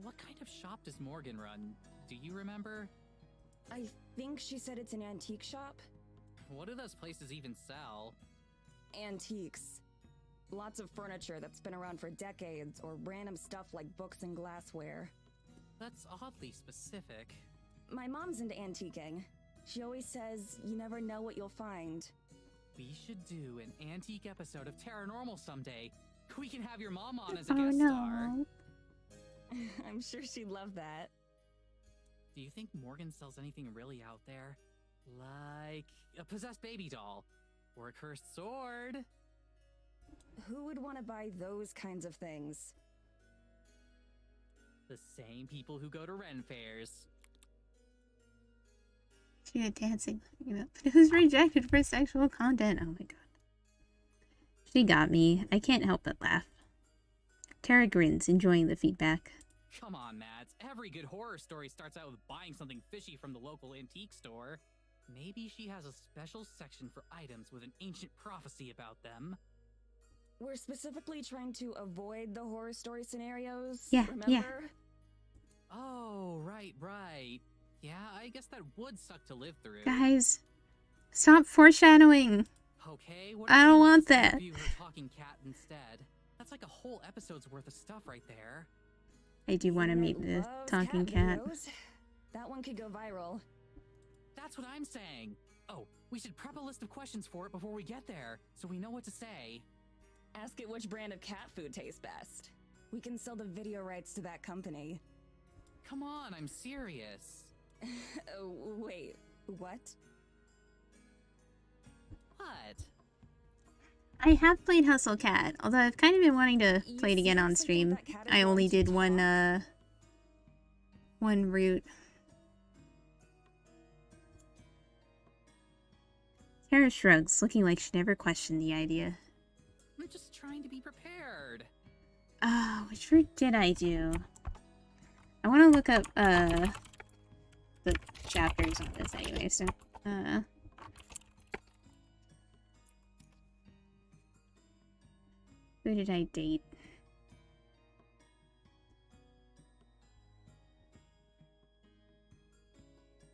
What kind of shop does Morgan run? Do you remember? I think she said it's an antique shop. What do those places even sell? Antiques. Lots of furniture that's been around for decades, or random stuff like books and glassware. That's oddly specific. My mom's into antiquing. She always says you never know what you'll find. We should do an antique episode of Terranormal someday. We can have your mom on as a Oh guest star. no. I'm sure she'd love that. Do you think Morgan sells anything really out there? Like a possessed baby doll? Or a cursed sword? Who would want to buy those kinds of things? The same people who go to Ren fairs. She had dancing. It was rejected for sexual content. Oh my god. She got me. I can't help but laugh. Tara grins, enjoying the feedback. Come on, Mads. Every good horror story starts out with buying something fishy from the local antique store. Maybe she has a special section for items with an ancient prophecy about them. We're specifically trying to avoid the horror story scenarios, Yeah, remember? yeah. Oh, right. Yeah, I guess that would suck to live through. Guys, stop foreshadowing. Okay, what I if don't you want just that. interview her talking cat instead? That's like a whole episode's worth of stuff right there. I do want to Internet meet the loves talking cat. videos. That one could go viral. That's what I'm saying. Oh, we should prep a list of questions for it before we get there, so we know what to say. Ask it which brand of cat food tastes best. We can sell the video rights to that company. Come on, I'm serious. Oh, wait, what? What? I have played Hustle Cat, although I've kind of been wanting to play it again on stream. I only did one route. Tara shrugs, looking like she never questioned the idea. I'm just trying to be prepared. Which route did I do? I want to look up, the chapters on this anyway, so, who did I date?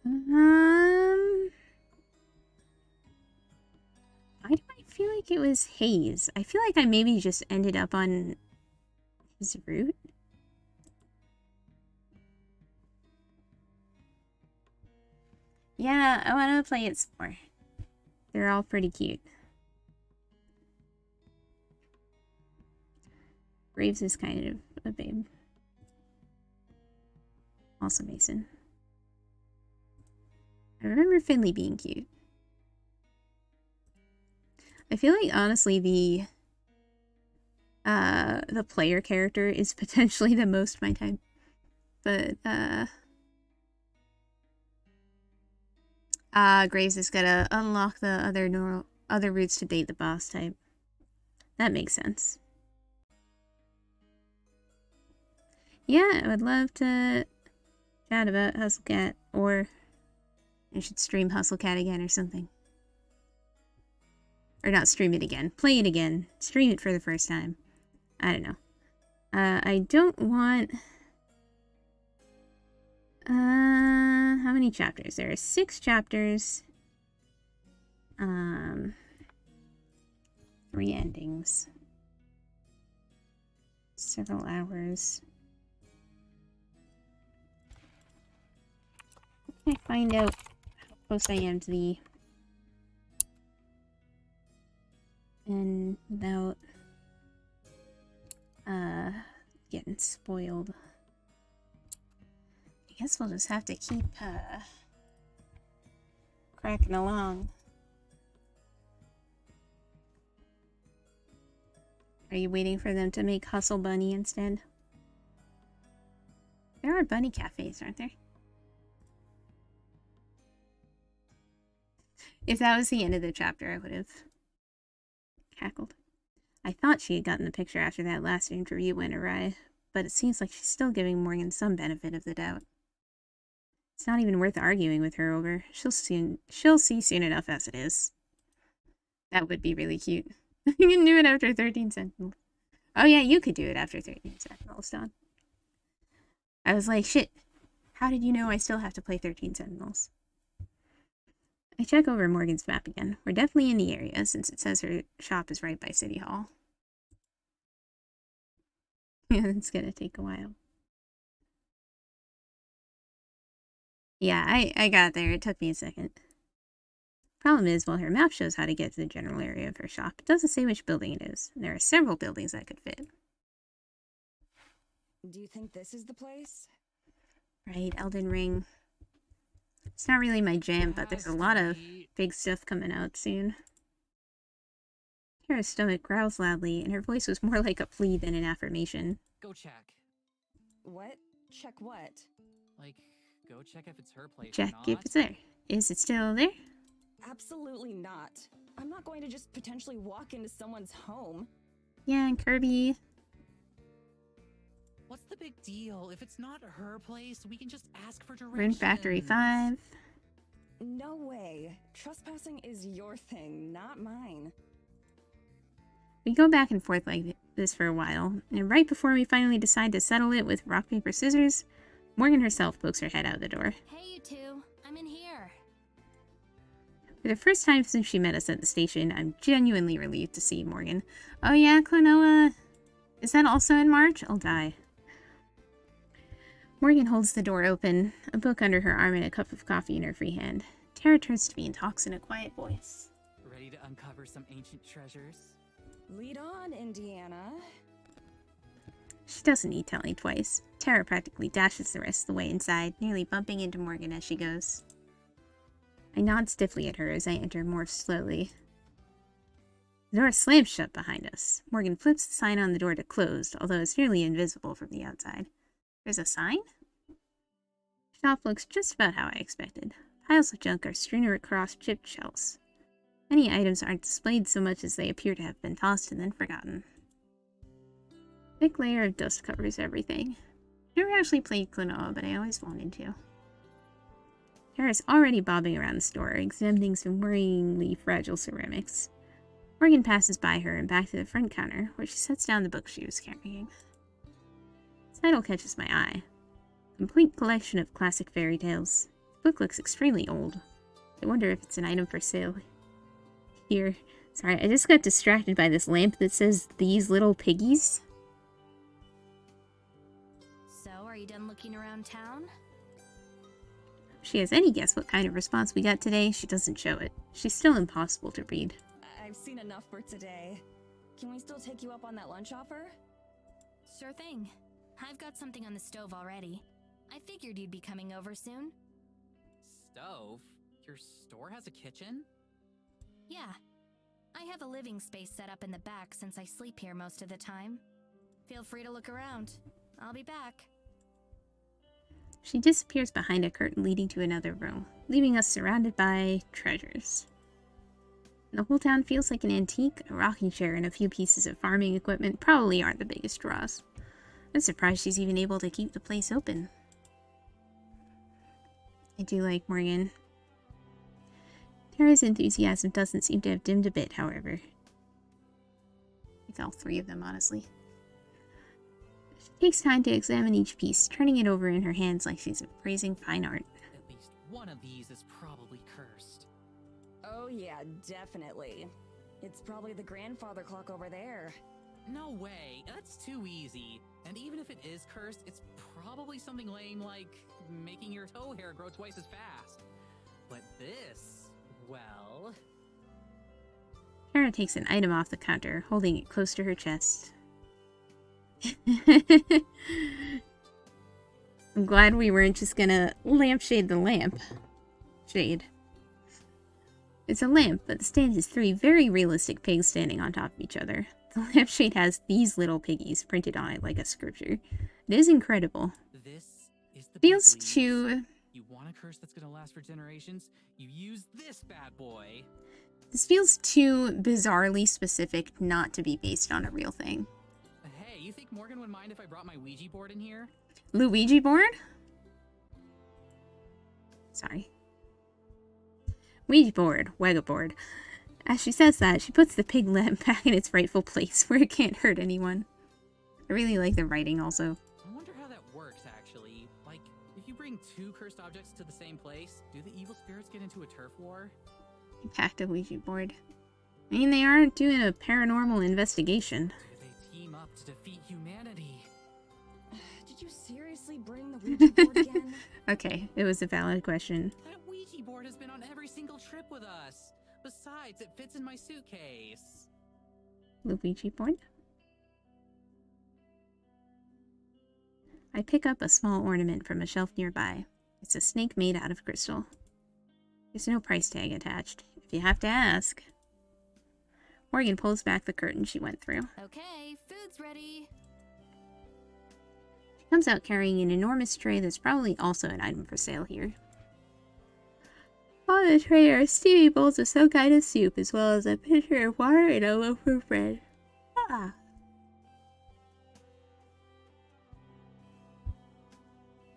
Why do I feel like it was Hayes? I feel like I maybe just ended up on his route. Yeah, I want to play it some more. They're all pretty cute. Graves is kind of a babe. Also Mason. I remember Finley being cute. I feel like honestly the player character is potentially the most my type. But Graves is gonna unlock the other routes to date the boss type. That makes sense. Yeah, I would love to chat about Hustle Cat, or I should stream Hustle Cat again or something. Or not stream it again. Play it again. Stream it for the first time. I don't know. I don't want... how many chapters? There are 6 chapters. 3 endings. Several hours. How can I find out how close I am to the... and without getting spoiled. I guess we'll just have to keep cracking along. Are you waiting for them to make Hustle Bunny instead? There are bunny cafes, aren't there? If that was the end of the chapter, I would have cackled. I thought she had gotten the picture after that last interview went awry, but it seems like she's still giving Morgan some benefit of the doubt. It's not even worth arguing with her over. She'll see soon enough as it is. That would be really cute. You can do it after 13 Sentinels. Oh yeah, you could do it after 13 Sentinels, Don. I was like, shit, how did you know I still have to play 13 Sentinels? I check over Morgan's map again. We're definitely in the area, since it says her shop is right by City Hall. Yeah, it's gonna take a while. Yeah, I got there. It took me a second. Problem is, while her map shows how to get to the general area of her shop, it doesn't say which building it is. And there are several buildings that could fit. Do you think this is the place? Right, Elden Ring. It's not really my jam, but there's a lot of big stuff coming out soon. Kara's stomach growls loudly, and her voice was more like a plea than an affirmation. Go check. What? Check what? Like, go check if it's her place Check or not. if it's there. Is it still there? Absolutely not. I'm not going to just potentially walk into someone's home. Yeah, and Kirby. What's the big deal? If it's not her place, we can just ask for directions. Rune Factory 5. No way. Trespassing is your thing, not mine. We go back and forth like this for a while, and right before we finally decide to settle it with rock, paper, scissors, Morgan herself pokes her head out the door. Hey, you two. I'm in here. For the first time since she met us at the station, I'm genuinely relieved to see Morgan. Oh yeah, Klonoa. Is that also in March? I'll die. Morgan holds the door open, a book under her arm and a cup of coffee in her free hand. Tara turns to me and talks in a quiet voice. Ready to uncover some ancient treasures? Lead on, Indiana. She doesn't need telling twice. Tara practically dashes the rest of the way inside, nearly bumping into Morgan as she goes. I nod stiffly at her as I enter more slowly. The door slams shut behind us. Morgan flips the sign on the door to closed, although it's nearly invisible from the outside. There's a sign? The shop looks just about how I expected. Piles of junk are strewn across chipped shelves. Many items aren't displayed so much as they appear to have been tossed and then forgotten. A thick layer of dust covers everything. Never actually played Klonoa, but I always wanted to. Tara's already bobbing around the store, examining some worryingly fragile ceramics. Morgan passes by her and back to the front counter, where she sets down the book she was carrying. The title catches my eye. Complete collection of classic fairy tales. The book looks extremely old. I wonder if it's an item for sale. Here. Sorry, I just got distracted by this lamp that says, "These little piggies." So, are you done looking around town? If she has any guess what kind of response we got today, she doesn't show it. She's still impossible to read. I've seen enough for today. Can we still take you up on that lunch offer? Sure thing. I've got something on the stove already. I figured you'd be coming over soon. Stove? Your store has a kitchen? Yeah. I have a living space set up in the back since I sleep here most of the time. Feel free to look around. I'll be back. She disappears behind a curtain leading to another room, leaving us surrounded by treasures. The whole town feels like an antique. A rocking chair and a few pieces of farming equipment probably aren't the biggest draws. I'm surprised she's even able to keep the place open. I do like Morgan. Tara's enthusiasm doesn't seem to have dimmed a bit, however. Like all three of them, honestly. She takes time to examine each piece, turning it over in her hands like she's appraising fine art. At least one of these is probably cursed. Oh yeah, definitely. It's probably the grandfather clock over there. No way, that's too easy. And even if it is cursed, it's probably something lame like making your toe hair grow twice as fast. But this, well... Tara takes an item off the counter, holding it close to her chest. I'm glad we weren't just gonna lampshade the lamp. Shade. It's a lamp, but the stand has three very realistic pigs standing on top of each other. The lampshade has "these little piggies" printed on it like a scripture. It is incredible. This is the Feels big leagues. too... You want a curse that's gonna last for generations? You use this bad boy. This feels too bizarrely specific not to be based on a real thing. Hey, you think Morgan would mind if I brought my Ouija board in here? Luigi board? Sorry. Ouija board, Wega board. As she says that, she puts the pig lamp back in its rightful place where it can't hurt anyone. I really like the writing also. I wonder how that works, actually. Like, if you bring two cursed objects to the same place, do the evil spirits get into a turf war? Packed a Ouija board. I mean, they are doing a paranormal investigation. Do they team up to defeat humanity? Did you seriously bring the Ouija board again? Okay, it was a valid question. That Ouija board has been on every single trip with us. Besides, it fits in my suitcase. Luigi board? I pick up a small ornament from a shelf nearby. It's a snake made out of crystal. There's no price tag attached, if you have to ask. Morgan pulls back the curtain she went through. Okay, food's ready. She comes out carrying an enormous tray that's probably also an item for sale here. On the tray are steamy bowls of some kind of soup, as well as a pitcher of water and a loaf of bread. Ah.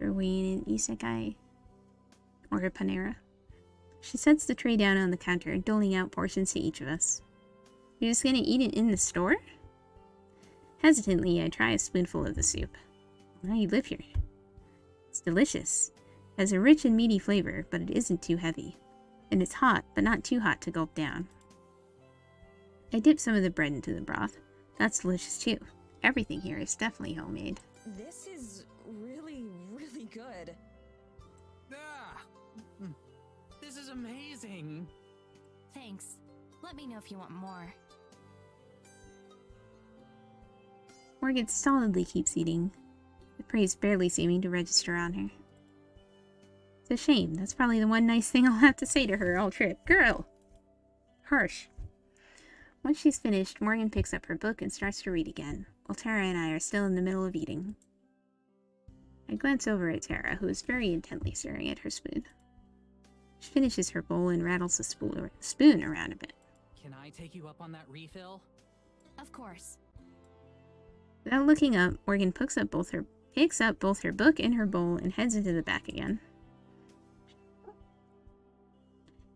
Are we in an isekai? Or a Panera? She sets the tray down on the counter, doling out portions to each of us. You're just gonna eat it in the store? Hesitantly, I try a spoonful of the soup. Now you live here. It's delicious. It has a rich and meaty flavor, but it isn't too heavy. And it's hot, but not too hot to gulp down. I dip some of the bread into the broth. That's delicious too. Everything here is definitely homemade. This is really, really good. Ah! This is amazing! Thanks. Let me know if you want more. Morgan stolidly keeps eating, the praise barely seeming to register on her. It's a shame. That's probably the one nice thing I'll have to say to her all trip. Girl! Harsh. Once she's finished, Morgan picks up her book and starts to read again, while Tara and I are still in the middle of eating. I glance over at Tara, who is very intently staring at her spoon. She finishes her bowl and rattles the spoon around a bit. Can I take you up on that refill? Of course. Without looking up, Morgan picks up both her book and her bowl and heads into the back again.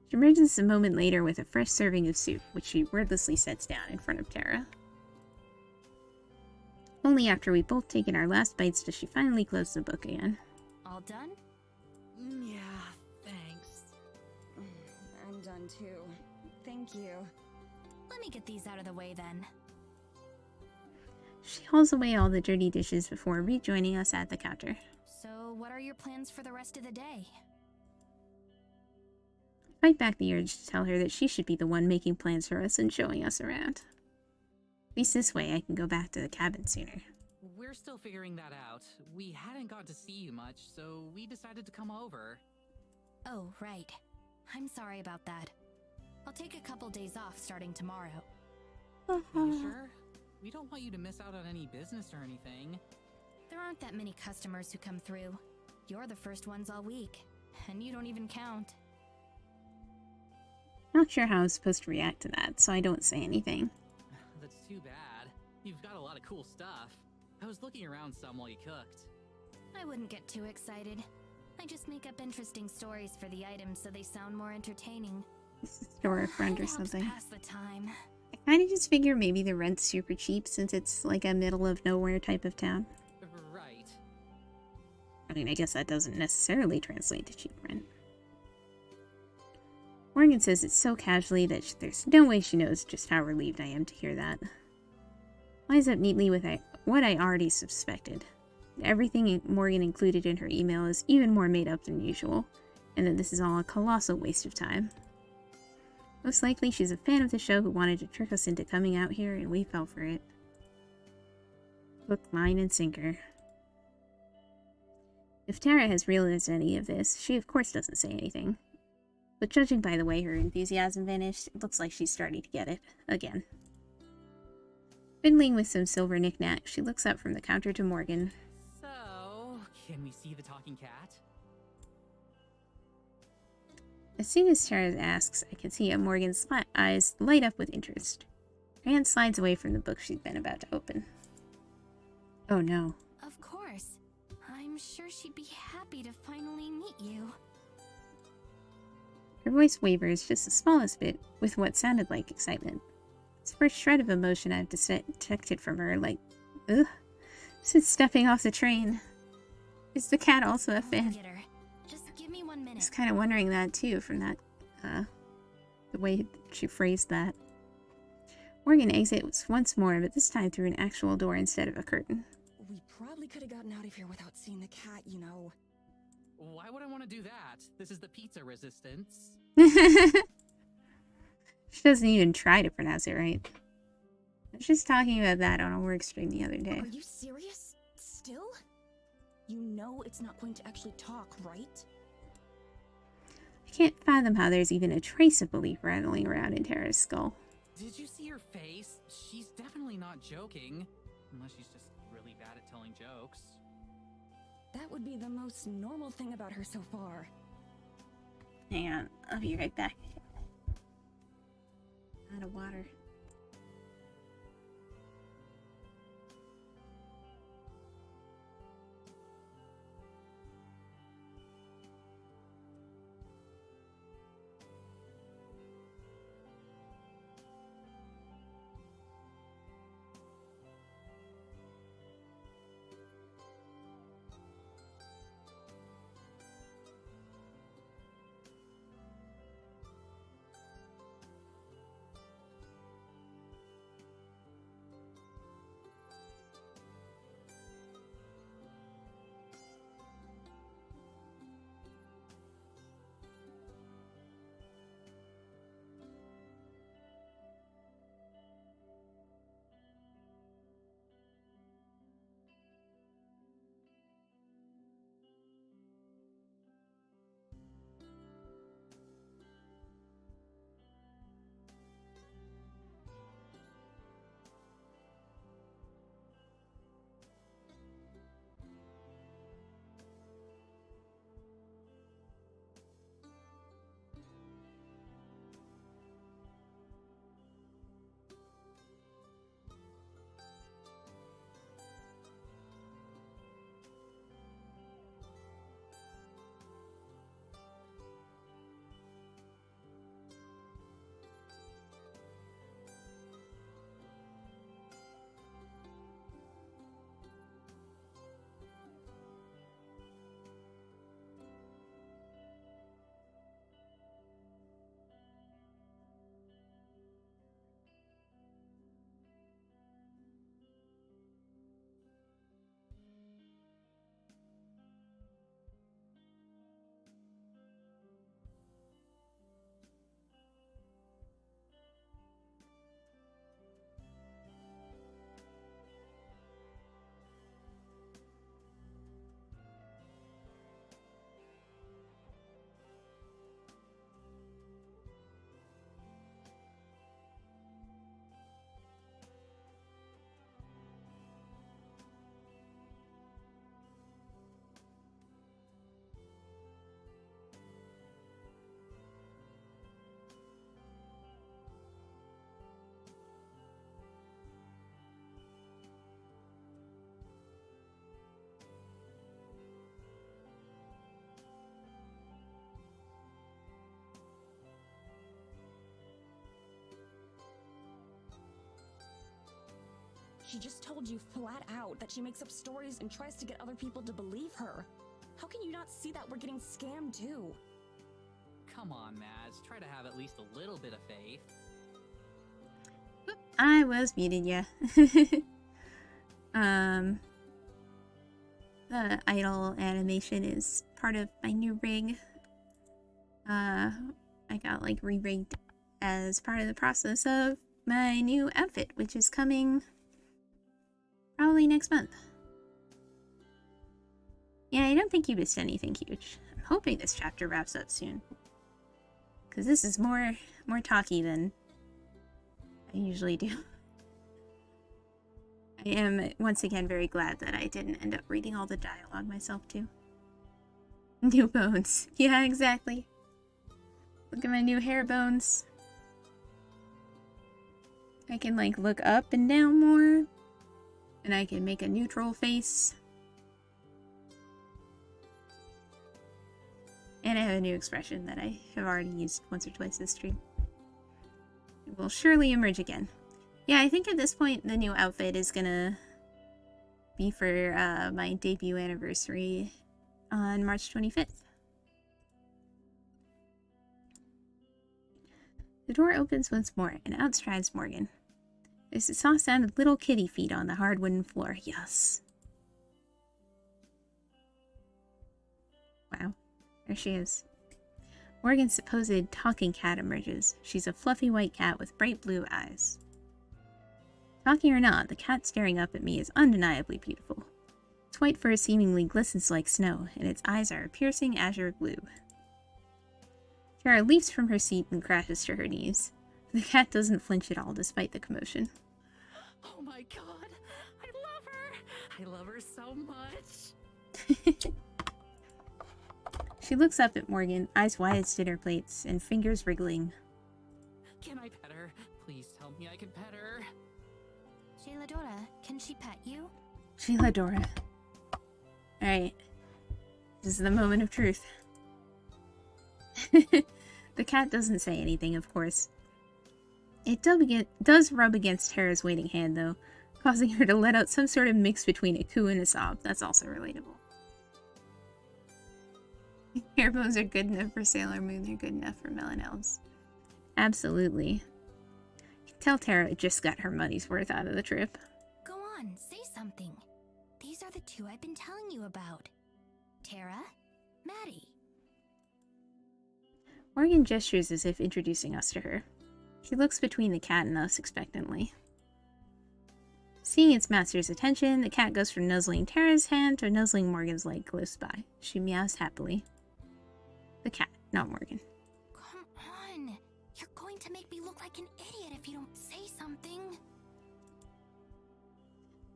She emerges a moment later with a fresh serving of soup, which she wordlessly sets down in front of Tara. Only after we've both taken our last bites does she finally close the book again. All done? Yeah, thanks. I'm done too. Thank you. Let me get these out of the way then. She hauls away all the dirty dishes before rejoining us at the counter. So, what are your plans for the rest of the day? I fight back the urge to tell her that she should be the one making plans for us and showing us around. At least this way I can go back to the cabin sooner. We're still figuring that out. We hadn't got to see you much, so we decided to come over. Oh, right. I'm sorry about that. I'll take a couple days off starting tomorrow. Are you sure? We don't want you to miss out on any business or anything. There aren't that many customers who come through. You're the first ones all week, and you don't even count. Not sure how I'm supposed to react to that, so I don't say anything. That's too bad. You've got a lot of cool stuff. I was looking around some while you cooked. I wouldn't get too excited. I just make up interesting stories for the items so they sound more entertaining. Or a friend or It helps something. pass the time. I kind of just figure maybe the rent's super cheap since it's like a middle of nowhere type of town. Right. I mean, I guess that doesn't necessarily translate to cheap rent. Morgan says it so casually that there's no way she knows just how relieved I am to hear that. Lines up neatly with what I already suspected. Everything Morgan included in her email is even more made up than usual, and that this is all a colossal waste of time. Most likely she's a fan of the show who wanted to trick us into coming out here, and we fell for it. Hook, line, and sinker. If Tara has realized any of this, she of course doesn't say anything. But judging by the way her enthusiasm vanished, it looks like she's starting to get it, again. Fiddling with some silver knickknacks, she looks up from the counter to Morgan. So, can we see the talking cat? As soon as Tara asks, I can see Morgan's eyes light up with interest. Her hand slides away from the book she'd been about to open. Oh no. Of course. I'm sure she'd be happy to finally meet you. Her voice wavers just the smallest bit with what sounded like excitement. It's the first shred of emotion I've detected from her, like, ugh, since stepping off the train. Is the cat also a fan? Get her. Just give me 1 minute. I was kind of wondering that too from that, the way she phrased that. Morgan exits once more, but this time through an actual door instead of a curtain. We probably could have gotten out of here without seeing the cat, you know. Why would I want to do that? This is the pizza resistance. She doesn't even try to pronounce it right. I was just talking about that on a work stream the other day. Are you serious? Still? You know it's not going to actually talk, right? I can't fathom how there's even a trace of belief rattling around in Tara's skull. Did you see her face? She's definitely not joking. Unless she's just really bad at telling jokes. That would be the most normal thing about her so far. Hang on, I'll be right back. Out of water. She just told you flat out that she makes up stories and tries to get other people to believe her. How can you not see that we're getting scammed too? Come on, Mads. Try to have at least a little bit of faith. I was muted, yeah. The idle animation is part of my new rig. I got like re-rigged as part of the process of my new outfit, which is coming probably next month. Yeah, I don't think you missed anything huge. I'm hoping this chapter wraps up soon, because this is more talky than I usually do. I am once again very glad that I didn't end up reading all the dialogue myself too. New bones. Yeah, exactly. Look at my new hair bones. I can like look up and down more. And I can make a neutral face. And I have a new expression that I have already used once or twice this stream. It will surely emerge again. Yeah, I think at this point the new outfit is gonna be for my debut anniversary on March 25th. The door opens once more, and out strides Morgan. There's the soft sound of little kitty feet on the hard wooden floor. Yes. Wow. There she is. Morgan's supposed talking cat emerges. She's a fluffy white cat with bright blue eyes. Talking or not, the cat staring up at me is undeniably beautiful. Its white fur seemingly glistens like snow, and its eyes are a piercing azure blue. Tara leaps from her seat and crashes to her knees. The cat doesn't flinch at all despite the commotion. Oh my god, I love her! I love her so much! She looks up at Morgan, eyes wide as dinner plates, and fingers wriggling. Can I pet her? Please tell me I can pet her. Sheiladora, can she pet you? Sheiladora. Alright. This is the moment of truth. The cat doesn't say anything, of course. It does rub against Tara's waiting hand, though, causing her to let out some sort of mix between a coo and a sob. That's also relatable. Hair bones are good enough for Sailor Moon, they're good enough for Melon Elves. Absolutely. You can tell Tara just got her money's worth out of the trip. Go on, say something. These are the two I've been telling you about. Tara, Madi. Morgan gestures as if introducing us to her. She looks between the cat and us expectantly. Seeing its master's attention, the cat goes from nuzzling Tara's hand to nuzzling Morgan's leg close by. She meows happily. The cat, not Morgan. Come on! You're going to make me look like an idiot if you don't say something.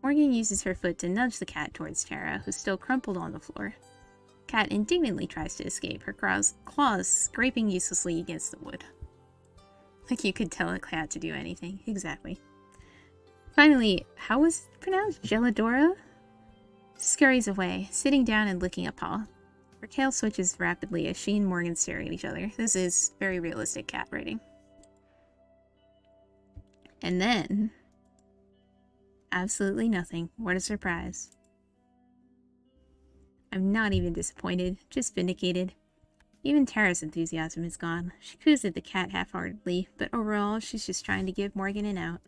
Morgan uses her foot to nudge the cat towards Tara, who's still crumpled on the floor. Cat indignantly tries to escape, her claws scraping uselessly against the wood. Like you could tell a cat to do anything. Exactly. Finally, how was it pronounced? Geladora? Scurries away, sitting down and licking a paw. Her tail switches rapidly as she and Morgan stare at each other. This is very realistic cat writing. And then... absolutely nothing. What a surprise. I'm not even disappointed, just vindicated. Even Tara's enthusiasm is gone. She coos at the cat half-heartedly, but overall, she's just trying to give Morgan an out.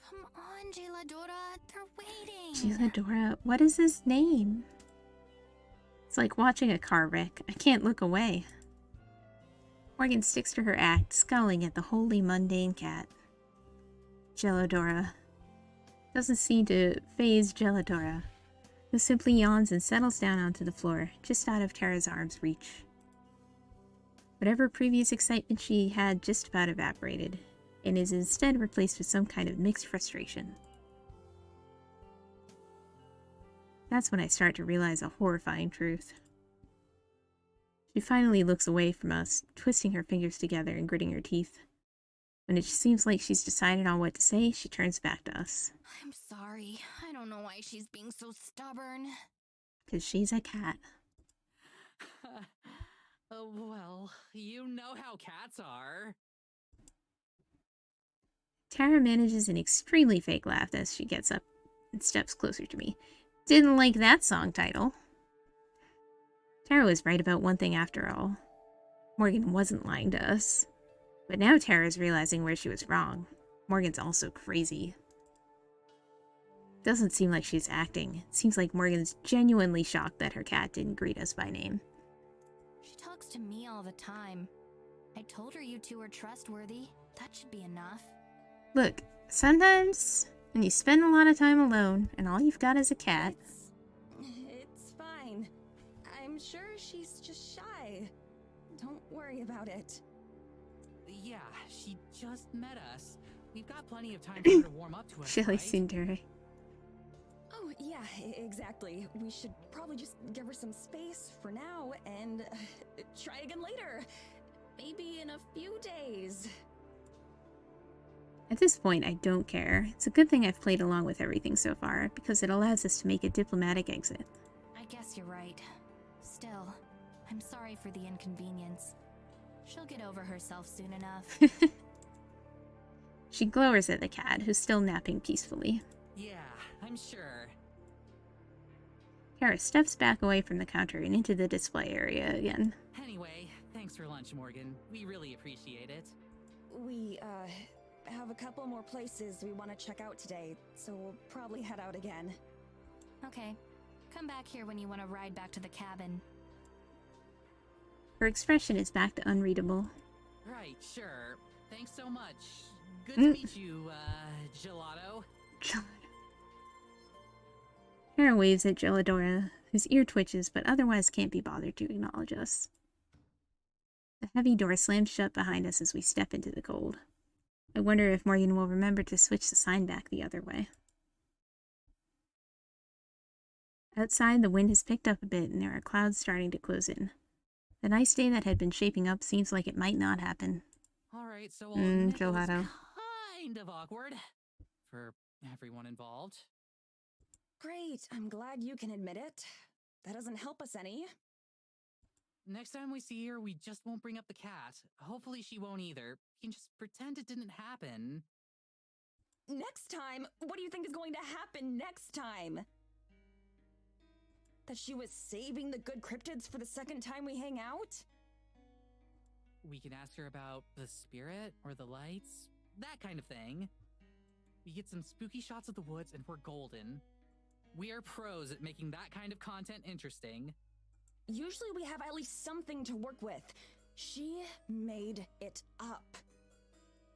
Come on, Sheiladora, they're waiting. Sheiladora, what is his name? It's like watching a car wreck. I can't look away. Morgan sticks to her act, scowling at the wholly mundane cat. Gelodora. Doesn't seem to faze Gelodora, who simply yawns and settles down onto the floor, just out of Tara's arm's reach. Whatever previous excitement she had just about evaporated, and is instead replaced with some kind of mixed frustration. That's when I start to realize a horrifying truth. She finally looks away from us, twisting her fingers together and gritting her teeth. When it seems like she's decided on what to say, she turns back to us. I'm sorry. I don't know why she's being so stubborn. 'Cause she's a cat. Well, you know how cats are. Tara manages an extremely fake laugh as she gets up and steps closer to me. Didn't like that song title. Tara was right about one thing after all. Morgan wasn't lying to us. But now Tara's realizing where she was wrong. Morgan's also crazy. Doesn't seem like she's acting. It seems like Morgan's genuinely shocked that her cat didn't greet us by name. She talks to me all the time. I told her you two are trustworthy. That should be enough. Look, sometimes when you spend a lot of time alone and all you've got is a cat... It's fine. I'm sure she's just shy. Don't worry about it. Yeah, she just met us. We've got plenty of time for her to warm up to us, Silly right? Cinderella. Oh, yeah, exactly. We should probably just give her some space for now and try again later. Maybe in a few days. At this point, I don't care. It's a good thing I've played along with everything so far, because it allows us to make a diplomatic exit. I guess you're right. Still, I'm sorry for the inconvenience. She'll get over herself soon enough. She glowers at the cat, who's still napping peacefully. Yeah, I'm sure. Kara steps back away from the counter and into the display area again. Anyway, thanks for lunch, Morgan. We really appreciate it. We, have a couple more places we want to check out today, so we'll probably head out again. Okay. Come back here when you want to ride back to the cabin. Her expression is back to unreadable. Right, sure. Thanks so much. Good to meet you, Gelato. Kara waves at Geladora, whose ear twitches but otherwise can't be bothered to acknowledge us. The heavy door slams shut behind us as we step into the cold. I wonder if Morgan will remember to switch the sign back the other way. Outside, the wind has picked up a bit and there are clouds starting to close in. The nice day that had been shaping up seems like it might not happen. Alright, so I'll admit it was Gelato. kind of awkward for everyone involved. Great, I'm glad you can admit it. That doesn't help us any. Next time we see her, we just won't bring up the cat. Hopefully she won't either. You can just pretend it didn't happen. Next time? What do you think is going to happen next time? That she was saving the good cryptids for the second time we hang out? We can ask her about the spirit or the lights, that kind of thing. We get some spooky shots of the woods and we're golden. We are pros at making that kind of content interesting. Usually we have at least something to work with. She made it up.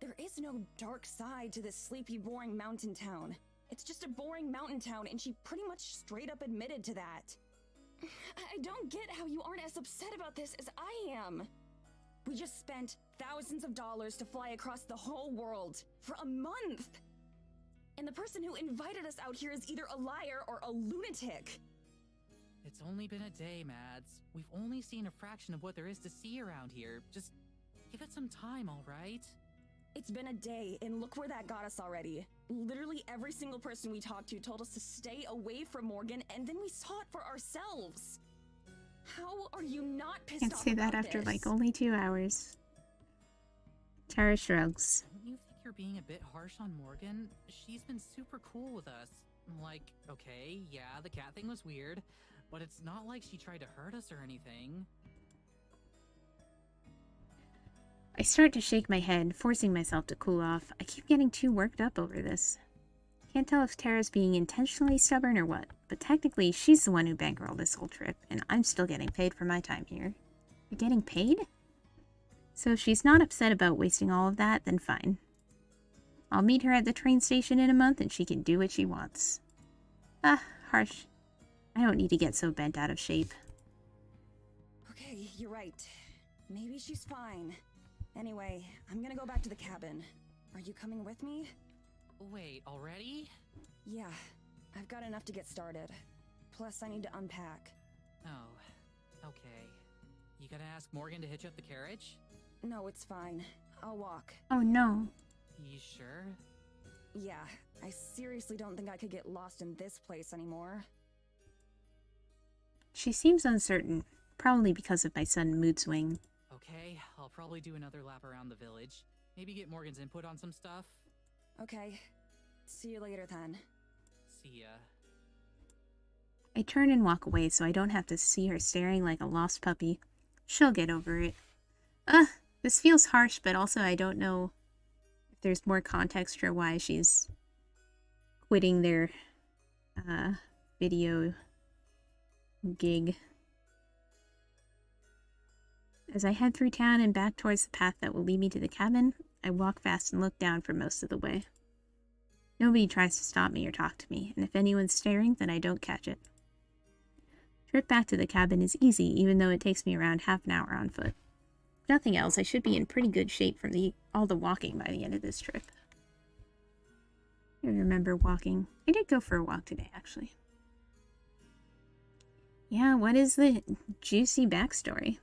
There is no dark side to this sleepy, boring mountain town. It's just a boring mountain town, and she pretty much straight up admitted to that. I don't get how you aren't as upset about this as I am. We just spent thousands of dollars to fly across the whole world for a month. And the person who invited us out here is either a liar or a lunatic. It's only been a day, Mads. We've only seen a fraction of what there is to see around here. Just give it some time, all right? It's been a day, and look where that got us already. Literally every single person we talked to told us to stay away from Morgan, and then we saw it for ourselves. How are you not pissed off Can't say that about after this? like only 2 hours. Tara shrugs. Don't you think you're being a bit harsh on Morgan? She's been super cool with us. Like, okay, yeah, the cat thing was weird, but it's not like she tried to hurt us or anything. I start to shake my head, forcing myself to cool off. I keep getting too worked up over this. Can't tell if Tara's being intentionally stubborn or what, but technically she's the one who bankrolled this whole trip, and I'm still getting paid for my time here. You're getting paid? So if she's not upset about wasting all of that, then fine. I'll meet her at the train station in a month and she can do what she wants. Ah, harsh. I don't need to get so bent out of shape. Okay, you're right. Maybe she's fine. Anyway, I'm gonna go back to the cabin. Are you coming with me? Wait, already? Yeah, I've got enough to get started. Plus, I need to unpack. Oh, okay. You gonna ask Morgan to hitch up the carriage? No, it's fine. I'll walk. Oh no. You sure? Yeah, I seriously don't think I could get lost in this place anymore. She seems uncertain, probably because of my sudden mood swing. Okay, I'll probably do another lap around the village. Maybe get Morgan's input on some stuff. Okay. See you later then. See ya. I turn and walk away so I don't have to see her staring like a lost puppy. She'll get over it. Ugh, this feels harsh, but also I don't know if there's more context for why she's quitting their video gig. As I head through town and back towards the path that will lead me to the cabin, I walk fast and look down for most of the way. Nobody tries to stop me or talk to me, and if anyone's staring, then I don't catch it. Trip back to the cabin is easy, even though it takes me around half an hour on foot. If nothing else, I should be in pretty good shape from all the walking by the end of this trip. I remember walking. I did go for a walk today, actually. Yeah, what is the juicy backstory?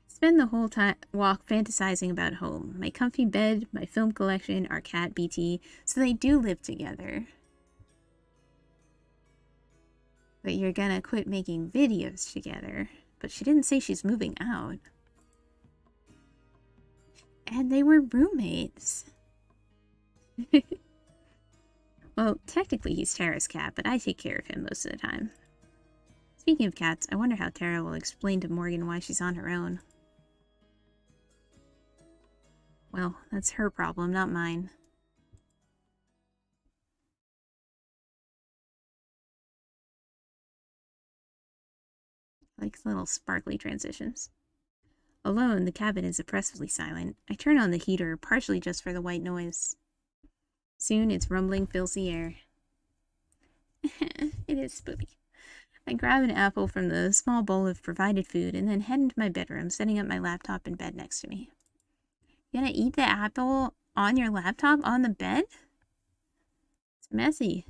I spend the whole walk fantasizing about home. My comfy bed, my film collection, our cat BT, so they do live together. But you're gonna quit making videos together. But she didn't say she's moving out. And they were roommates. Well, technically he's Tara's cat, but I take care of him most of the time. Speaking of cats, I wonder how Tara will explain to Morgan why she's on her own. Well, that's her problem, not mine. Like little sparkly transitions. Alone, the cabin is oppressively silent. I turn on the heater, partially just for the white noise. Soon, its rumbling fills the air. It is spooky. I grab an apple from the small bowl of provided food and then head into my bedroom, setting up my laptop in bed next to me. You gonna eat the apple on your laptop on the bed? It's messy.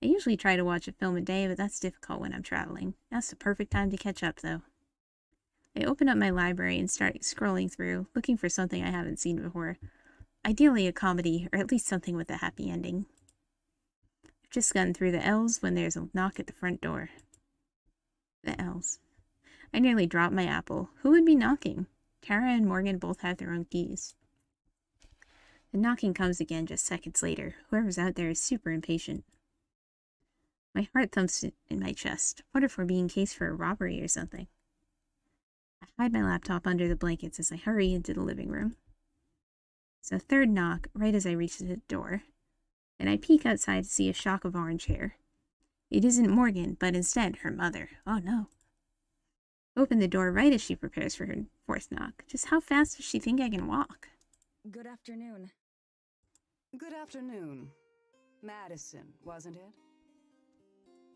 I usually try to watch a film a day, but that's difficult when I'm traveling. That's the perfect time to catch up, though. I open up my library and start scrolling through, looking for something I haven't seen before. Ideally a comedy, or at least something with a happy ending. I've just gotten through the L's when there's a knock at the front door. The L's. I nearly dropped my apple. Who would be knocking? Tara and Morgan both have their own keys. The knocking comes again just seconds later. Whoever's out there is super impatient. My heart thumps in my chest. What if we're being cased for a robbery or something? I hide my laptop under the blankets as I hurry into the living room. It's a third knock right as I reach the door, and I peek outside to see a shock of orange hair. It isn't Morgan, but instead her mother. Oh no. Open the door right as she prepares for her fourth knock. Just how fast does she think I can walk? Good afternoon. Good afternoon. Madison, wasn't it?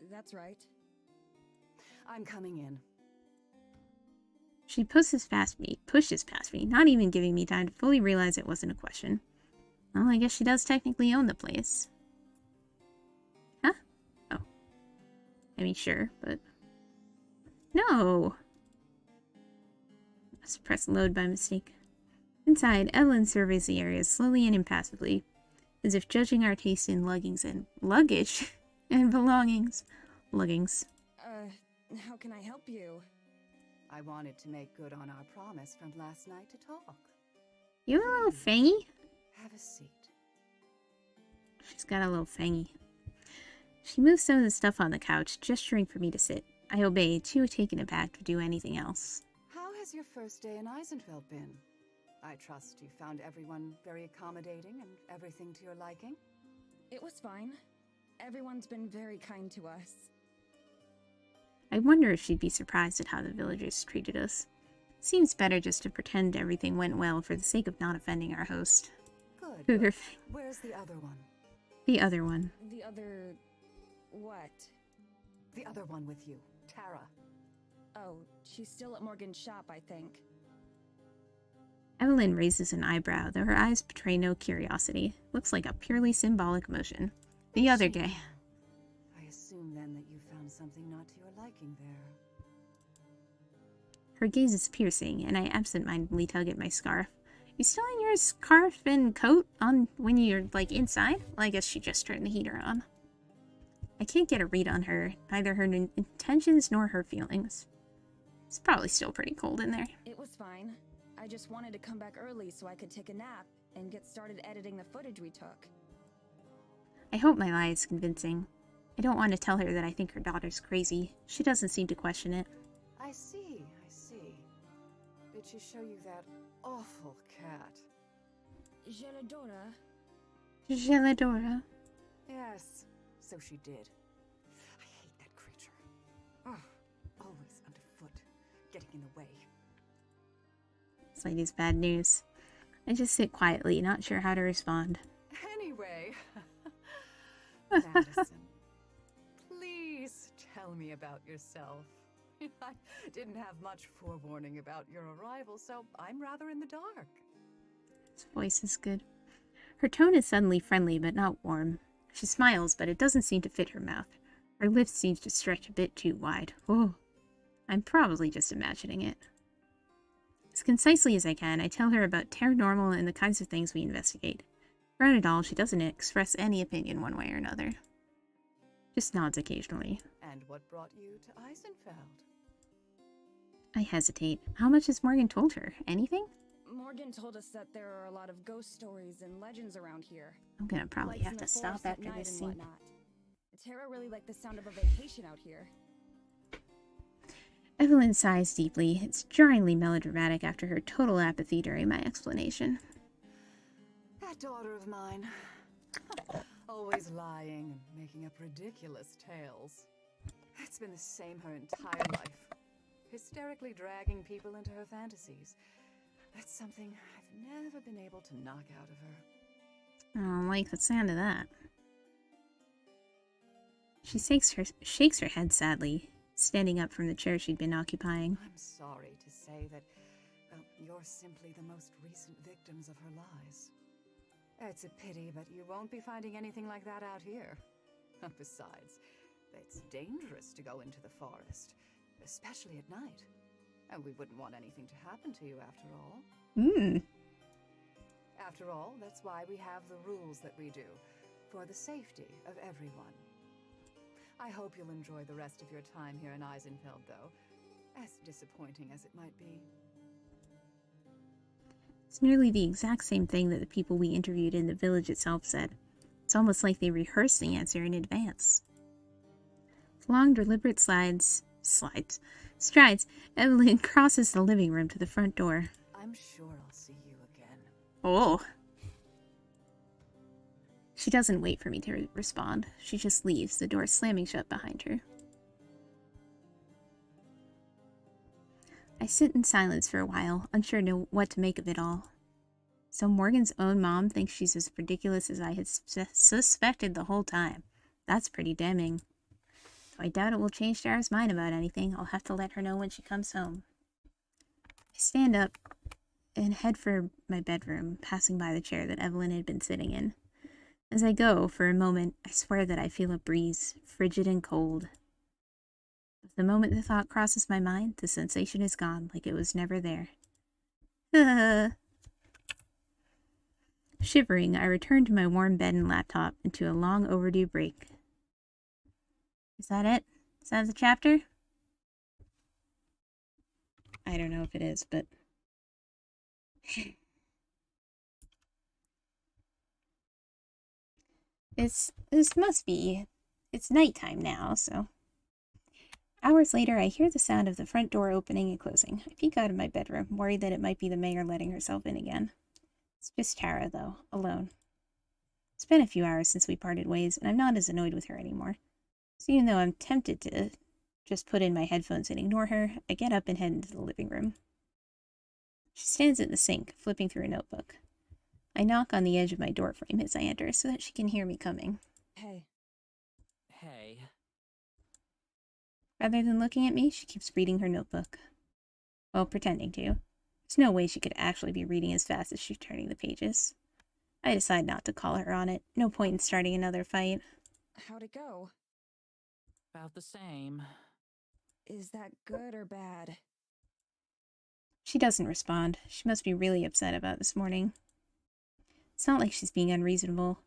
That's right. I'm coming in. She pushes past me, not even giving me time to fully realize it wasn't a question. Well, I guess she does technically own the place. Huh? Oh. I mean, sure, but... No! I must press load by mistake. Inside, Evelyn surveys the area slowly and impassively, as if judging our taste in luggage and belongings. Luggings. How can I help you? I wanted to make good on our promise from last night to talk. You a little fangy? Have a seat. She's got a little fangy. She moves some of the stuff on the couch, gesturing for me to sit. I obey, too taken aback to do anything else. How has your first day in Eisenfeld been? I trust you found everyone very accommodating and everything to your liking? It was fine. Everyone's been very kind to us. I wonder if she'd be surprised at how the villagers treated us. Seems better just to pretend everything went well for the sake of not offending our host. Good. Where's the other one? The other one. The other... what? The other one with you, Tara. Oh, she's still at Morgan's shop, I think. Evelyn raises an eyebrow, though her eyes betray no curiosity. Looks like a purely symbolic motion. The other guy. I assume then that you found something not to your liking there. Her gaze is piercing, and I absent-mindedly tug at my scarf. You still in your scarf and coat on when you're, like, inside? Well, I guess she just turned the heater on. I can't get a read on her, neither her intentions nor her feelings. It's probably still pretty cold in there. It was fine. I just wanted to come back early so I could take a nap and get started editing the footage we took. I hope my lie is convincing. I don't want to tell her that I think her daughter's crazy. She doesn't seem to question it. I see, I see. Did she show you that awful cat? Geladora? Geladora. Yes, so she did. I hate that creature. Oh, always underfoot, getting in the way. This lady's bad news. I just sit quietly, not sure how to respond. Anyway, Madison, please tell me about yourself. I didn't have much forewarning about your arrival, so I'm rather in the dark. His voice is good. Her tone is suddenly friendly, but not warm. She smiles, but it doesn't seem to fit her mouth. Her lips seem to stretch a bit too wide. Oh, I'm probably just imagining it. As concisely as I can, I tell her about Terranormal and the kinds of things we investigate. Throughout it all, she doesn't express any opinion one way or another. Just nods occasionally. And what brought you to Eisenfeld? I hesitate. How much has Morgan told her? Anything? Morgan told us that there are a lot of ghost stories and legends around here. I'm gonna probably Lights have in to the stop forest at after night this and scene. whatnot. Tara really liked the sound of a vacation out here. Evelyn sighs deeply. It's jarringly melodramatic after her total apathy during my explanation. That daughter of mine. Always lying and making up ridiculous tales. It's been the same her entire life. Hysterically dragging people into her fantasies. That's something I've never been able to knock out of her. I don't like the sound of that. She shakes her head sadly, standing up from the chair she'd been occupying. I'm sorry to say that, well, you're simply the most recent victims of her lies. It's a pity, but you won't be finding anything like that out here. Besides, it's dangerous to go into the forest, especially at night. And we wouldn't want anything to happen to you after all. After all, that's why we have the rules that we do, for the safety of everyone. I hope you'll enjoy the rest of your time here in Eisenfeld, though, as disappointing as it might be. It's nearly the exact same thing that the people we interviewed in the village itself said. It's almost like they rehearsed the answer in advance. With long, deliberate strides, Evelyn crosses the living room to the front door. I'm sure I'll see you again. Oh. She doesn't wait for me to respond. She just leaves, the door slamming shut behind her. I sit in silence for a while, unsure what to make of it all. So Morgan's own mom thinks she's as ridiculous as I had suspected the whole time. That's pretty damning. Though I doubt it will change Dara's mind about anything. I'll have to let her know when she comes home. I stand up and head for my bedroom, passing by the chair that Evelyn had been sitting in. As I go, for a moment, I swear that I feel a breeze, frigid and cold. But the moment the thought crosses my mind, the sensation is gone, like it was never there. Shivering, I return to my warm bed and laptop, into a long overdue break. Is that it? Is that the chapter? I don't know if it is, but... This must be... It's nighttime now, so... Hours later, I hear the sound of the front door opening and closing. I peek out of my bedroom, worried that it might be the mayor letting herself in again. It's just Tara, though, alone. It's been a few hours since we parted ways, and I'm not as annoyed with her anymore. So even though I'm tempted to just put in my headphones and ignore her, I get up and head into the living room. She stands at the sink, flipping through a notebook. I knock on the edge of my doorframe as I enter so that she can hear me coming. Hey. Hey. Rather than looking at me, she keeps reading her notebook. Well, pretending to. There's no way she could actually be reading as fast as she's turning the pages. I decide not to call her on it. No point in starting another fight. How'd it go? About the same. Is that good or bad? She doesn't respond. She must be really upset about this morning. It's not like she's being unreasonable.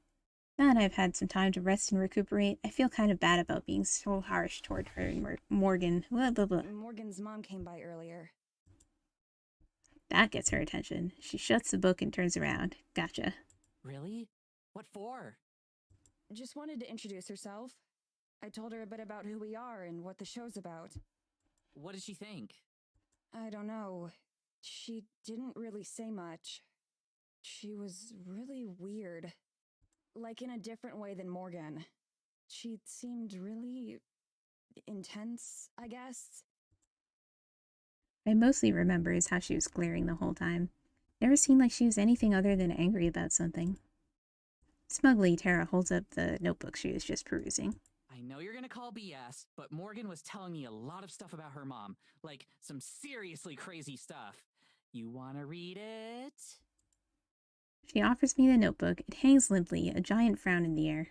Now that I've had some time to rest and recuperate, I feel kind of bad about being so harsh toward her and Morgan. Blah, blah, blah. Morgan's mom came by earlier. That gets her attention. She shuts the book and turns around. Gotcha. Really? What for? just wanted to introduce herself. I told her a bit about who we are and what the show's about. What did she think? I don't know. She didn't really say much. She was really weird. Like in a different way than Morgan. She seemed really intense, I guess. I mostly remember is how she was glaring the whole time. Never seemed like she was anything other than angry about something. Smugly, Tara holds up the notebook she was just perusing. I know you're gonna call BS, but Morgan was telling me a lot of stuff about her mom. Like, some seriously crazy stuff. You wanna read it? She offers me the notebook. It hangs limply, a giant frown in the air.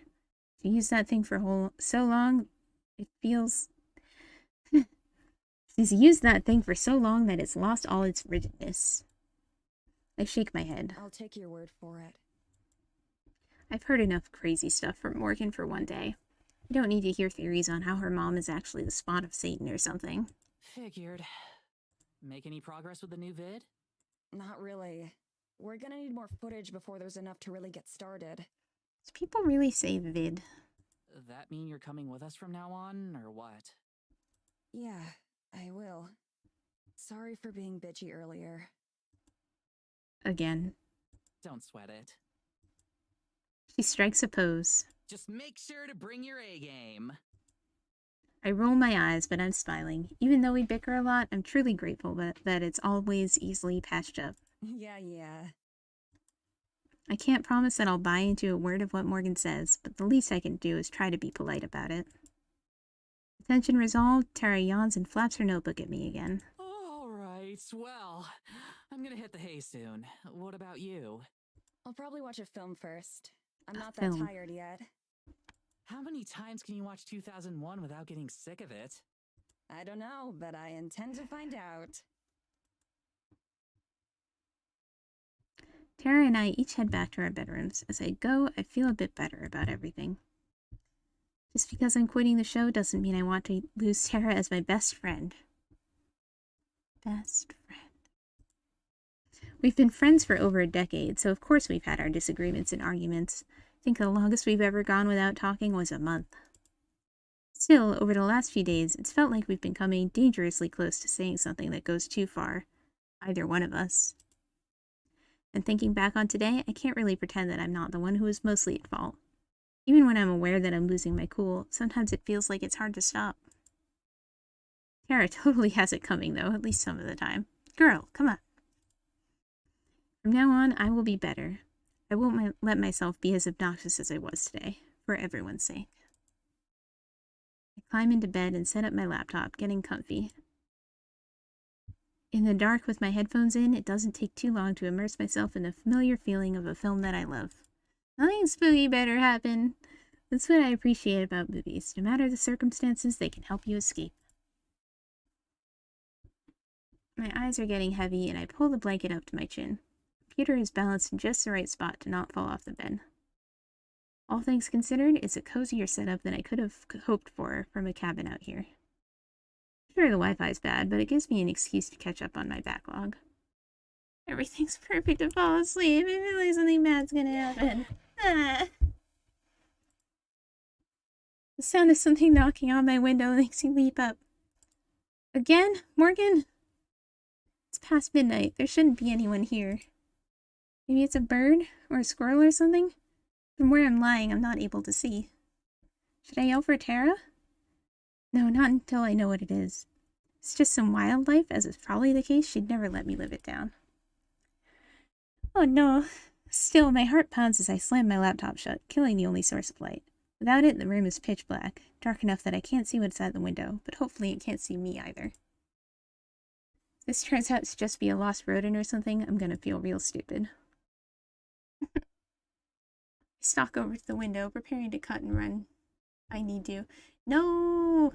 She used that thing for so long, it feels... She's used that thing for so long that it's lost all its rigidness. I shake my head. I'll take your word for it. I've heard enough crazy stuff from Morgan for one day. I don't need to hear theories on how her mom is actually the spawn of Satan or something. Figured. Make any progress with the new vid? Not really. We're gonna need more footage before there's enough to really get started. Do people really say vid? That mean you're coming with us from now on, or what? Yeah, I will. Sorry for being bitchy earlier. Again. Don't sweat it. She strikes a pose. Just make sure to bring your A game. I roll my eyes, but I'm smiling. Even though we bicker a lot, I'm truly grateful that it's always easily patched up. Yeah. I can't promise that I'll buy into a word of what Morgan says, but the least I can do is try to be polite about it. Tension resolved, Tara yawns and flaps her notebook at me again. Alright, well, I'm gonna hit the hay soon. What about you? I'll probably watch a film first. I'm not film. that tired yet. How many times can you watch 2001 without getting sick of it? I don't know, but I intend to find out. Tara and I each head back to our bedrooms. As I go, I feel a bit better about everything. Just because I'm quitting the show doesn't mean I want to lose Tara as my best friend. Best friend. We've been friends for over a decade, so of course we've had our disagreements and arguments. I think the longest we've ever gone without talking was a month. Still, over the last few days, it's felt like we've been coming dangerously close to saying something that goes too far. Either one of us. And thinking back on today, I can't really pretend that I'm not the one who is mostly at fault. Even when I'm aware that I'm losing my cool, sometimes it feels like it's hard to stop. Tara totally has it coming, though, at least some of the time. Girl, come on. From now on, I will be better. I won't let myself be as obnoxious as I was today, for everyone's sake. I climb into bed and set up my laptop, getting comfy. In the dark with my headphones in, it doesn't take too long to immerse myself in the familiar feeling of a film that I love. Nothing spooky better happen. That's what I appreciate about movies. No matter the circumstances, they can help you escape. My eyes are getting heavy, and I pull the blanket up to my chin. The computer is balanced in just the right spot to not fall off the bed. All things considered, it's a cozier setup than I could have hoped for from a cabin out here. Sure, the Wi-Fi's bad, but it gives me an excuse to catch up on my backlog. Everything's perfect to fall asleep. I feel like something bad's gonna happen. The sound of something knocking on my window makes me leap up. Again? Morgan? It's past midnight. There shouldn't be anyone here. Maybe it's a bird? Or a squirrel or something? From where I'm lying, I'm not able to see. Should I yell for Tara? No, not until I know what it is. It's just some wildlife, as is probably the case. She'd never let me live it down. Oh no. Still, my heart pounds as I slam my laptop shut, killing the only source of light. Without it, the room is pitch black, dark enough that I can't see what's out the window, but hopefully it can't see me either. If this turns out to just be a lost rodent or something, I'm gonna feel real stupid. I stalk over to the window, preparing to cut and run. I need to. No!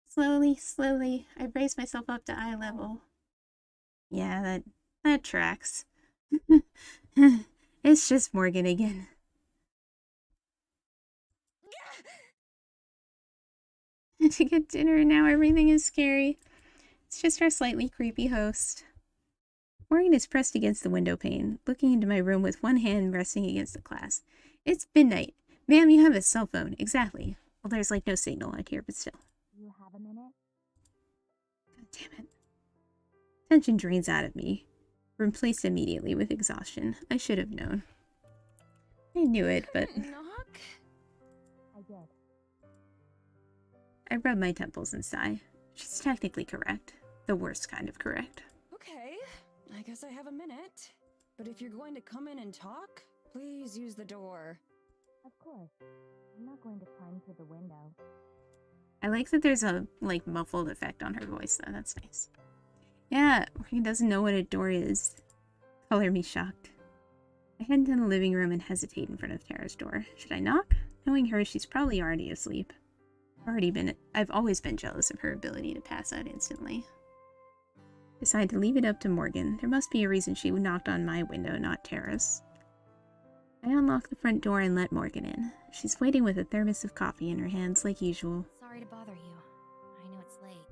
Slowly, I raise myself up to eye level. Yeah, that tracks. It's just Morgan again. To get dinner and now everything is scary. It's just our slightly creepy host. Morgan is pressed against the window pane, looking into my room with one hand resting against the glass. It's midnight. Ma'am, you have a cell phone. Exactly. Well, there's like no signal out here, but still. You have a minute? God damn it. Tension drains out of me, replaced immediately with exhaustion. I should have known. I knew it, but... Knock? I did. I rub my temples and sigh. She's technically correct. The worst kind of correct. Okay, I guess I have a minute. But if you're going to come in and talk, please use the door. Of course. I'm not going to climb through the window. I like that there's a, like, muffled effect on her voice, though. That's nice. Yeah, Morgan doesn't know what a door is. Color me shocked. I head into the living room and hesitate in front of Tara's door. Should I knock? Knowing her, she's probably already asleep. I've always been jealous of her ability to pass out instantly. Decide to leave it up to Morgan. There must be a reason she knocked on my window, not Tara's. I unlock the front door and let Morgan in. She's waiting with a thermos of coffee in her hands like usual. Sorry to bother you. I know it's late.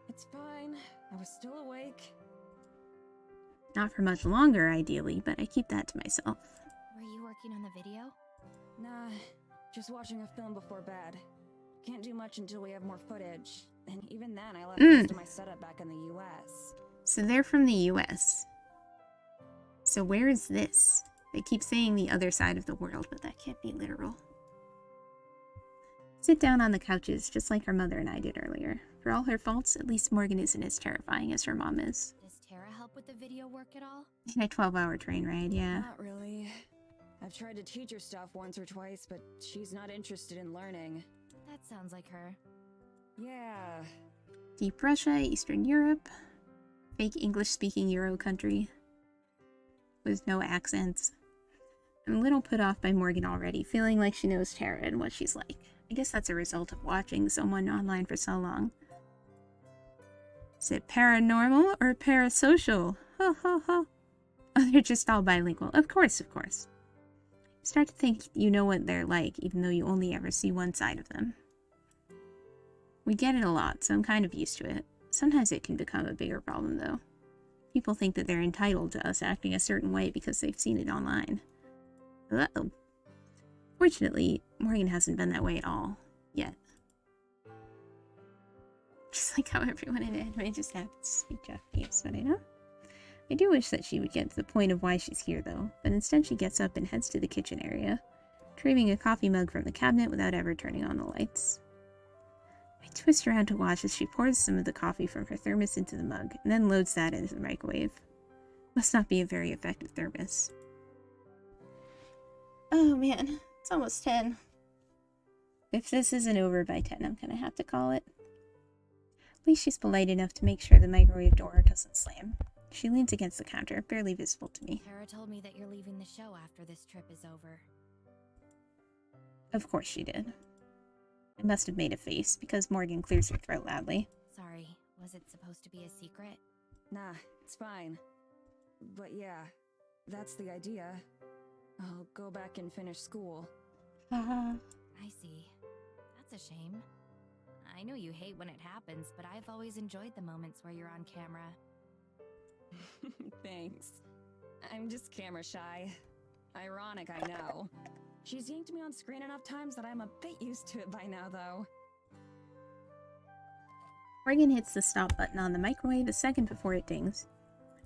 It's fine. I was still awake. Not for much longer, ideally, but I keep that to myself. Were you working on the video? Nah, just watching a film before bed. Can't do much until we have more footage. And even then, I left most of my setup back in the US. So they're from the US. So where is this? They keep saying the other side of the world, but that can't be literal. Sit down on the couches, just like her mother and I did earlier. For all her faults, at least Morgan isn't as terrifying as her mom is. Does Tara help with the video work at all? In a 12-hour train ride, yeah. Not really. I've tried to teach her stuff once or twice, but she's not interested in learning. That sounds like her. Yeah. Deep Russia, Eastern Europe. Fake English-speaking Euro country. With no accents. I'm a little put off by Morgan already, feeling like she knows Tara and what she's like. I guess that's a result of watching someone online for so long. Is it paranormal or parasocial? Ho ho ho. Oh, they're just all bilingual. Of course, of course. You start to think you know what they're like, even though you only ever see one side of them. We get it a lot, so I'm kind of used to it. Sometimes it can become a bigger problem, though. People think that they're entitled to us acting a certain way because they've seen it online. Uh-oh. Fortunately, Morgan hasn't been that way at all. Yet. Just like how everyone in anime just happens to speak Japanese, but I know. I do wish that she would get to the point of why she's here, though, but instead she gets up and heads to the kitchen area, retrieving a coffee mug from the cabinet without ever turning on the lights. I twist around to watch as she pours some of the coffee from her thermos into the mug, and then loads that into the microwave. Must not be a very effective thermos. Oh man, it's almost 10. If this isn't over by 10, I'm gonna have to call it. At least she's polite enough to make sure the microwave door doesn't slam. She leans against the counter, barely visible to me. Tara told me that you're leaving the show after this trip is over. Of course she did. I must have made a face, because Morgan clears her throat loudly. Sorry, was it supposed to be a secret? Nah, it's fine. But yeah, that's the idea. I'll go back and finish school. Ah. I see. That's a shame. I know you hate when it happens, but I've always enjoyed the moments where you're on camera. Thanks. I'm just camera shy. Ironic, I know. She's yanked me on screen enough times that I'm a bit used to it by now, though. Morgan hits the stop button on the microwave a second before it dings.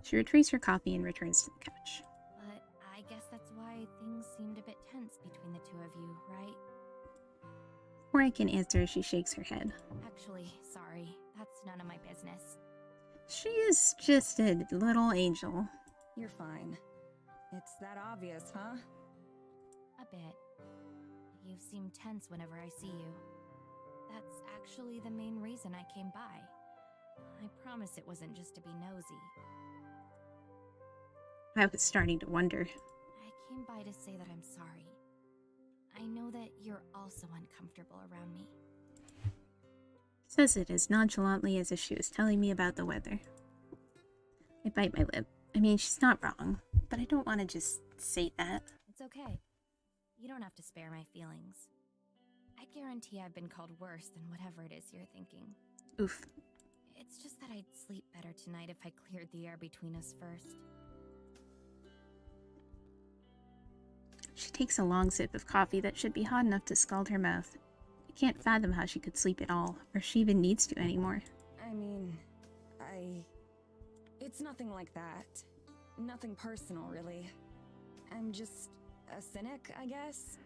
She retrieves her coffee and returns to the couch. But I guess that's why things seemed a bit tense between the two of you, right? Before I can answer, she shakes her head. Actually, sorry. That's none of my business. She is just a little angel. You're fine. It's that obvious, huh? A bit. You seem tense whenever I see you. That's actually the main reason I came by. I promise it wasn't just to be nosy. I was starting to wonder. I came by to say that I'm sorry. I know that you're also uncomfortable around me. Says it as nonchalantly as if she was telling me about the weather. I bite my lip. I mean, she's not wrong, but I don't want to just say that. It's okay. You don't have to spare my feelings. I guarantee I've been called worse than whatever it is you're thinking. Oof. It's just that I'd sleep better tonight if I cleared the air between us first. She takes a long sip of coffee that should be hot enough to scald her mouth. I can't fathom how she could sleep at all, or she even needs to anymore. I mean, It's nothing like that. Nothing personal, really. I'm just a cynic, I guess.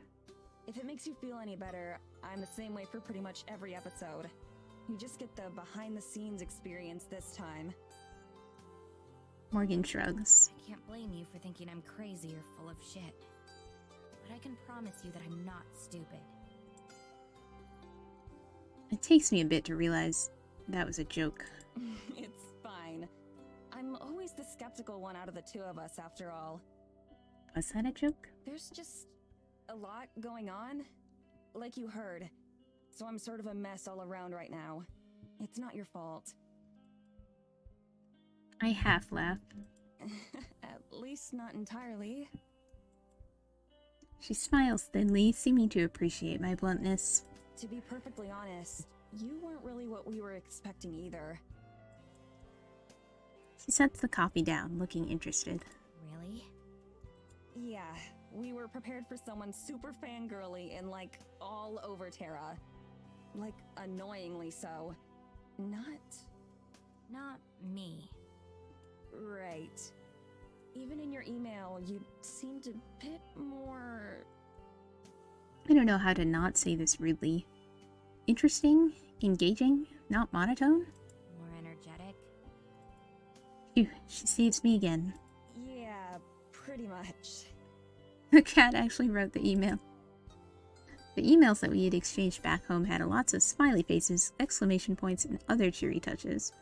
If it makes you feel any better, I'm the same way for pretty much every episode. You just get the behind-the-scenes experience this time. Morgan shrugs. I can't blame you for thinking I'm crazy or full of shit. But I can promise you that I'm not stupid. It takes me a bit to realize that was a joke. It's fine. I'm always the skeptical one out of the two of us, after all. Was that a joke? There's just a lot going on, like you heard. So I'm sort of a mess all around right now. It's not your fault. I half laugh. At least not entirely. She smiles thinly, seeming to appreciate my bluntness. To be perfectly honest, you weren't really what we were expecting either. She sets the coffee down, looking interested. Really? Yeah, we were prepared for someone super fangirly and like all over Terra. Like annoyingly so. Not me. Right. Even in your email, you seemed a bit more... I don't know how to not say this rudely. Interesting? Engaging? Not monotone? More energetic? Phew, she saves me again. Yeah, pretty much. The cat actually wrote the email. The emails that we had exchanged back home had lots of smiley faces, exclamation points, and other cheery touches.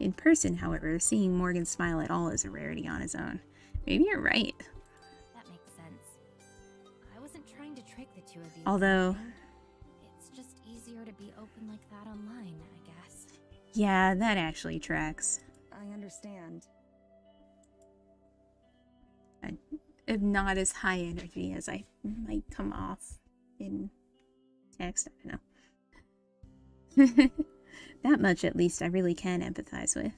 In person, however, seeing Morgan smile at all is a rarity on his own. Maybe you're right. That makes sense. I wasn't trying to trick the two of you. Although... It's just easier to be open like that online, I guess. Yeah, that actually tracks. I understand. I am not as high energy as I might come off in text. I don't know. That much, at least, I really can empathize with.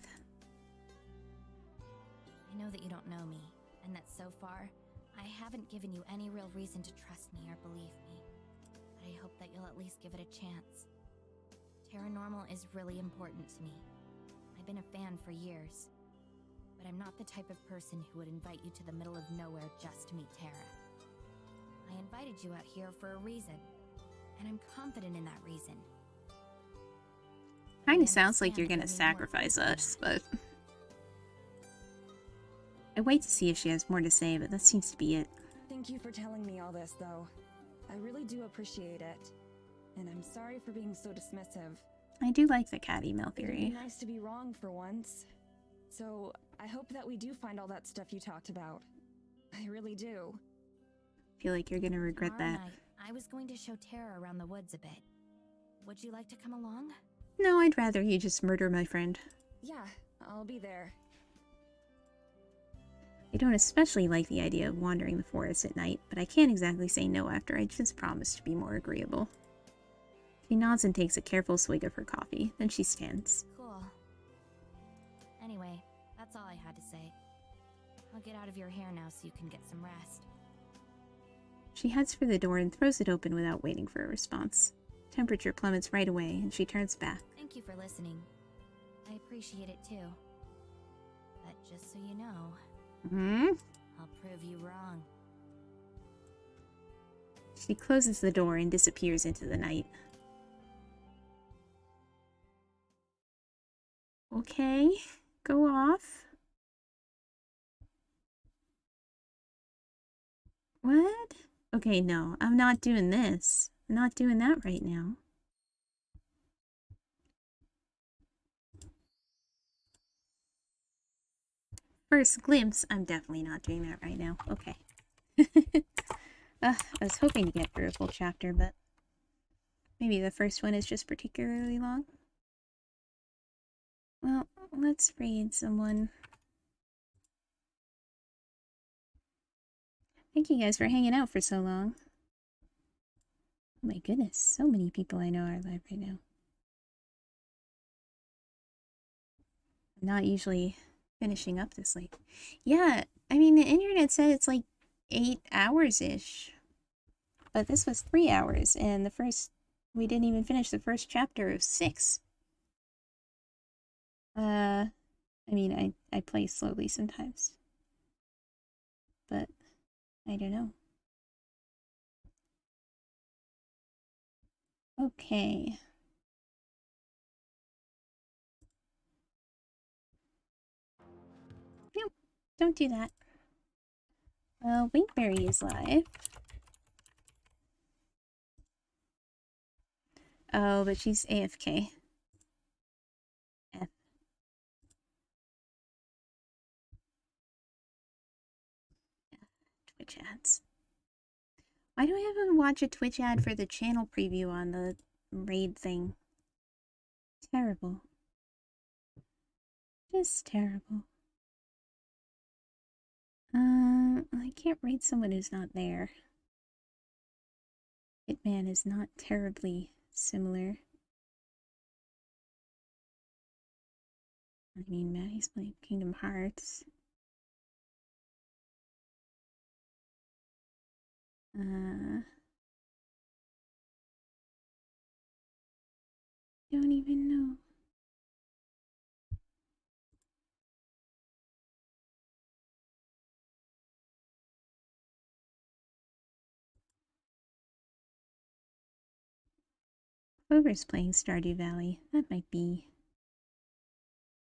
I know that you don't know me, and that so far, I haven't given you any real reason to trust me or believe me. But I hope that you'll at least give it a chance. Paranormal is really important to me. I've been a fan for years. But I'm not the type of person who would invite you to the middle of nowhere just to meet Terra. I invited you out here for a reason, and I'm confident in that reason. Kinda sounds like you're gonna sacrifice us, but... I wait to see if she has more to say, but that seems to be it. Thank you for telling me all this, though. I really do appreciate it. And I'm sorry for being so dismissive. I do like the cat email theory. It'd be nice to be wrong for once. So, I hope that we do find all that stuff you talked about. I really do. I feel like you're gonna regret that. Tomorrow night, I was going to show Terra around the woods a bit. Would you like to come along? No, I'd rather you just murder my friend. Yeah, I'll be there. I don't especially like the idea of wandering the forest at night, but I can't exactly say no after I just promised to be more agreeable. She nods and takes a careful swig of her coffee, then she stands. Cool. Anyway, that's all I had to say. I'll get out of your hair now so you can get some rest. She heads for the door and throws it open without waiting for a response. Temperature plummets right away, and she turns back. Thank you for listening. I appreciate it too. But just so you know, I'll prove you wrong. She closes the door and disappears into the night. Okay, go off. What? Okay, no, I'm not doing this. I'm not doing that right now. First glimpse, I'm definitely not doing that right now. Okay. I was hoping to get through a full chapter, but maybe the first one is just particularly long. Well, let's read someone. Thank you guys for hanging out for so long. Oh my goodness, so many people I know are live right now. not usually finishing up this late. Yeah, I mean, the internet said it's like 8 hours-ish. But this was 3 hours, and we didn't even finish the first chapter of 6. I mean, I play slowly sometimes. But, I don't know. Okay. Nope, don't do that. Well, Winkberry is live. Oh, but she's AFK. F. Twitch ads. Why do I have to watch a Twitch ad for the channel preview on the raid thing? Terrible. Just terrible. I can't raid someone who's not there. Hitman is not terribly similar. I mean, Maddie's playing Kingdom Hearts. Don't even know. Clover's playing Stardew Valley. That might be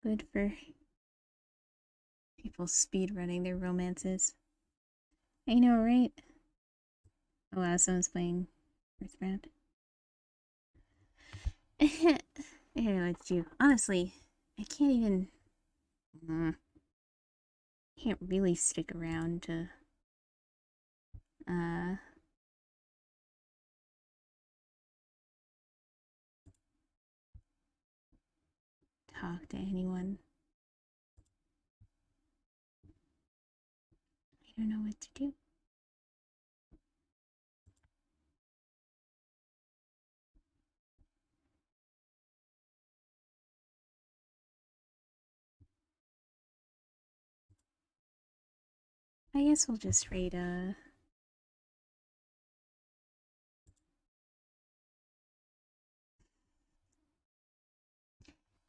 good for people speedrunning their romances. I know, right? Oh wow, someone's playing Earthbound. I don't know what to do. Honestly, I can't even... can't really stick around to... talk to anyone. I don't know what to do. I guess we'll just raid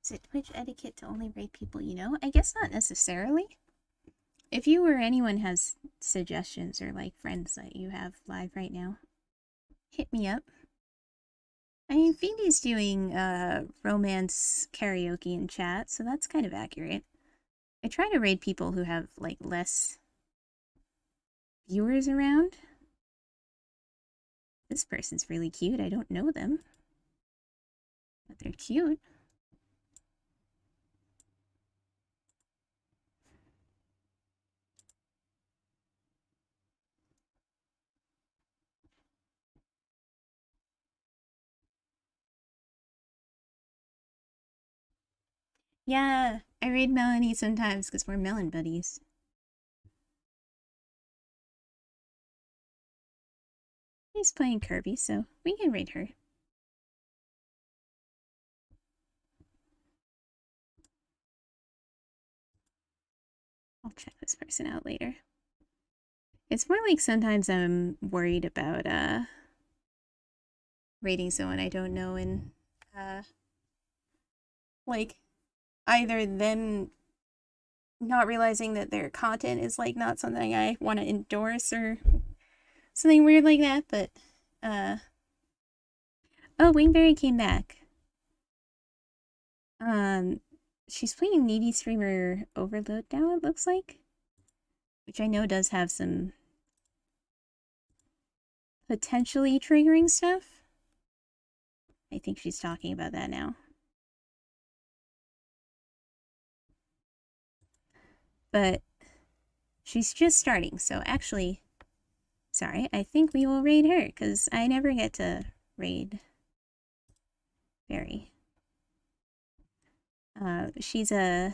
Is it Twitch etiquette to only raid people you know? I guess not necessarily. If you or anyone has suggestions or like friends that you have live right now, hit me up. I mean, Phoebe's doing romance karaoke in chat, so that's kind of accurate. I try to raid people who have like less viewers around. This person's really cute. I don't know them, but they're cute. Yeah, I raid Melanie sometimes because we're melon buddies. She's playing Kirby, so we can raid her. I'll check this person out later. It's more like sometimes I'm worried about raiding someone I don't know and like either them not realizing that their content is like not something I want to endorse or something weird like that, but oh, Wingberry came back. She's playing Needy Streamer Overload now, it looks like, which I know does have some potentially triggering stuff. I think she's talking about that now. But she's just starting, so actually, sorry, I think we will raid her, because I never get to raid Berry. She's also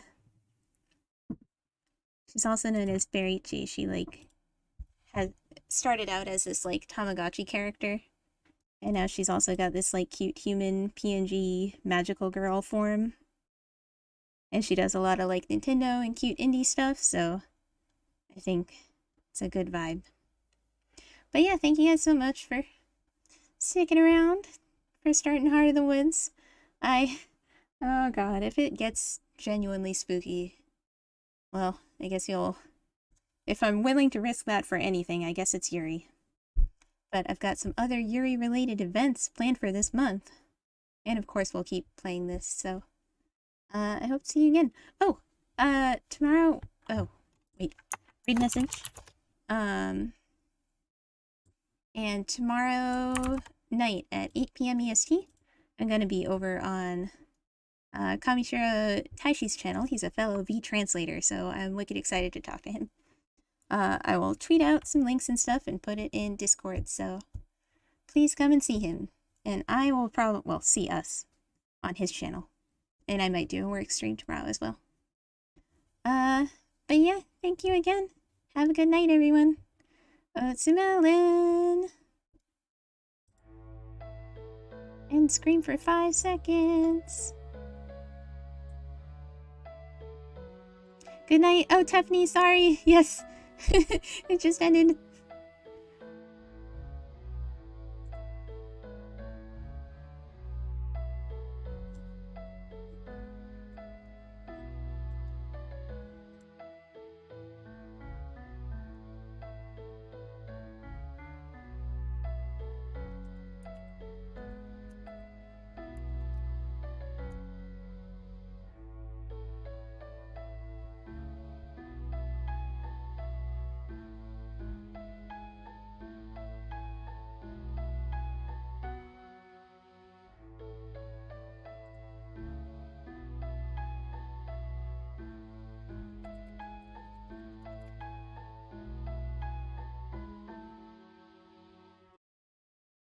known as Berrychi. She, like, had started out as this, like, Tamagotchi character, and now she's also got this, like, cute human PNG magical girl form. And she does a lot of like Nintendo and cute indie stuff, so I think it's a good vibe. But yeah, thank you guys so much for sticking around, for starting Heart of the Woods. Oh god, if it gets genuinely spooky, well, I guess if I'm willing to risk that for anything, I guess it's Yuri. But I've got some other Yuri-related events planned for this month. And of course, we'll keep playing this, so I hope to see you again. Oh, tomorrow, oh, wait, read message. And tomorrow night at 8 p.m. EST, I'm going to be over on Kamishiro Taishi's channel. He's a fellow V translator, so I'm wicked excited to talk to him. I will tweet out some links and stuff and put it in Discord, so please come and see him. And I will probably, well, see us on his channel. And I might do a work stream tomorrow as well. But yeah, thank you again. Have a good night, everyone. Melon. And scream for 5 seconds. Good night. Oh, Tiffany, sorry. Yes. It just ended.